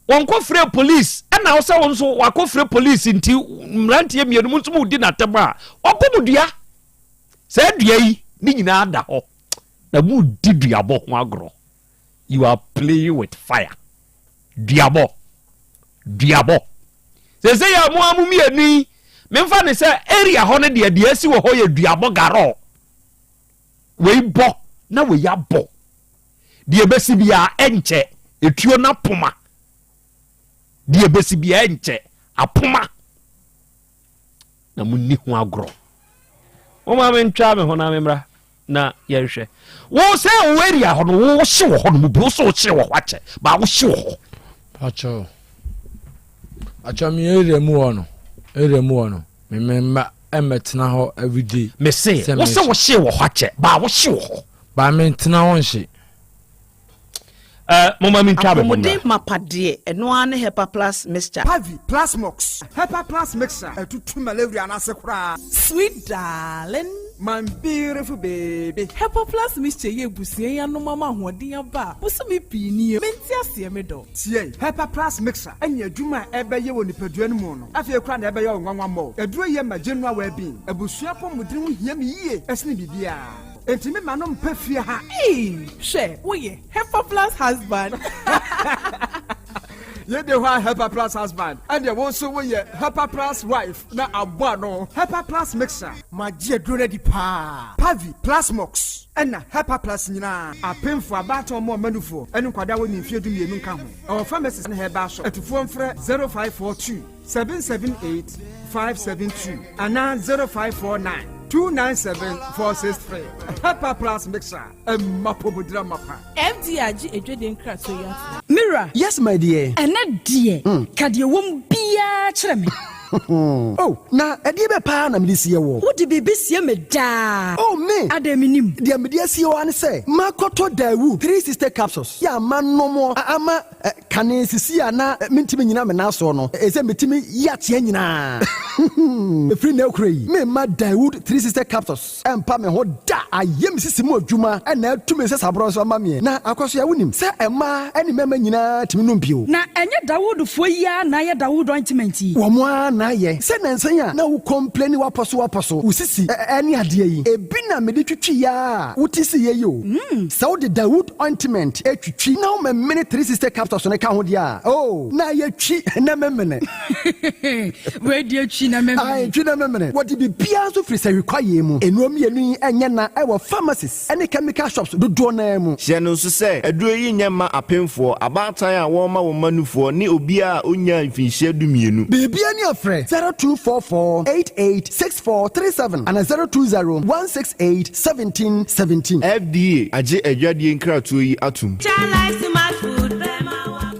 wonko frɛ police ɛna wo sɛ wo nso wako frɛ police nti mrantie mienu mu nso mu di na atem a wabo dua sɛ dua yi ni nyina da ho na mu di duabo ho agro you are playing with fire duabo sɛ ya mu amu mienu memfa ne sɛ area ho ne de asi wo ho ye duabo garo we bo na we ya bo de besi bia enche etuo na poma de besi bia enche apoma na munni ho agro o ma me ntwa me ho na memra na ye hwɛ wo sɛ wo area ho no wo hye wo ho no mu so hye wo hwache ba wo hye wo ho acho mi area mu ono me emetna ho every day me say wo se wo hye wo hwache ba wo hye wo ho ba me ntna ho hye mama mi twa be modern mapade eno ane Hepa Plus mixture Pavi Plus Mox Hepa Plus mixture etutu malaria na se kura sweet darling my beautiful baby Hepa Plus mixture ye busie ya no mama hoden aba buso mi pini menti ase me do tie Hepa Plus mixture anya adwuma ebe ye woni padua no mu no afie kura na ebe ye nwanwa mo eduro ye ma genua wa bi abusua pom modern hu hia me yie esne bibia Enti me manom pefie ha. She, wo ye Hepa Plus husband. Ye de wa Hepa Plus husband. And you also we Hepa Plus wife. Na abwa no. Hepa Plus mixer. Magie drone di pa. Pavi Plus Mox. Ena Hepa Plus nyina. Apem for abato mo manufo. Enu kwada wo ni fie du mienu nka ho. Our pharmacist na Hepa shop. Etufo mfre 0542 778 572 and 0549 297-463. Hepa Plus mixer. Mapobudra mapa. FDRG ejweden kraso ya. Mira. Yes, my dear. Ene dear. Kadie wom bia kyerɛ me. Oh, na ɛdeɛ bɛ paa na mede sie wɔ. Wode biribi sie me daa. Oh, me. Ada minim. Deɛ mede sie wɔ ane sɛ, makɔtɔ Dawood 360 capsules. Yɛ ama nom ama kane sisi a na mentimi nyina me naso no. Ɛsɛ metimi yateɛ nyinaa. Ɛfiri na ɛkura yi. Memma Dawood 360 capsules. Ɛmpa me ho da. Ayɛ me sisi mu adwuma. Ɛna atumi sɛ saborɔ so ama me. Na akɔso ya wonim sɛ ɛma ɛne mɛma nyinaa timi nom bio. Na ɛnyɛ Dawood fo yi a na yɛ Dawood ointment yi. Wɔ mo a na yɛ. Sɛ nansan a na wo complain wapɔso. Wo sisi ɛne adeɛ yi. Ebi na mede twitwi ya. Wo ti si ye yo. Sɛ wo de Dawood ointment etwitwi na wo memene 360 capsules ne ka ho dia. Oh, na yɛ twi na memene. We die twi na memene. Ai, twi na memene. What be bia so firi sɛ rekwaye mu. Enuom yenu yi enye na ɛwɔ pharmacies ɛne chemical shops dodo na mu. Hyɛ no so sɛ aduro yi nyɛma apemfo abaatan a wɔn ma wɔn manufo ne obi a onya mfinhyia du mienu. Bibia ne afrɛ 0244886437 and 02016871717. FDA agye adwadie nkratoɔ yi atum.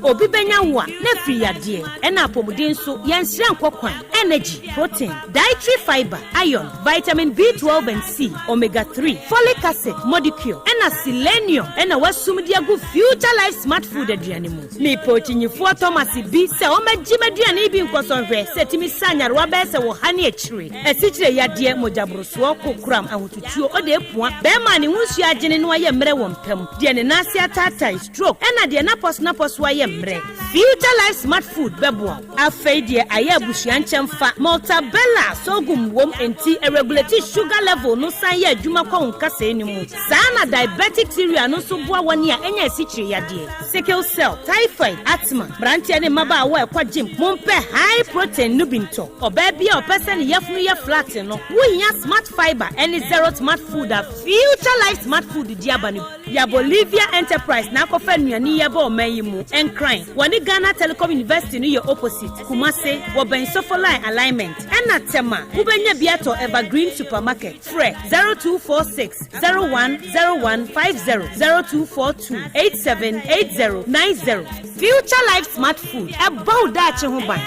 Obi benya wa na free yade na apomuden so yensire nkokwan energy protein dietary fiber iron vitamin B12 and C omega 3 folic acid molecule na selenium na wasum dia go future life smart food aduane mu me pochinyifo Thomas bi se o magime aduane bi nkosonhwe setimi sanyarwa be se wo hane akire asikyire yade mojabroso kokuram ahotutuo o de epua be ma ne hunsu agene no aye mre wo mpam de ne nase atata stroke na de na pos aye Future Life Smart Food bebo afei de aye abusuan nkyemfa Maltabella sogum wom enti a regulate sugar level no san ye adwuma kwa nkasa enimu sana diabetic cereal no so boa wani a enya esikyire yade sickle cell typhoid asthma branche ne maba wa ekwa gym mompe high protein no binto oba bia opese ne yefunu ye flat no wunya smart fiber any zero smart food a Future Life Smart Food di abani ya Bolivia Enterprise na akofa nuani ye ba o mayimu crime. Wani Ghana Telecom University no your opposite. Kumase, Woben Sofoline alignment. Ena tema, Ubenya Biato Evergreen Supermarket. Fre 0246 010150 0242 878090. Future Life Smart Food. About that Chehuban.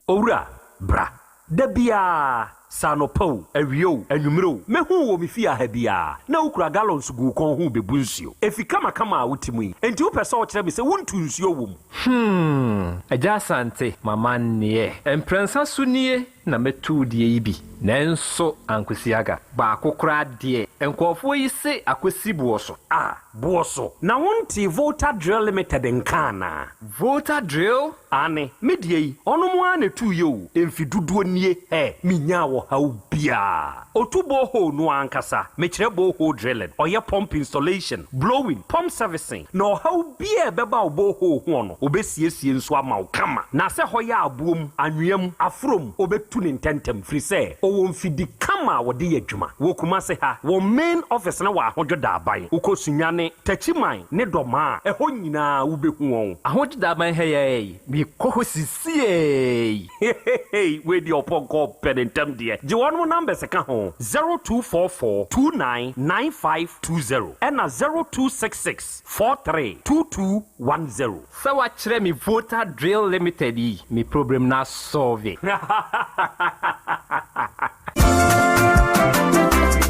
Ora, bra. Debia. Sanopo, Erio, Enumero, Mehu, Mifia Hebia, na ukura gallons gu kon hu bebunsio. Efikama kama utimi, enti upesa o kyerɛ me sɛ wontunsio wom. Agya sante, mama nie. Emprensa so nie na metu die yi bi. Nanso ankosiaga, ba akokora de. Enkofo yi se akosi buoso. Ah, buoso. Na wonti Volta Drill Limited nkana. Volta Drill? Ane, medie yi, ono mo ane tu yo. Emfiduduo nie, minya wo haubia. Otubo ho no ankasa, mekyerɛ boho drilling, oye pump installation, blowing, pump servicing. No haubia beba oboho ho no, obesiesie nso ama wo kama. Na se hoya abuom, anwem, afrom, obetu ne ntentem firi sɛ, owo mfidi kama wode yɛ adwuma. Wo kuma se ha, wo main office na wa ahodwo da aban. Ukosunyane, tachiman, ne doma, ɛhɔ nyinaa wobehu wɔn. Ahodwo da aban hey, mi koko sisi we di oponko penentem die. Ji wonu number se ka ho 0244299520 and 0266432210. Sa wa kyerɛ mi Volta Drill Limited yi, mi problem na solve.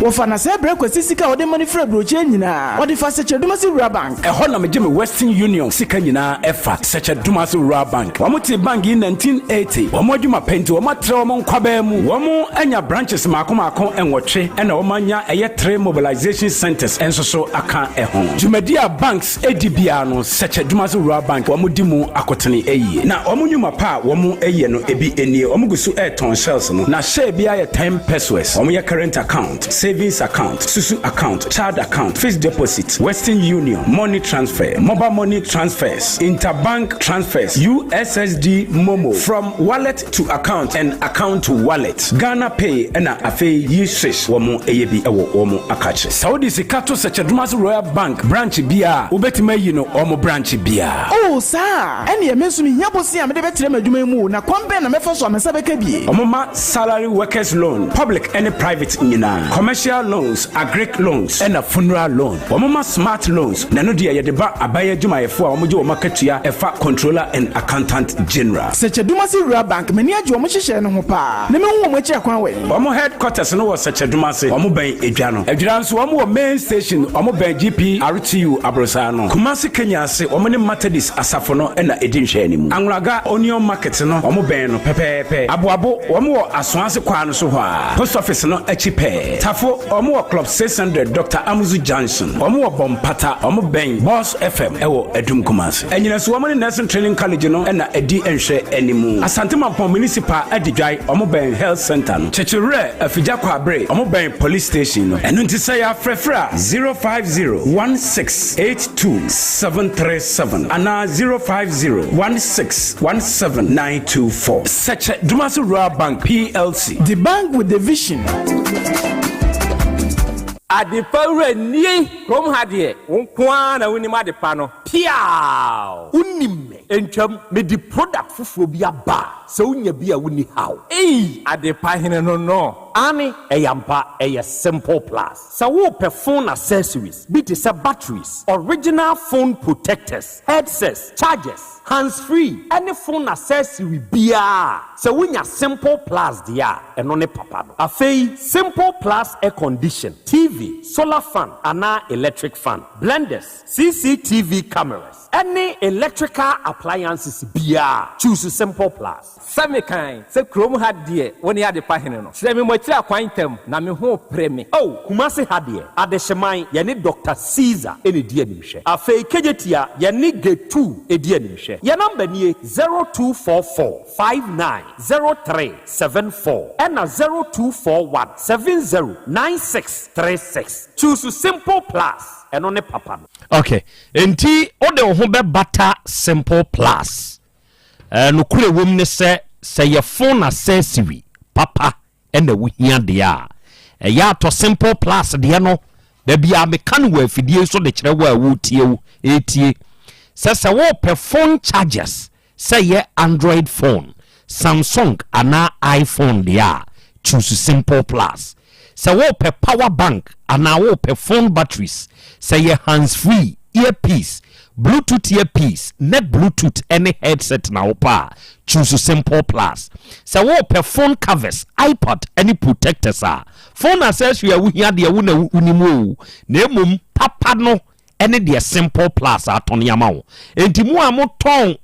Wofana se breko sika wode money free broche nyina wode fa seche dumasi rural bank ehɔ na megye me Western Union sika nyina efa seche dumasi rural bank wamuti bank in 1980 wamodwuma penti wamatre wamo nkwaba mu wamo anya branches maako enwotwe na wamanya eye 3 mobilization centers ensoso aka ehɔ Jumedia banks edibia no seche dumasi rural bank wamodi mu akotene eyi na wamunwuma pa wamo eye no ebi enie wamugusu airton shells no na share bia ye 10 pesos wamo ye current account savings account, susu account, child account, fixed deposit, Western Union, money transfer, mobile money transfers, interbank transfers, USSD Momo, from wallet to account and account to wallet, Ghana Pay, and Afe Yishish, Womo AAB, Womo Akache. Saudi Sikato Sachadmas Royal Bank, branch Bia, Ubetime, Omo branch Bia. Oh, sir, and you mentioned me, Yabosi, I'm the better Madumu, na Kwambe, and Mefos, and Sabekabi. Omoma salary workers loan, public and private nina, commercial loans, agric loans, and a funeral loan. Omoma smart loans, Nanodia Yadeba, Abaya Juma, Omojo Marketia, EFA controller and accountant general. Such a Dumasi Royal Bank, many of your Mushisha and Hopa. Nemo Mocha Kwanway. Omo headquarters no such a Dumasi, Omo Bay Ejano. Ejans Omo main station, Omo Bay GP, RTU Abrosano. Kumasi Kenya say Omani Matadis Asafono and Edin Shenimu. Angraga Onion Market no, Omo Beno, Pepe, Abuabo, Omo Aswansi Kwano Soha. Post office no Echipe. Tafo, Omo Club 600, Dr. Amuzu Johnson. Omo Bompata, Omo Bang, Boss FM, Ewo Edum Kumasi. And you know, Woman Nursing Training College no, and Edi Enshe Enimu. Asantuma Municipal Edijai, Omo Bang Health Center. Chechere, Fijakwa Bre, Omo Bang Police Station. And Untisaya Frefra 050-1682737 and 050-1617924. Such a Dumasu Royal Bank PLC. The bank with the vision. Adipawre nie krom ha de wonkwa na woni ma de pa no piao unim entwam me di product fufuo bi aba se unya bi a woni haw adepa hene no ani eyampa eye simple plus so wo pe phone accessories be to say batteries, original phone protectors, headsets, chargers, hands free, any phone accessory bia so unya simple plus dia eno ne papa no afei simple plus air condition, TV, solar fan, ana electric fan, blenders, CCTV cameras, any electrical appliances bia choose simple plus. Samikan se krom had dear when he had the pahine no. Se me mochira kwantem na me ho preme. Oh, Kumasi had dear adesheman ye ni Dr. Caesar eni die nimhwe. Afei kejetia ye ni G2 edie nimhwe. Ye number nie 0244590374 and 0241709636. Choose simple plus. And papa. Okay. Enti ode ho be bata simple plus. No kure wom ne se ye phone accessory papa and the hia de a. Ya to simple plus de no. Da bia me kan wa fidie so de kire wa wo tie etie. Se wo pe phone chargers. Say ye Android phone, Samsung ana iPhone de a. Choose simple plus. Se wo pe power bank ana wo pe phone batteries. Say ye hands free earpiece, Bluetooth earpiece, net Bluetooth any headset na opa. Choose simple plus. Say wo pe phone covers, iPod any protectors are. Phone accessory we here de wona unimu. Na emom papa no any de simple plus atoni ama. Enti mu amoton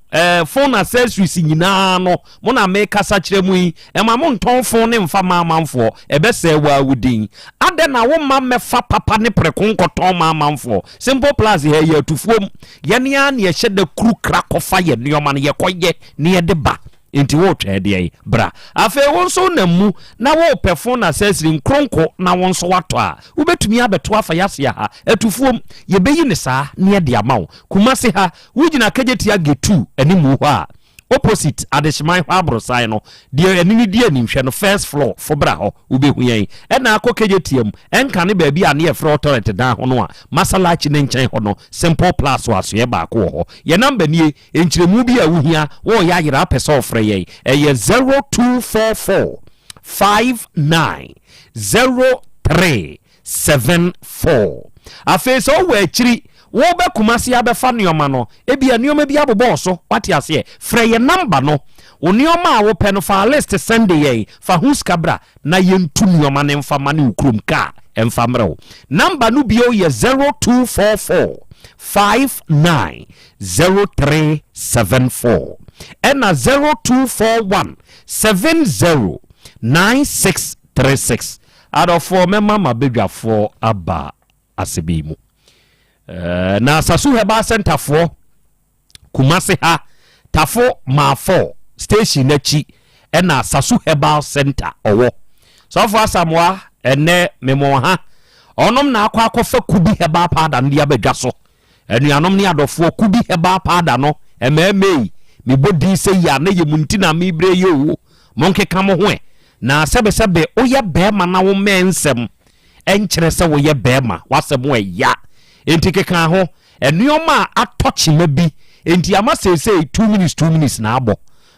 phone accessories nyina no mo na make kasa kire mu yi e ma mo nton phone ne mfa mamanfo e be se wa wudin ade na wo ma mefa papa ne prekon koton mamanfo simple plus he ye atufuom ye ne a ne ye hyede kru kra kofa ye neoma ne ye koye ne ye de ba enti wo twa de bra afa won so na mu na wo pe phone accessory nkronko na won so wato a wo betumi abeto afa yase ha atufuom ye beyi ne saa ne ye de amawo Kumasi ha wugina kageti agetu animu ho a opposite adeshman abrosan no de anini de animhwe no first floor for bra ho ubehu yen e na akokegetiam enka ne ba bi a ne ye front authority dan ho no a masalachi ne nchen ho no simple plus waso ye ba ko ho ye number nie enchiremu bi a wuhia wo ya yira pese ofre yen e ye 0244 590374 afeso we chiri wo be Kumasi abefa nioma no ebia nioma bi abobo so wati ase frɛ ye number no wo nioma a wo pɛ no fa list send ye fa huskabra na yentu nioma ne mfa ma ne ukrum ka emfa mrew number no bio ye 0244 590374 and 0241 709636 adofo mema mabedwafo aba asebimu na Sasu Heba Center for Kumasi ha tafo ma 4 station nachi na Sasu Heba Center owo so for Samoa ene memo ha onom na akwa kubi heba pada ndi abadwa so anuanom ne adofo kubi heba pada no ememei me bodi se ya na ye muntina me bre ye wo monke kam ho na sebe oye bema na wo mensem enkyere se wo ye bema wasem ya enti keka ho enuoma atochi mabi enti ama sese 2 minutes na abo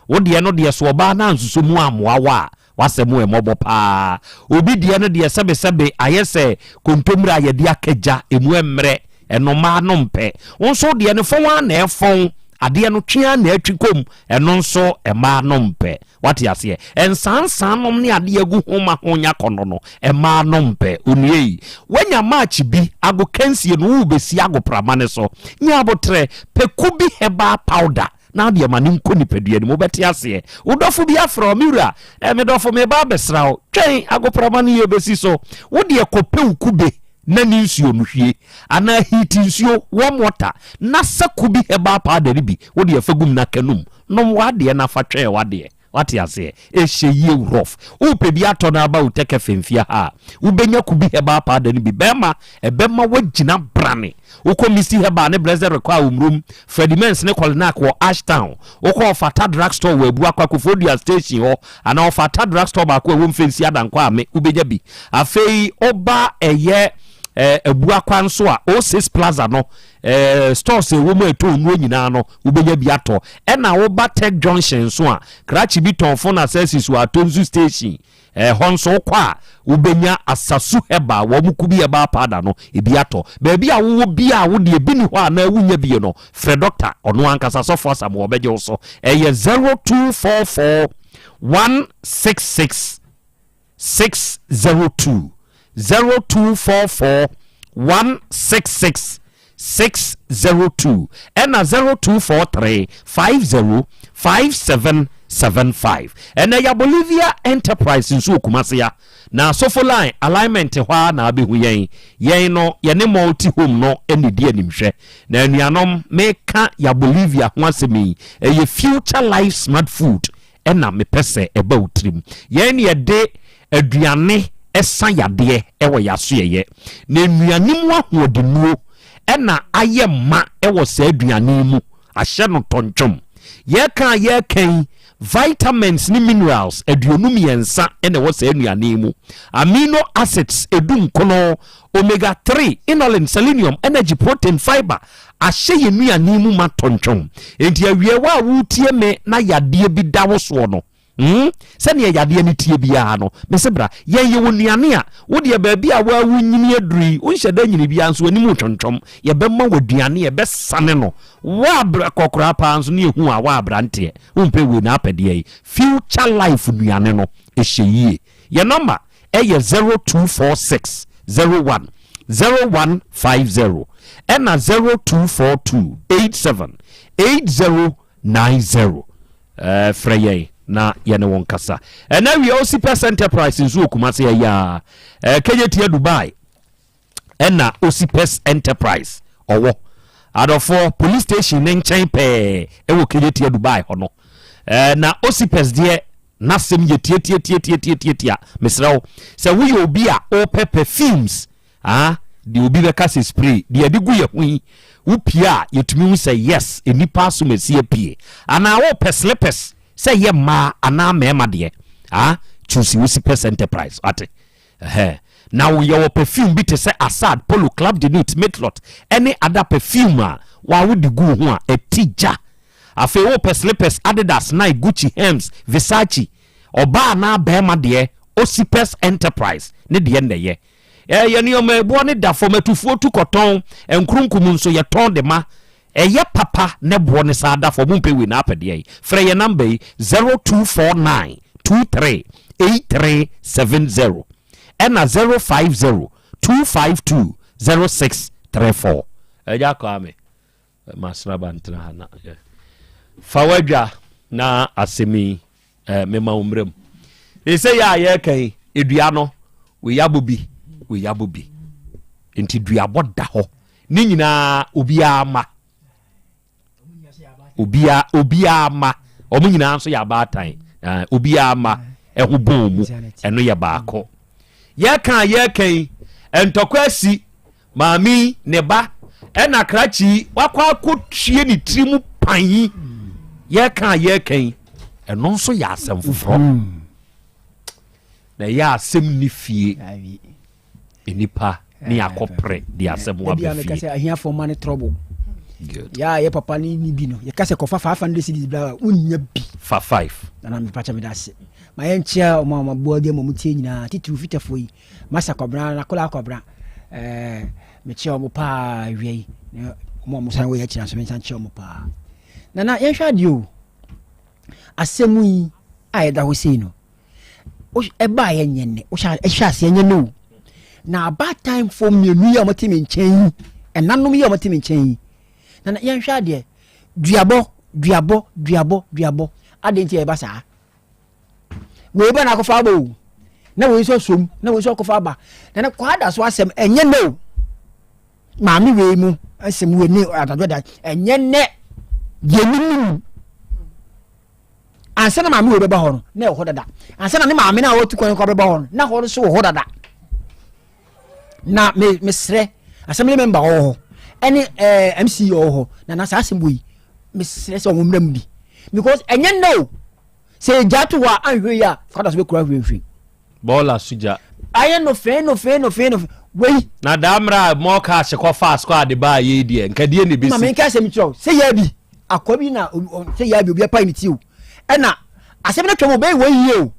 wo de no de so oba na nsuso mu amoawa wasem emobo pa obi de no de sebe ayese kontomra ye de akaja emu emre enoma no mpe wonso de no fon na efon ade no twia na atwikom eno nso ema no mpe wate ase ensansan nom ne ade agu homa honya kono no ema no mpe onue wanya match bi ago kansie no wo besi ago pramane so nya abotre pekubi heba powder na de ma nko nipadua ni mo beti ase udofo bi afro miura me dofo me ba besrawo twen ago pramane ye besi so wo de ekope kube na ni nsuo no hwie ana heat nsuo warm water na sakubi heba pa da ribi wo de afagum na kanum no wade na fa twe wade wate ase ehye rough wo pe bi ato na ba uteke femfia ha wo benya kubi heba pa da ribi bema ebema wagina brane wo ko misi heba ne blazer rekwa umrum Fredimens ne Kolinak wo Ashtown wo ko Fata drugstore wo abu akwa Kofodia station ho ana Fata drugstore ba ko wo mfensi adankwa ame wo beja bi afei oba eye ebu akwa nso a O6 Plaza no stores wo mo eto nwo nyina no ubenya bi ato e na wo ba Tech Junction so a Krachi bi ton phone accesses wa Tonzu station honso kwa ubenya asasu heba wo mukubi heba pada no ebi ato ba bia wo bia wo de bi ni ho ana wunya bi no Fred Doctor ono ankasa so for sam wo beje so 0244 166 602 0244 166 602 and 0243 50 5775 and ya Bolivia Enterprise nso kumase ya na sofo line alignment hwa na abehu yen no ye ne multi home no enidi animhwe na anuanom meka ya Bolivia ho asemi ye future life smart food ena mepese eba utrim yen ye de aduane esa yade ewo yasoye na enuane mu ahodenuo ena aye ma ewo sa aduane mu ahye no tonchom ye kan vitamins ni minerals aduonum yensa ena wo sa aduane mu amino acids edum kono omega 3 inulin selenium energy protein fiber ahye yenuane mu ma tonchom enti awie wa wutie me na yade bi dawo so no sani yade ni tie bia no mesebra ye wonuane a wo de ba bia wa wunyini aduri unhyeda nyini bia nso animu twontom ye bemma woduane ye besane no wa bra kokora pa nso ne ehu a wa brante umpe we na apede future life nuane no ehye ye number eye 0246 01 0150 and 0242 87 8090 freye na yene won kasa and now we also pass enterprise nso kumase ya Kenya Dubai and na Osipes Enterprise owo adofo police station nchen pe ewo Kenya Dubai hono na Osipes de nasem ye tie mesrawo se we obi a o perfumes de obi be kase spray de adigu ye hui upia yetumi hu say yes enipa so mesie pie ana wo peslepes say ye ma ana mema de choose Osipes Enterprise ate now your perfume bi te say Assad Polo Club de Nuit Metlot any other perfume wa wo de gu ho a etija afi wo peslepes Adidas Nike Gucci Hermes Versace oba na bema de Osipes Enterprise ne de ye ye ni o mebo ne da formatufuo tu koton enkrunkum nso ye ton de ma eye papa ne bo ne sa da fo mumpe we na apede frɛ ye number 0249 23 8370 and 050 252 0634 eja ko ame masra bantra hana fawadwa na asemi mema umrem ese ya ye kan edua no we yabobi enti dua boda ho ni nyina obia ma omu nyina nso ya batan obia ma eho bomu eno ye baako yɛka entokwa si maami ne ba ɛna krachi wakwa akotue ne tirimu pan yɛka ɛno nso yɛ asɛm foforɔ na yɛ asɛm ni fie enipa ne akɔpre di asɛm wa be fie because ahia for money trouble ya ye papa ni bi no ye kase kofa 500 cedis bla unya bi fa 5 na me pacha me dase ma ye nchia o ma bo de mo mutie nyina titru fitafo yi masa kobra na kola kobra me chia mo pa wie mo san we ya chia so me san chia mo pa na ye hwa de o asɛm yi a ye da ho sei no o e ba ye nyenne o hwa ase nyenne o na about time for mienu ya motimi nchen enanom ya motimi nchen na ye hwa de duabo adenti e ba saa we ba na ko fa ba o na we so som na we so ko fa ba na kwa da so asem enye no maami we mu asem we ni adado da enye ne yenu ansa na maami we be ba ho no na e ho dada ansa na ne maami na wo tu kon ko be ba ho no na ho so ho dada na me sre assembly member ho any MC ho na sa assembly me sre so wo mram bi because enye no say jatu wa anhwe ya kwada so be kura hwehwe bola suja aye no fe we na damra mo ka se ko fast squad ba ye die nkadie ne besi ma me ka se mi tro say ya bi akobi na say ya bi obi pa ni ti o e na assembly twemo be we yi o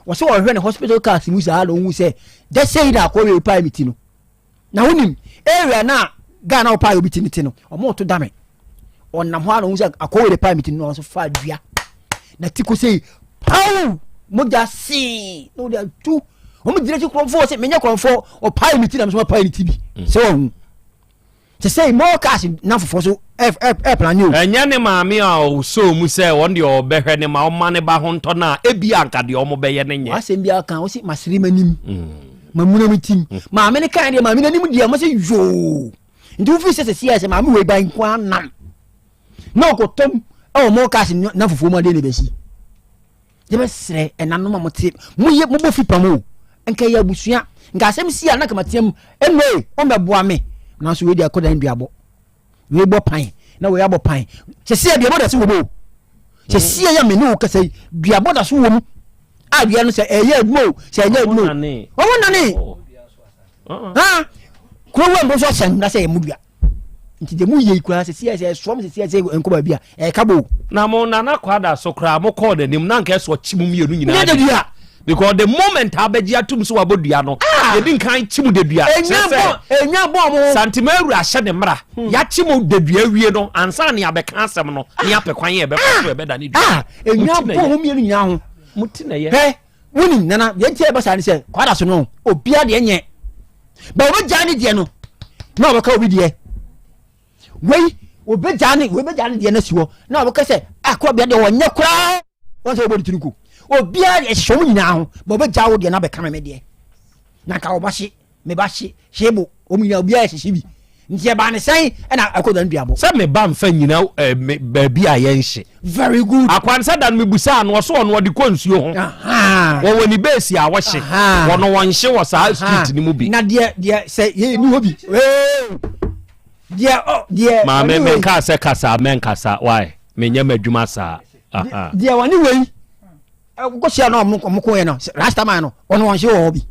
wo se wo hwe ne hospital cars mu sa lo hu se de say da akobi pa ni ti no na wonim area na Ghana o pa obi ti ni ti no o mo to dame onam ho alo hu se akobi pa ni ti no so fa dua na ti ko say pau mo ja si no dia tu o mo dire ti kronfo se menya kronfo o pa ni ti na so pa ni ti bi se wo se say more cash na fofo so plan you enya ne maami a o so mu se won de o behwe ne ma o ma ne ba ho nto na ebi anka de o mo beye ne nye asem bia kan o si masiri manim mamuna mitim maami ne kan de maami na nim dia mo se yo ndi u fi se se maami we ban kwa nam na ko tom o mo cash na fofo mo de ne besi je be sre enano ma mo ti mo ye mo bo fi pamo enka ya busua nga asem si ana kama tiam enwe o meboa me na so we dia koda nduabo we bo pan na we abo pan se se bia bo da so wo bo se se ya me no ka sei duabo da so wo mu a bia no se eye admo se eye admo o nani ha ko wo mbo so sen na se e mu dua nti de mu ye kwa se se som se enko ba bia e ka bo na mo na kwada so kra mo call the nim na nka so chimu mienu nyina ne de dua because the moment abeji atum so wabodua no ye din kan chimu de dua enya bo mo santimeru ahye ne mra ya chimu de dua wie no ansa ne abeka asem no ne apekwan ye be so be da ne dua enya bo ho mienu nya ho muti na ye he woni nana ye tie ba sa ne se kwada so no obia de nye ba wo jani de no na obeka obi de we obejani de na siwo na obeka se akwa bia de wonye kura won se obo ditiriku obia e shom nyina ho ba obeja wo de na be kama me de na ka obashi me bashi shebo omunya obia e shishi bi nti e ba ne sai e na akoda nduabo se me ba mfa nyina ba bi a ye nhye very good akwansa dan me busa no so no de konsuo ho wo woni base a wo hye wo no won hye wo sa street ni mu bi na de se ye ni ho bi dia ma me ka se kasa men kasa why me nya madwuma sa dia wani wei ko sia no mo ko ye no rasta man no ono won hye wo bi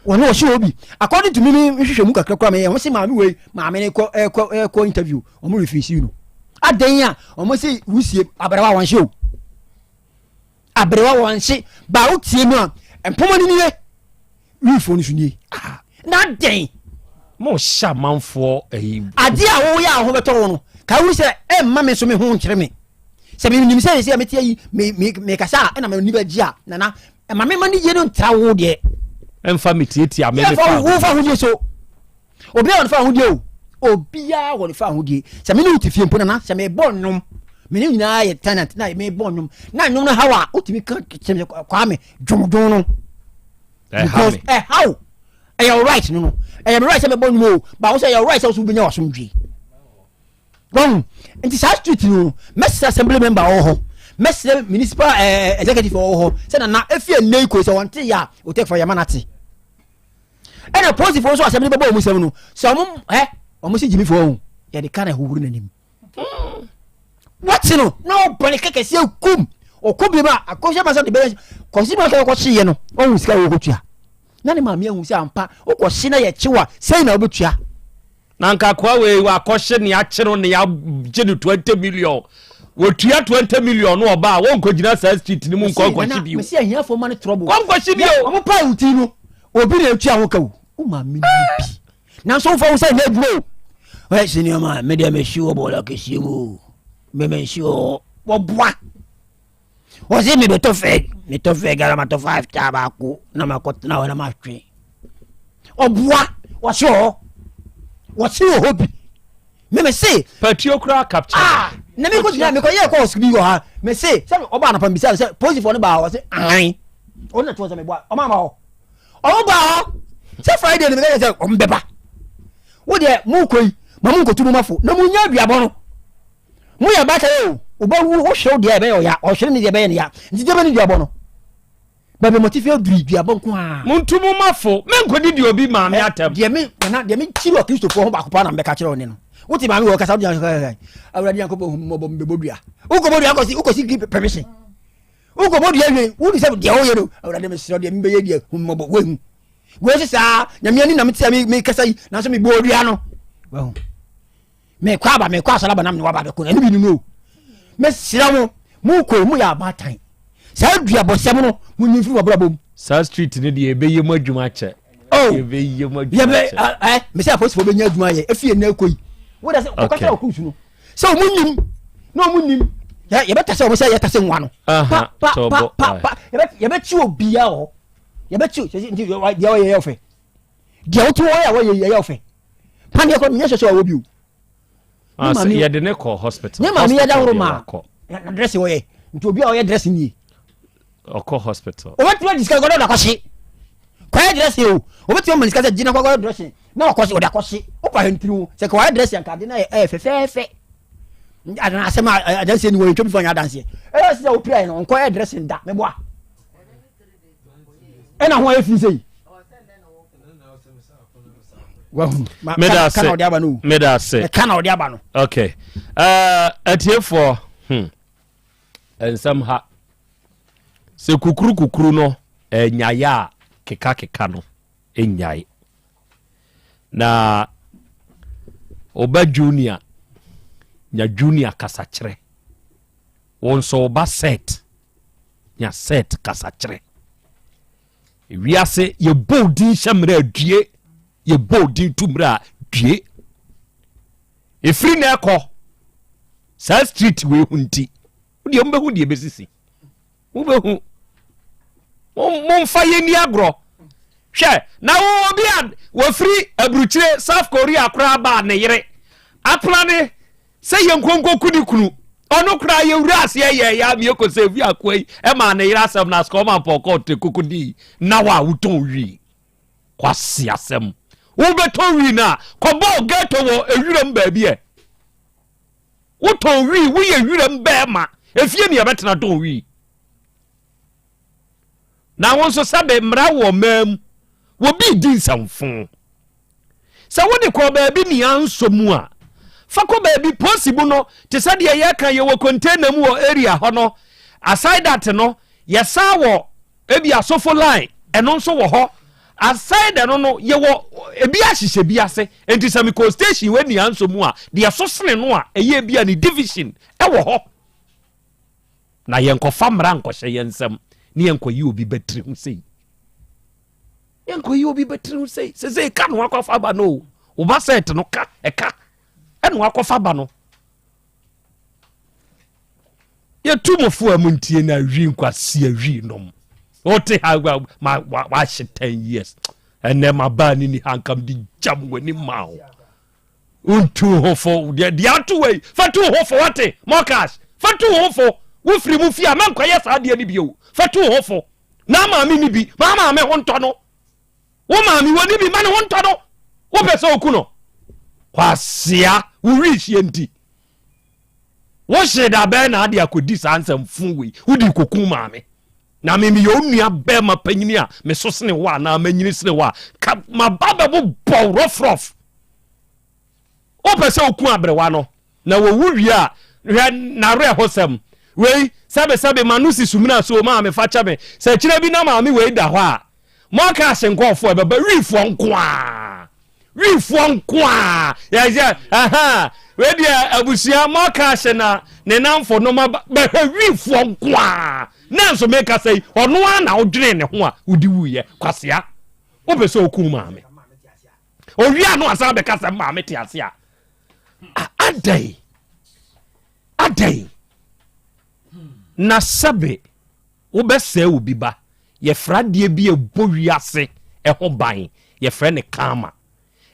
ono wo hye wo bi according to me hwehwe mu kakra kwa me ye mo se ma me wei ma me ne ko interview o mo refuse no adan ya o mo se wusie abrewa won hye o abrewa won hye ba wo tie mu a empomo ni nie wi fo ni sunie na den mo sha manfo ade a wo ya ho beto wo no ka wo se e ma me so me ho nkyere me se me nim se me tie yi me kasa e na me ni ba gia na e ma me ma ni je no ntra wo de emfa me tietia me me fa wo fa ho die so obi a won fa ho die o obi a won fa ho die se me ni utifie mpo na se me bon nom me ni nyina ye tenant na me bon nom na nom no hawa otimi ka kwa me dwomdwom no because how you're right no I am right say me bon mo but wo say you're right say so benya wasomdwe don nti sa street no mess assembly member ho mesre municipal executive ho say na efie neiko say won te ya o take for yamanati ena police for so asem be bo mu sem no so omo si jimi for hu ya de kana huhuru nanim what no bone keke se kum okobi ma akosha ma so de be kosi ma ko hye no ohun sika wo kotua na ne ma me hu se ampa okohye na ye kyewa sei na obetua na nka kwa we wa akɔhye ne akyero ne ya gye 20 million wotua 20 million no oba won kogina sa street ni mu nko akɔhye bio me se ahia for money trouble kom kɔhye bio omo pa uti no obi na atua ho ka wo ma me bi na so fa wo say na duro we senior man me dey me show bola ke shimu me show wo boa wo se me to fe gara ma to 5 tabako na makot na wana ma twe oboa wo so what's your hobby? Me say, Patiocra capture. Na me ko jina me ko ye ko skubi go ha. Me say, say oba na pambisa say police for no ba o say an. O na to say me boa. O ma ma o. O ba. Say Friday me say o mbeba. Wo de mu koi, ma mu ko tu ma fo. Na mu nya aduabo no. Mu ya ba tay o. O ba wo hwe de e be o ya. O hwe ne de be ne ya. Nti de be ne aduabo no. Ba be motive dri aduabo nko a. Muntu mu mafo. Me nkodi di obi ma me atam. De me chiro Kristo fo ho ba ko pa na me ka kire oni no. Wuti ma me wo kasa awurade yankobo mo bodua uko bodua ukosi give permission uko bodua we wudi se de hoye no awurade me siro de me beye de mo wehu we se sa nyame ani na me tia me kasa yi na so me bodua no wehu me kwa asala ba na me wa ba ko ani bi no me sira mo mu ko mu ya batan sa dua bosem no mu nyifi wa brabom sa street ne de ebeye mo adwuma che ebeye mo adwuma che me se apostle be nya adwuma ye efie na koyi wo da se ko kasa o kusu no so munim no munim ya beta se o se ya tase nwa no pa ya be chi obia o ya be chi se ndi ya o ye ofe dia o tu o ya wo ye ofe pan ya ko nya so o bi o so ya de ne ko hospital ne ma mi ya da roma ya dress wo ye nti obi a o ye dress ni o ko hospital o wetu discuss go da kwashi kwa dress o wetu o discuss jina kwa dress na kwashi o da kwashi o pa hentiri se kwa dress ya ka de na fe adana asema adanse ni wo ntwe bifo nya adanse se o pray no nko address nda me boa e na ho afi sei wa meda se kana odi aba no okay atiefo ensam ha se kukuru no nyaya keka no enyai na oba junior nya junior kasachre wonso oba set nya set kasachre wiase ye boldin shamra due ye boldin tumra due efri na ekọ sa street we hunti odi ombehu die besisi ubehu momfa ye ni agro hwe na wo obi a wo free abruchire South Korea kra ba ne yere aplane se ye nkonko kudi kunu ono kra ye wurase ye ya mi ko se vi akwai e ma ne yere asem na skoma poko te kokudi na wa wuton wi kwasi asem wo beton wi na ko bo geto wo ewurem ba bi e wuton wi wo ye ewurem ba ma efie ne yebetena don wi na wonso sabe mra wo mam wo bi din samfon sa woni ko ba bi ni ansomu a fako ba bi possible no te sade ye kan ye wo container mu wo area ho no aside that no ye sa wo ebi asofo line eno nso wo ho aside no ye wo ebi ahihye bi ase enti samiko station we ni ansomu a de so sene no a eye bia ni division e wo ho na ye nkofa mra nkɔhye ye nsam ni enkoyi obi betri hu sei enkoyi obi betri hu sei se ka no akɔfa ba no wo ba set no ka eka eno akɔfa ba no ye tumofo amuntie na wi nkwase awi nom ote ha ma wa 10 years ene ma ba ni hankam di jam wani mawo untu hofo de atu wei fatu hofo wate mokas fatu hofo wo firi mu fia man kwaye sa de ni bio fatu hofo na ma mi ni bi ma me ho nto no wo ma mi woni bi ma ne ho nto no wo pese oku no kwasia wo wi hie nti wo hye da bɛ na ade akodi saa nsɛm fu wei wodi kokum maame na me yo nua bɛ ma panyini a me so sene wa na manyini sene wa ka ma baba bo bɔ rof o pese okun abrewa no na wo wuwi a na re hosem wei sabe manusi sumina so ma me fa cha me se kire bi na ma me wei da ho a mo ka hyenkofo baba wifo nko a ya aha we dia abusia mo ka hye na ne namfo no ma be wifo nko a na nso me ka sei ono a na odwene ne ho a udi wuye kwasea o pese okun ma me o wi anu asa be ka se ma me te ase a adai na sabe wo bese obi ba ye frade bi ebo wiase ho ban ye frɛ ne kama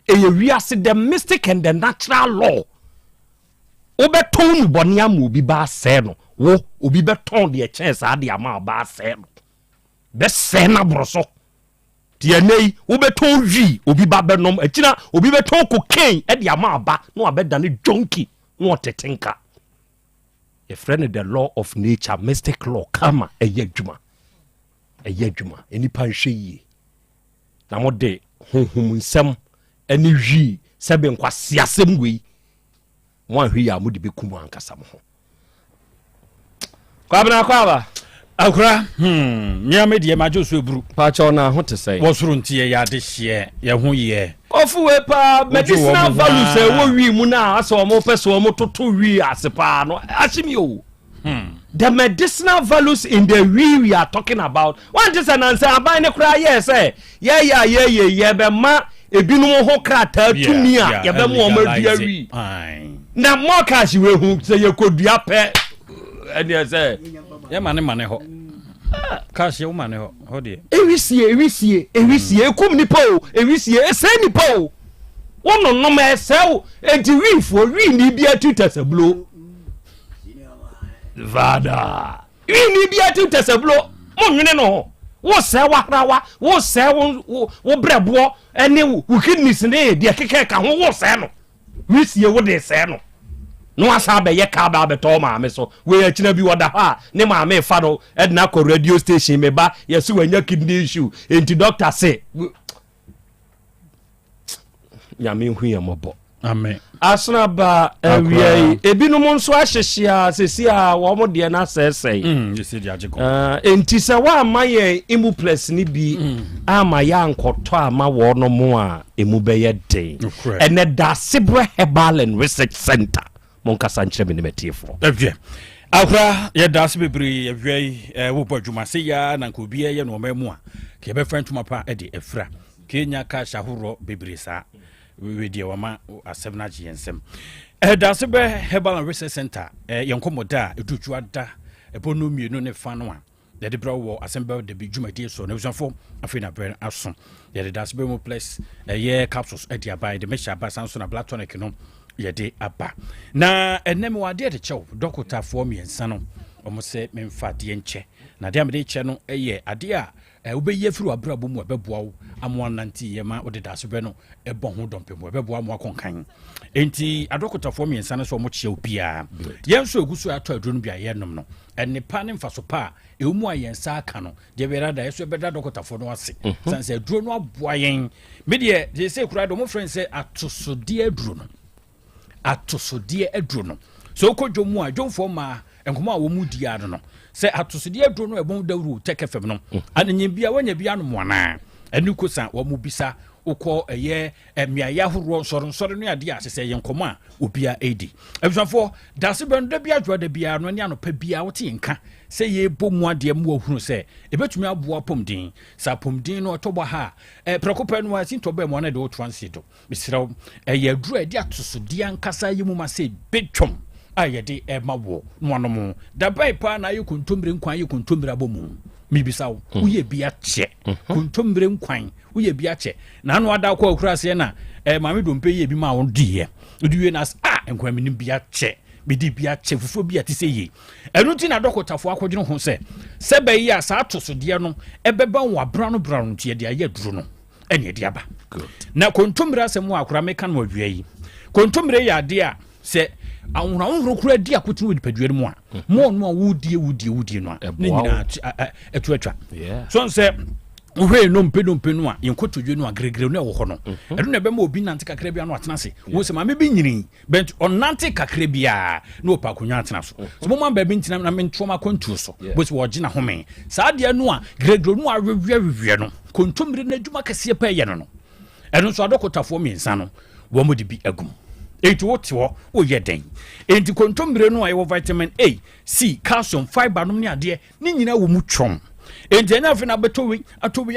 ye wiase the mystic and the natural law wo beton bɔne ama obi ba sɛ no wo obi beton de chance ade ama ba sɛ no be sɛ na broso tie nei wo beton wi obi ba benom akina obi beton cocaine e de ama ba no abedane jonki no tetenka a friend the law of nature mystic law kama eye adwuma eni pa nhwe yi na mo de honhom nsem eni wi sebe nkwase asem wei mo ahwe ya mo de bekum ankasa mo ho kwaba akura nyame de ma jo so eburu pa cha na ho te sei wo soro ntie ya de hye ye ho ye ofu we pa medicinal values e wo wi mu na aso mo pese wo toto wi asepa no ashimi o the medicinal values in the we are talking about one just an answer aban ne kura yes ye be ma ebinum ho krata tumi a ye be mo ma dua wi na mo ka shi we hu se ye kodua pe ene say ye mane ho ka shi wo mane ho de ewisie ekum ni po ewisie ese ni po wono no ma esew enti wifo wi ni bia tutasablo vada wi ni bia tutasablo mo nwene no wo se wahrawa wo se wo brebo ene wo kidneys ne de keke ka ho wo se no wisie wo de se no no asa be ye ka ba beto ma me so we akina bi woda ha ne ma me fa no edna ko radio station me ba yesu wanya kidney issue enti doctor say ya me hu ya mobo amen asna ba wi ebinum nso ahyehia sesi a wo mo de na sesei yesi de ageko enti se wa maye imu plus ni bi ama ya nkoto ama wo no mo a emu be ye den ene da Sibre Herbal and Research Center monka sanchire me nemetifo evie akura ye da se bebre evie wo bodwuma se ya na nko bi ye no mamu a ke be friend tuma pa e de efra kenya ka shahuro bebre sa we de wama asebna gensem da se be Herbal and Research Center yenkomoda edutua da ebono mienu ne fa no a de bra wo assemble de bidwumadi so na usafo afina bre aso de da se be mo place ye capsules e de abai de mesha ba sanso na black tonic no yede aba na enem wade de chew dokota fo miensa no omo se memfa de enche na de amede che no eye ade a obeye firu abrabo mu ebeboa wo amo nanti ye ma odeda so be no ebo ho dompem ebeboa mo akonkan enti adokota fo miensa no so omo che obia yenso egusu ato aduro no bia ye nom no enipa ne mfaso pa ewumu ayensa aka no de berada yeso beda dokota fo no ase sanse aduro no aboa yen medie je se kura do mo friend se atosode aduro no atosode aduro no so kodwomu a dwomfo ma enkomo a wo mu dia no se atosode aduro no ebon dawru tekefem no anenye bia wanya bia no moana enu kosa wo mu bisa ukọ eye emiaya horo nsoro no ade asese yenkomo a obia edi ebusanfo dase bendo bia dwo da bia no ne anopa bia wote nka se ye bomu ade mu ohunu se ebetumi aboa pomdin sa pomdin no tobo ha prekopa no asinto ba mo na de wo transito misiraw eye aduru ade atosode ankasa yemu ma se betwom ayede emawo no anomo da bai pa na ye kontombre nkwan ye kontombre abomu mibisaw uye bia che kontombre nkwan uye bia che na anu ada kwa okurase na mame dompe ye bi ma won diye odiwe na nkwan minim bia che bidi bia che fufu bia ti se ye enu ti na dokotafo akodwene ho se sebe yi asa atosode no ebeba wa brano brano tie de aye duro no ene de aba na kontombre asemu akura meka no adua yi kontombre ya de a se ahoro kura di akotene wo dipadua mu a mo no a wodie no ne nyina etuatwa so nse wohwe no mpe no a yenkotodwe no a gregre no ewo ho no edo na bema obi nante kakra bia no atena se wo se ma me bi nyini bent on nante kakra bia no pa konwa atena so so mo man ba bi ntina na me ntoma kontu so bo se wo gina home saa de no a gregre no a wewe no kontomre na adwuma kase pa ye no edo so adokotafo miensa no wo mo de bi agum enti wote wo ye den enti kontomre no a ye vitamin A C calcium fiber no ne ade ne nyina wo mu twom enti na afi na betowi atowi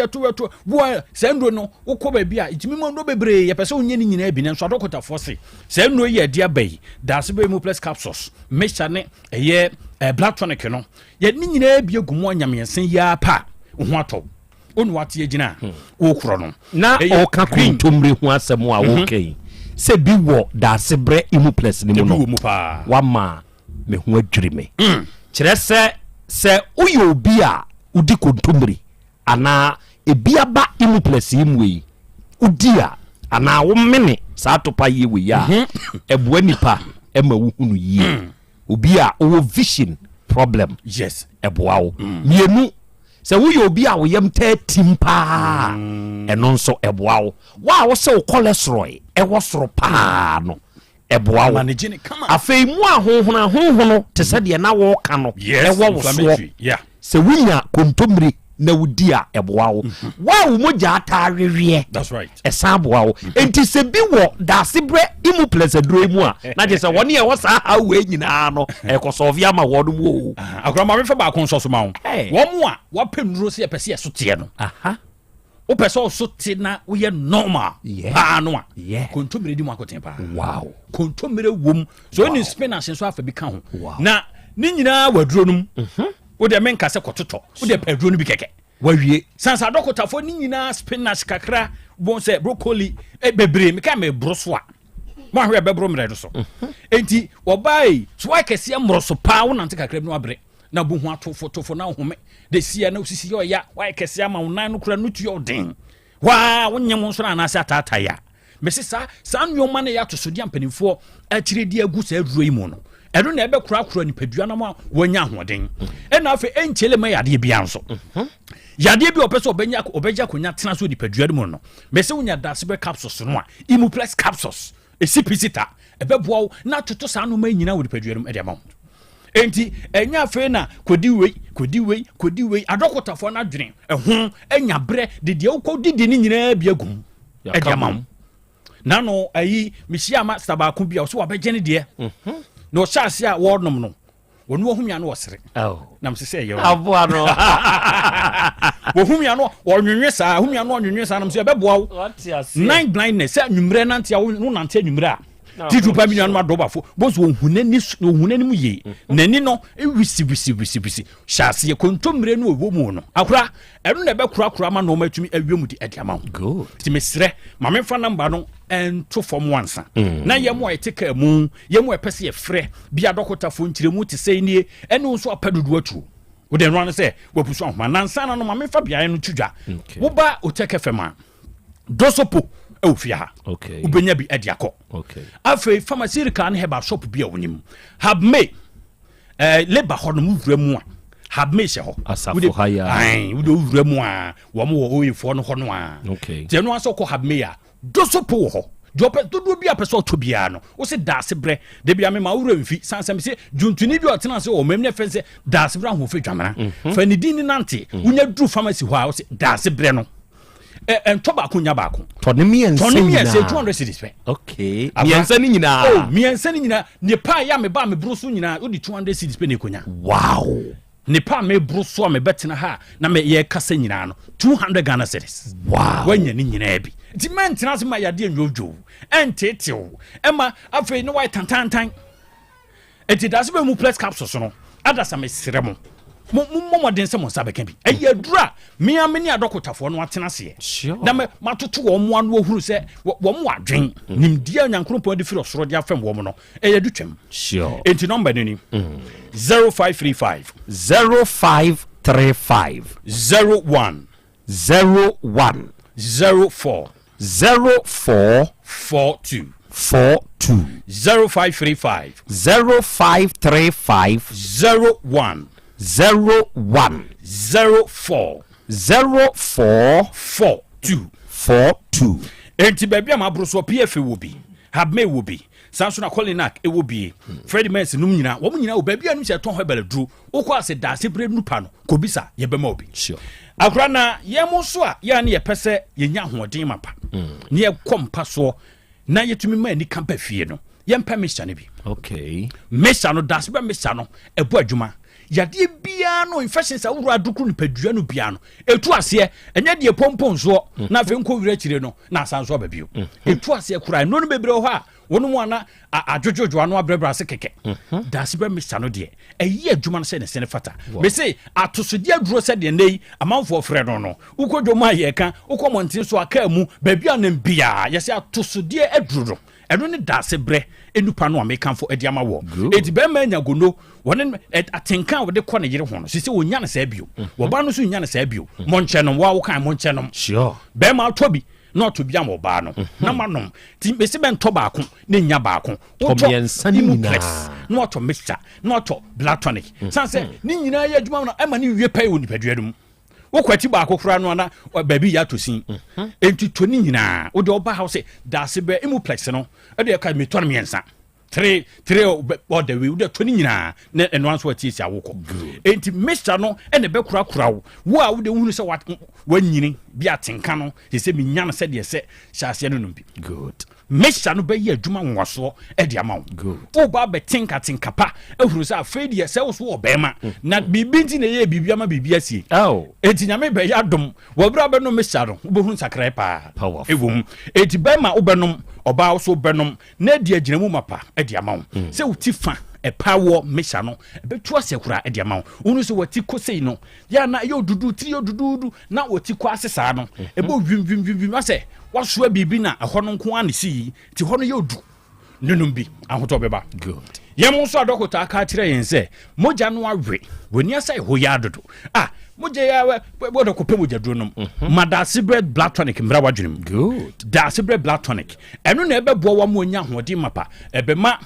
wo sendro no wokọ ba bia itimi mo ndo bebre ye pese onye ni nyina bi ne so adokotafo se sendro ye de abai das be mu plus capsules mecha ne ye blood tonic no ye ni nyina bi agumo anyamensen ya pa ho atọ onu wate agina wo kro no na o ka kontomre ho asem a wo kai se bi wo das bre imu plus ni mu no wa ma me ho adwiri me kire se uyo obi a udi kontomre ana ebia ba imu plus imu yi udia ana wo mene sa topa ye we ya ebua nipa ema wo hunu yi obi a wo vision problem yes ebua wo mienu se wo yo obi a wo yam ta timpa eno nso ebua wo wa se wo cholesterol e wo soro pa no ebua wo afei mu a honhono te se de na wo ka no e wo so se winya kontomre na wudi a ebua wo wa wo moja atarewe that's right esabua wo enti se bi wo dasebre imu plus aduro mu a na je se woni e wo sa ha we nyina no e ko sovia ma wo dum wo akora ma me fa ba kon so ma wo mu a wa pemduro se pese ye so te no o pese o so te na wo ye normal pa no a kontomre di mu akoten pa wow kontomre wom so ni spinach so afa bi ka ho na ni nyina waduro num wo de menka se kototo wo de paduro no bi keke wawie sansa dokotafo ni nyina spinach kakra bon se broccoli bebre me ka me broso a mo ahwe bebro mre so enti obai so wa kese mroso pa wo nante kakra no abre na bu hu atofo na home de sia na osisi yo ya wa kese ama wonan no kura no tuyo den wa wonyem nso na anase atata ya mesi sa nyoma na ya to so dia mpanimfo akire di agu sa aduro yi mu no edo na ebe kura nipadua na ma wonya ahoden ena afa enchele ma yade bia nso yade bi opeso obeja konya tena so nipadua mu no mese wonya dasebe capsules no a imu plus capsules esipizita ebe boawo na toto sa no ma nyina wo nipadua mu e de ma enti enya afa na kodi wei adokotafo na dwene eho enya bre de ukodi ni nyina bia gum e de ma na no ayi mihia ma stabako bia so wabegye de no chance a wordnom no wonu ohumia no wosere na msese ye aboa no ohumia no onwunwe saa ohumia no onwunwe saa na mse beboa wo nine blindness anwumre nante a wo nante anwumre a titu pa mi no adobafo bozo ohunani mu ye nani no wisi chance ye kontomre no owo mu no akura eno na be kura ma no matumi awemu di adiama good ti mesre ma me fa number no ento form once na yemo eteka mu yemo epese ye frɛ bia dokotafo ntiremu te sei nie ene nso apadudu atu wo de run say wapuso ahoma nansa na no ma me fa bia no tudwa wo ba oteka fema dosopo ofia ha okay ubenya bi adiakọ okay afei pharmaceutical ne heba shop bi a wonim have me labor ho no wura mu a have me she ho asafo haya ai wo do wura mu a wo mo wo oyefo no ho no a okay je no aso ko have me a dosopo ho jope do bi a person to bia no wo se dase bre de bia me ma wura mfi sansam se juntuni bi otena se o memne fense dase bre ho fe dwamana fa ni din nante unya dru pharmacy ho a wo se dase bre no toba kunya bako tonemiense 200 cedis pe okay miense ni nyina miense ni nyina ne pa ya me ba me brusu nyina odi 200 cedis pe ne konya wow ne pa me brusu me betena ha na me ye kasa nyina no 200 Ghana cedis wow wanya ni nyina bi ti mentena se ma yade nwojo entetew ema afei no wai tantantan enti dase be mu plus capsules no adasa me seremo mo den se mo sabeka bi ayadura me ameni adokotafo no atena se na me matoto wo mo anu ohuru se wo mo adwen nimdia nyankropon de firi osoro de afem wo mo no eyadu twem sure enti number ni 0535 0535 01 04 42 42 0535 0535 01 01 04 42 enti baabi a maboro so PF wo bi Habme wo bi Samson Akolinak e wo bi Freddie Mercy num nyina wo nyina wo baabi anu se ton ho beledru wo kwa se da se bre nupa no kobisa ye bema obi sure akura na ye mo so a ya na ye pese ye nya hoden mapa ne ye kompa so na yetumi ma ni kampa fie no ye mpa mesha ne bi okay mesha no da se be mesha no ebu adwuma yade bia no infections awuru adukru nipadua no bia no etu ase enye de pompon so na fe nko wira kire no na asanso ba bio etu ase kura no no bebre ho a wono mu ana adwojojo ano abrebra se keke da se be mesha no de eyi adwuma no se ne sene fata me say atosodi aduro se de nei amanfo frɛ no no ukodwo ma ye ka ukomontin so aka mu ba bia na bia ye se atosodi aduro ɛno ne da se bre enupa no amekanfo edi ama wo eti be ma nya gono wone atenka wo de kɔ ne yere ho no sisi wonya ne saa bio wo ba no so nya ne saa bio monche no wa wo kan monche no sure be ma to bi na to bia mo ba no na manom ti be se be nto ba ko ne nya ba ko wo to Imuplex na to mixture na to blood tonic sanse ni nyina ya adwuma no ema ne wie pai wo nipadua dum wo kwati ba akokora no na baabi ya to sin enti to ni nyina wo de oba house da se be Imuplex no e de ka me to no miensa 3 or the way to ni nyina na eno anso ati sia wokɔ enti mixture no ene be kura wo a wo de hunu se wanyini bi atenka no se me nya no se de se hyase no bi good mixture no be ye adwuma nwaso e de ama wo wo ba be tenka pa ehuru se afedi ye se wo so obema na bibi nti na ye bibi ama bibi asie enti nyame be ya dom wo bra be no mixture no wo be hunu sakrai pa ewom enti be ma wo be nom oba wo so be nom na di agina mu mapa e de ama wo se wo ti fa e power mixture no be to asekura e de ama wo unu so wati kosei no ya na yo dudu tri yo dudu na wati ko asesa no e bo vim ase waso bibi na ho no nko an si ti ho no yodu nunum bi ahoto beba good yemu so adokota aka kire yen se moja no awe woni asa ho ya dodo moja ya bodo ko pe moja duro nom madase bread blood tonic mbra wadwenem good dase bread blood tonic eno na ebe bo wa mo nya hodi mapa ebe ma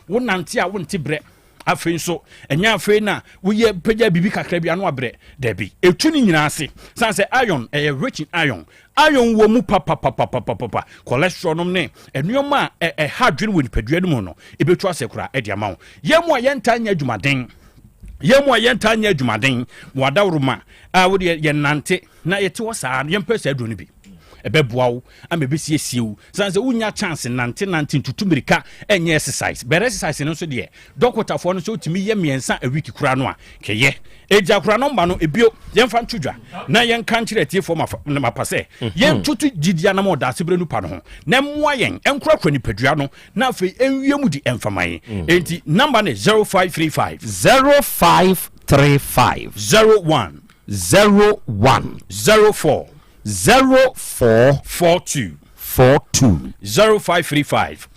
wo nante a wo nte bre afei so enya afei na woye pagya bibi kakra bia no abre da bi etu ni nyina ase sanse iron rich in iron wo mu papa cholesterol no ne enuoma hadwin woni padua no mu no ebetu asekura e dia ma wo yemu a yenta nya adwumaden mo adawroma wo de ye nante na yete wo saa yempesa aduro no bi ebeboa wo amebesi esiewu sanse unya chance nante tutumirika enye exercise better exercise no so de doctor fo no so timi ye miensa a week kura no a keye eja kura no mba no ebio yemfa ntudwa na yen kan kire tie fo mapase yen tutu gidia na mo da sebre nu pa no ho na moa yen enkura kwani padua no na afi enwie mu di emfamaye enti number ne 0535 01 04 42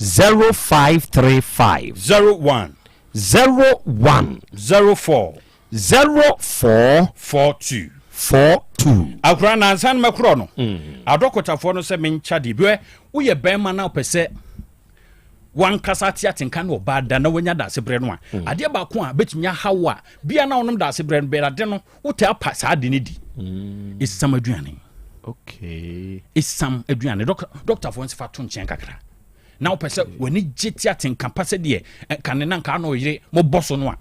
0535 01 04 42 akura na ansan makro no adokotafo no se mencha de bi wo ye bema na opese wan kasa tia tenka no ba da na wanya da sebre no a ade ba ko a betumi hawa bia na wonom da sebre no be ade no wo ta pa sa de ne di isam aduane okay isam aduane doctor fo nsifa to nchen kakra na wo pese wani gitia tenka pase de kan na nka na oyire mo boso no a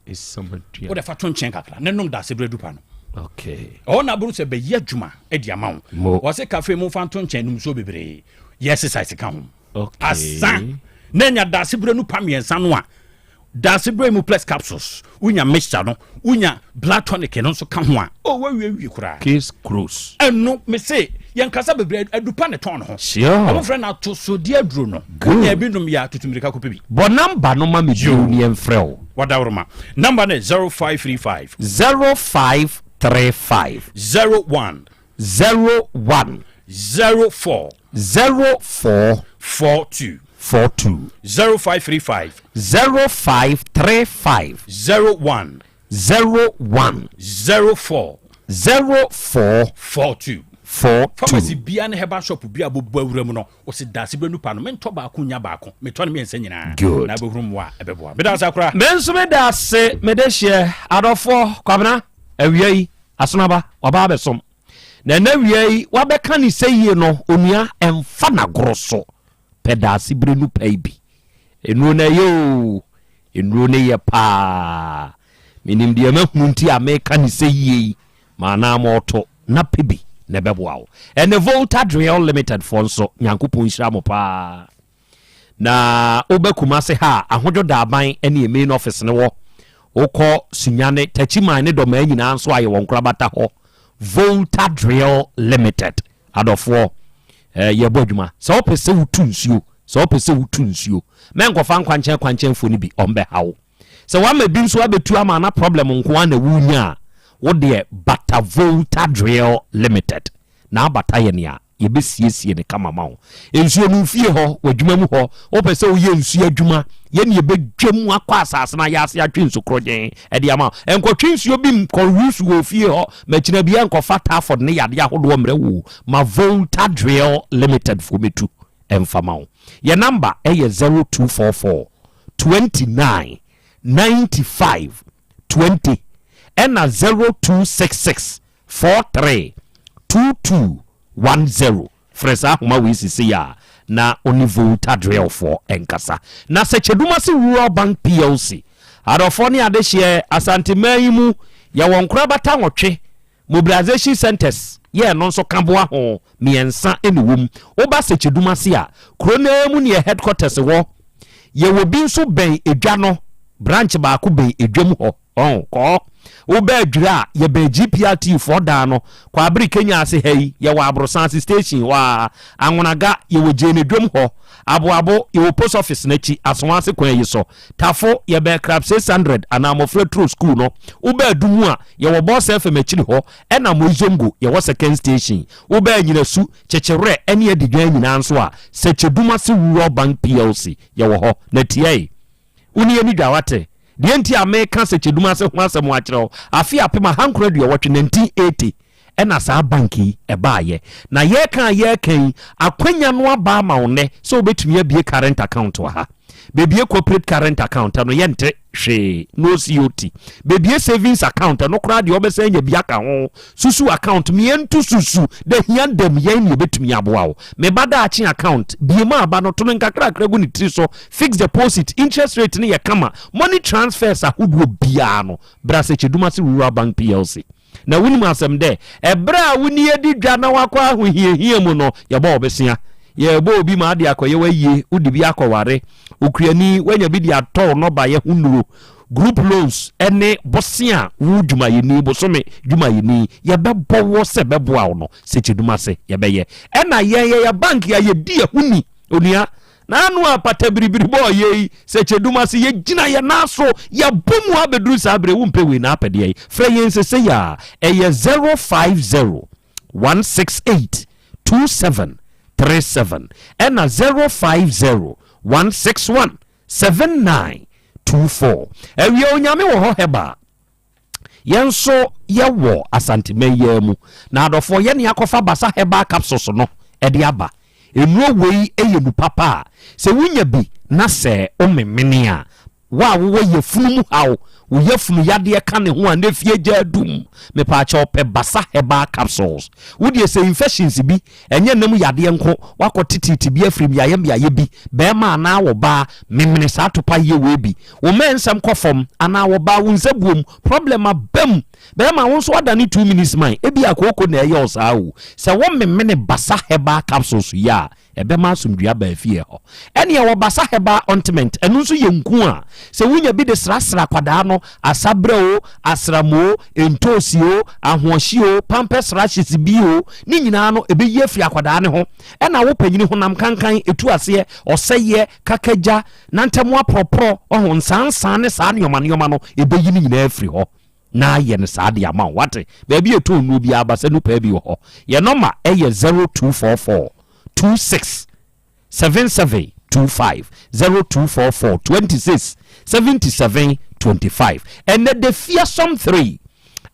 isam aduane wo da fa to nchen kakra na nom da sebre dupa no okay ona buru se be ye adwuma e dia ma wo wo se cafe mo fa to nchen num so bebre yes exercise ka ho okay asa nenya da sebre nu pa miensa no a da sebre mu plus capsules unya mixture no unya blood tonic no so ka ho a o wawie kura case close eno me say yen kasa bebre adupa ne ton ho sure am friend na to so dia aduro no unya binum ya tutumirika ko pebi bo number no ma me bio ni enfrel wadawroma number ne 0535 0535 01 04 42 0535 0535 01 04 42 pharmacy bia ne heba shop bia bobo awura mu no o se dase be nupa no mento ba ko nya ba ko meto ne mensa nyina na behuru mu a ebeboa me da sa kora menso me da se me de hye adofo kwabena awiei asonaba oba besom na wiei wabeka ni seyie no onua emfa na goroso pedasi brenu paibi enu na yo enu ne ye pa minim de mahunti ameka ni seyie mana moto na pebi na beboawo ene Volta Drill Limited fonso nyankopon hira mo pa na obekuma se ha ahojo da aban ene e main office ne wo okọ sunyane tachiman ne do ma nyina nso aye won krabata ho Volta Drill Limited adofo ye bodwuma so opese wutunsuo men kofa kwankyen fo ni bi ombe hawo so wa ma bi nso abetu ama na problem nko na wunya wo de Bata Volta Drill Limited na bata ye ne a ye besiesie ne kama ma wo ensuo no fie ho wadwuma mu ho opese wo ye nsuo adwuma ye ne bedwam akwa asase na yase atwe nsokrogen e de ama enkotwe nsuo bi mkorusu wo fie ho makina bia enkofa Taford ne yade ahodo mre wo ma Volta Drill Limited fo metu emfama wo ye number e ye 0244 29 95 20 ena 0266 43 2210 fresa homa we sisi ya na oni Volta Drill for enkasa na secheduma si Rural Bank PLC adofo ne adehye Asante Mayimu ya wonkura bata nwotwe mobilization centers ye no nso kamboa ho miensa enuwum oba secheduma si a krona mu ne headquarters wo ye wo bi nso ben edwa no branch ba ko ben edwam ho ko oba adwira ye be GPRT for da no kwa abri Kenya ase hei ye wa Abrosansi station wa anwonaga ye wo jene dwom ho abo ye wo post office na chi asonwase kwan yi so tafo ye be crab 600 anamofre true school no oba adumu a ye wo boss FM achiri ho ena mozongo ye wo second station oba nyina su chechere ene adigwan nyina nso a secheduma se Rural Bank PLC ye wo ho na tie uni eni dwawate die nti America secheduma se ho asem wa kire afi apema hankura de wotwe 1980 ena sa banki ebaaye na ye kan akwanya no aba ma one so obetumi abie current account wa ha bebie corporate current account no yente hwe no COT bebie savings account no kra de obesa nya bia ka ho susu account mientu susu de hiandem yen ne betumi aboa wo me bada achi account bie ma aba no to nkakra kra gu ni tri so fixed deposit interest rate ne ye kama money transfers ahodo bia no brase cheduma se Rural Bank PLC na wuni masem de ebra wuni edi dwa na wakwa ahohiehie mu no ye ba obesia ye bo obi ma ade akoye waye udi bi akoware okriani wanya bi di ato no ba ye hunuro group loans ene bosia wu dwuma yini bosome dwuma yini ye bebo wo se bebo awo no se cheduma se ye beye ena ye bank ya ye di huni onia na anu apata biribiri bo ye se cheduma se ye gina ye naso ye bomu abeduru sabre wu mpewe na apede ye fra ye nsese ya eye 050 168 2737 ena 050 161 7924 ewie onyame wo ho heba yenso yewo Asante Mayimu na adofo ye ne akofa basa heba capsules no ede aba enuo wei eyenu papa se wunya bi na se omemene a wa wo ye funu mu hawo wo ye funu yade ka ne ho a na fie gya dum me pa cha ope basa heba capsules wo de se infections bi enye nam yade nko wakotititi bi afrim ya bi be ma na wo ba memene sa topa ye we bi wo mensam kofom ana wo ba wo nsabuom problem abam be ma wo so wada ni 2 minutes man ebi akoko na eye osawo se wo memene basa heba capsules ya ebe ma sumdua ba fie ho ene wo basa heba ointment enu nso ye nku a se wunya bi de srasra kwada no asabreo asramo entosio ahohio pampers rashes bio ni nyina no ebe ye fie akwada ne ho ena wo panyini honam kankan etu ase oseye kakaja nantemo apropro ohon sansan ne sa nyoma no ebe yi ni nyina afri ho na ye ne sa de ama wate ba bi etu nu bi abase nu pa bi ho ye number eye 0244 26 77 25 0244 26 77 25 and the fearsome 3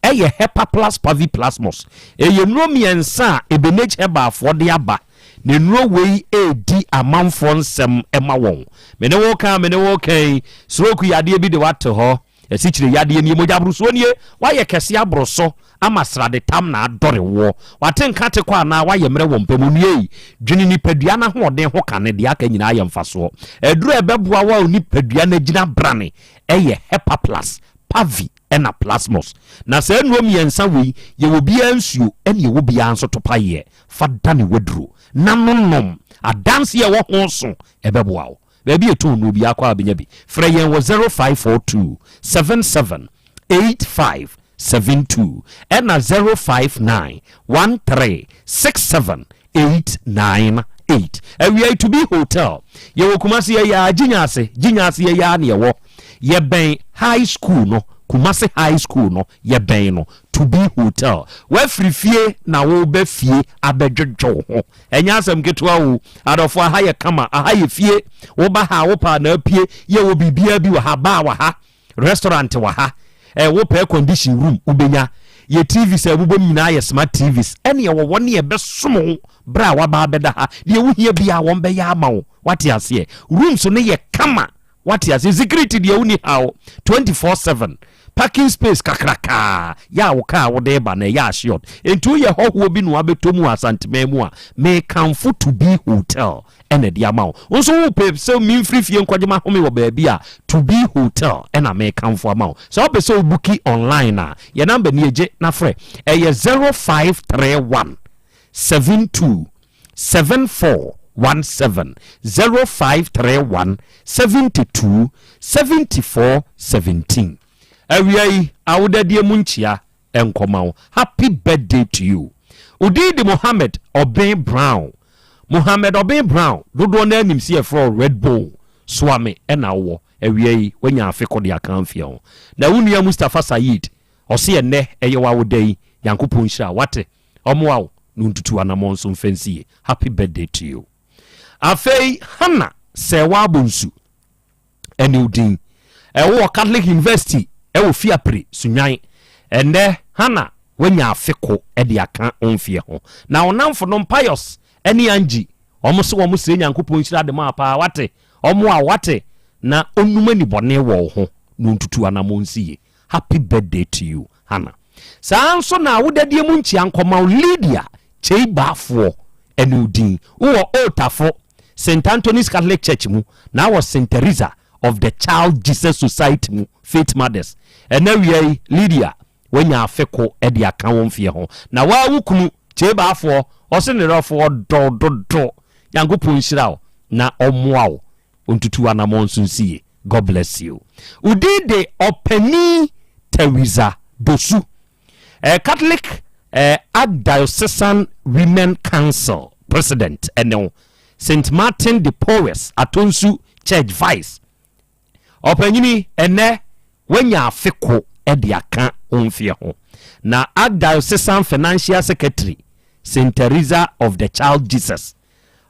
ɛyɛ hepa plus pavi plasmos ɛyɛ nnuro mmiɛnsa a ebenage herbaafoɔ de aba na nnuro wei edi amanfoɔ nsɛm ɛma wɔn mene wo kan stroke yadeɛ bi de wate hɔ ɛsikyire yadeɛ nie mogya aborosoɔ nie wayɛ kɛse aboroso ama srade tam na adɔre wɔ wate nka te kɔ anaa wayɛ mmerɛ wɔ mpamunie dwene nipadua no ahoɔden ho ka ne deɛ aka nyinaa yɛ mfasoɔ ɛduru ɛbɛboa wa nipadua no gyina brane ɛyɛ hepa plus pavi ɛna plasmos na saa nnuro mmiɛnsa wei yɛwɔ biara nsuo ɛne yɛwɔ biara nso topayɛ fa da ne waduro na nonom adanse a ɛwɔ ho so ɛbɛboa wo baabi ɛto no bi akɔ abenya bi frɛ yɛn wɔ 0542 77 8572 ɛna 059 13 67 898 awia to be hotel yɛwɔ kumase yɛyɛ gyinyase yɛyɛ ne yɛwɔ yɛbɛn high school no kumase high school no yɛbɛn no to be hotel wafiri fie na wo bɛ fie abɛdwodwo ho ɛnya asɛm ketewa wo adɔfo aha yɛ kama aha yɛ fie wo ba ha wo pa na apie yɛ wo bibia bi wɔ ha bar wɔ ha restaurant wɔ ha wo pɛ condition room ubenya ye TVs abubo nyinaa yɛ smart TVs ɛne yɛ wɔ ne yɛ bɛsom bra wa ba bɛda ha deɛ wo hia bia wɔn bɛyɛ ama wo wate aseɛ room so ne yɛ kama wate aseɛ security deɛ wo ni ha 24/7 parking space kakraka ya wo kaa wo de ba na ya assured entu ye hoho bi no abetomu asantema mu a me kanfo to be hotel ene de ama wo nso wo pe se mi free fie nkwagema home wo ba bia to be hotel ena me kanfo ama wo so be se booki online a ye number ni eje na frɛ eye 0531 72 7417 0531 72 74 17 Awiai awudadie munchia enkomao. Happy birthday to you. Udidi Mohammed Obey Brown. Mohammed Obey Brown. Dodo na nimsi for Red Bull. Swami enawo. Awiai wenya afeko de akamfia. Na unuya Mustafa Said. Osi ene eyewa awudai Yankopɔn nhyira wate. Omoawo nuntutu anamonso mfensie. Happy birthday to you. Afei Hana sewa bonsu. Eni udin. Ewo Catholic University ewo fiapre sunyan ene Hana wenya afeko ede aka onfie ho na onamfo no pious ene anji omoso wo musire Nyankopɔn nhyira de ma pa wate omo a wate na onumani bone wo ho nuntutu anamonsie. Happy birthday to you Hana. Sanso na wodadie mu nchi ankoma Lydia Cheibafo ene udin wo Otafo St Anthony's Catholic Church mu na was St Teresa of the Child Jesus Society mu Faith Mothers enawia Lydia wenya afeko e de aka wonfie ho na wa wukunu Cheibafo osenerofo do Nyankopɔn nhyira na omoa wo ontutu anamonsunsie. God bless you. Udide Openi Teresa Dosu Catholic Archdiocesan Women Council President eno St Martin de Porres Atonsu Church Vice Openyini ene wenya afeko ede aka onfie ho na Archdiocesan Financial Secretary St Teresa of the Child Jesus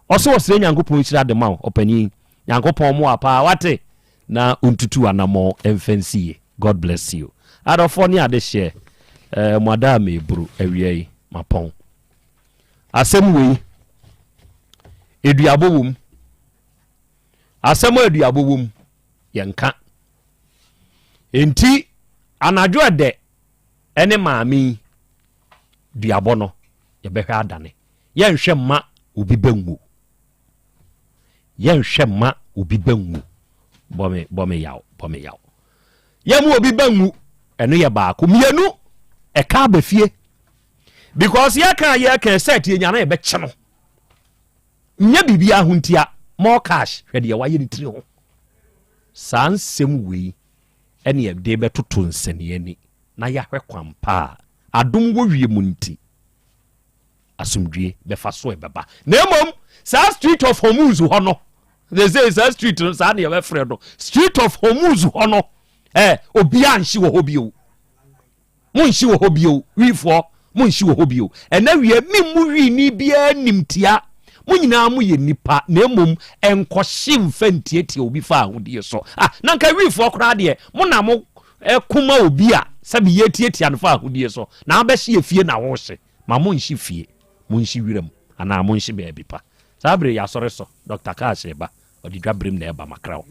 also wasire Nyankopɔn nhyira de ma opanyin Nyankopɔn mo apa wate na untutu anamo emfensie. God bless you. Adofo ni ade hye madame ebru awiai mapon asem wei eduabowum asem eduabowum yenka enti anadwo de ene maami duabo no yebehwe adane yenhwe ma obi banwu yenhwe ma obi banwu bome yaw yemu obi banwu eno ye baako mienu e ka ba fie because ye kan set ye nyana ye be che no nya bibia ahuntia more cash hwede ye waye ni tiri ho sansem wei ene ye de betoto nsane ani na ya hwe kwampa adom wo wie mu nti asumdwie be fa so e beba na emom sa street of Hormuz ho no they say sa street no sa na ye be frɛ no street of Hormuz ho no obi anhye wo hobio munhye wo hobio wifo munhye wo hobio ena wie mimmu wi ni bia nimtia munyina mu ye nipa na emom enkohye mfantiatia obi fa ahode so na nka wifo kora de mo na mo kuma obi a sɛbi yɛtietia no fa ahodie so na wabɛhye yɛ fie na wohye ma monhye fie monhye wiram anaa monhye baabi pa saa bere yɛasɔre so Dr. Kash ba ɔde dwa berem na ɛba makraw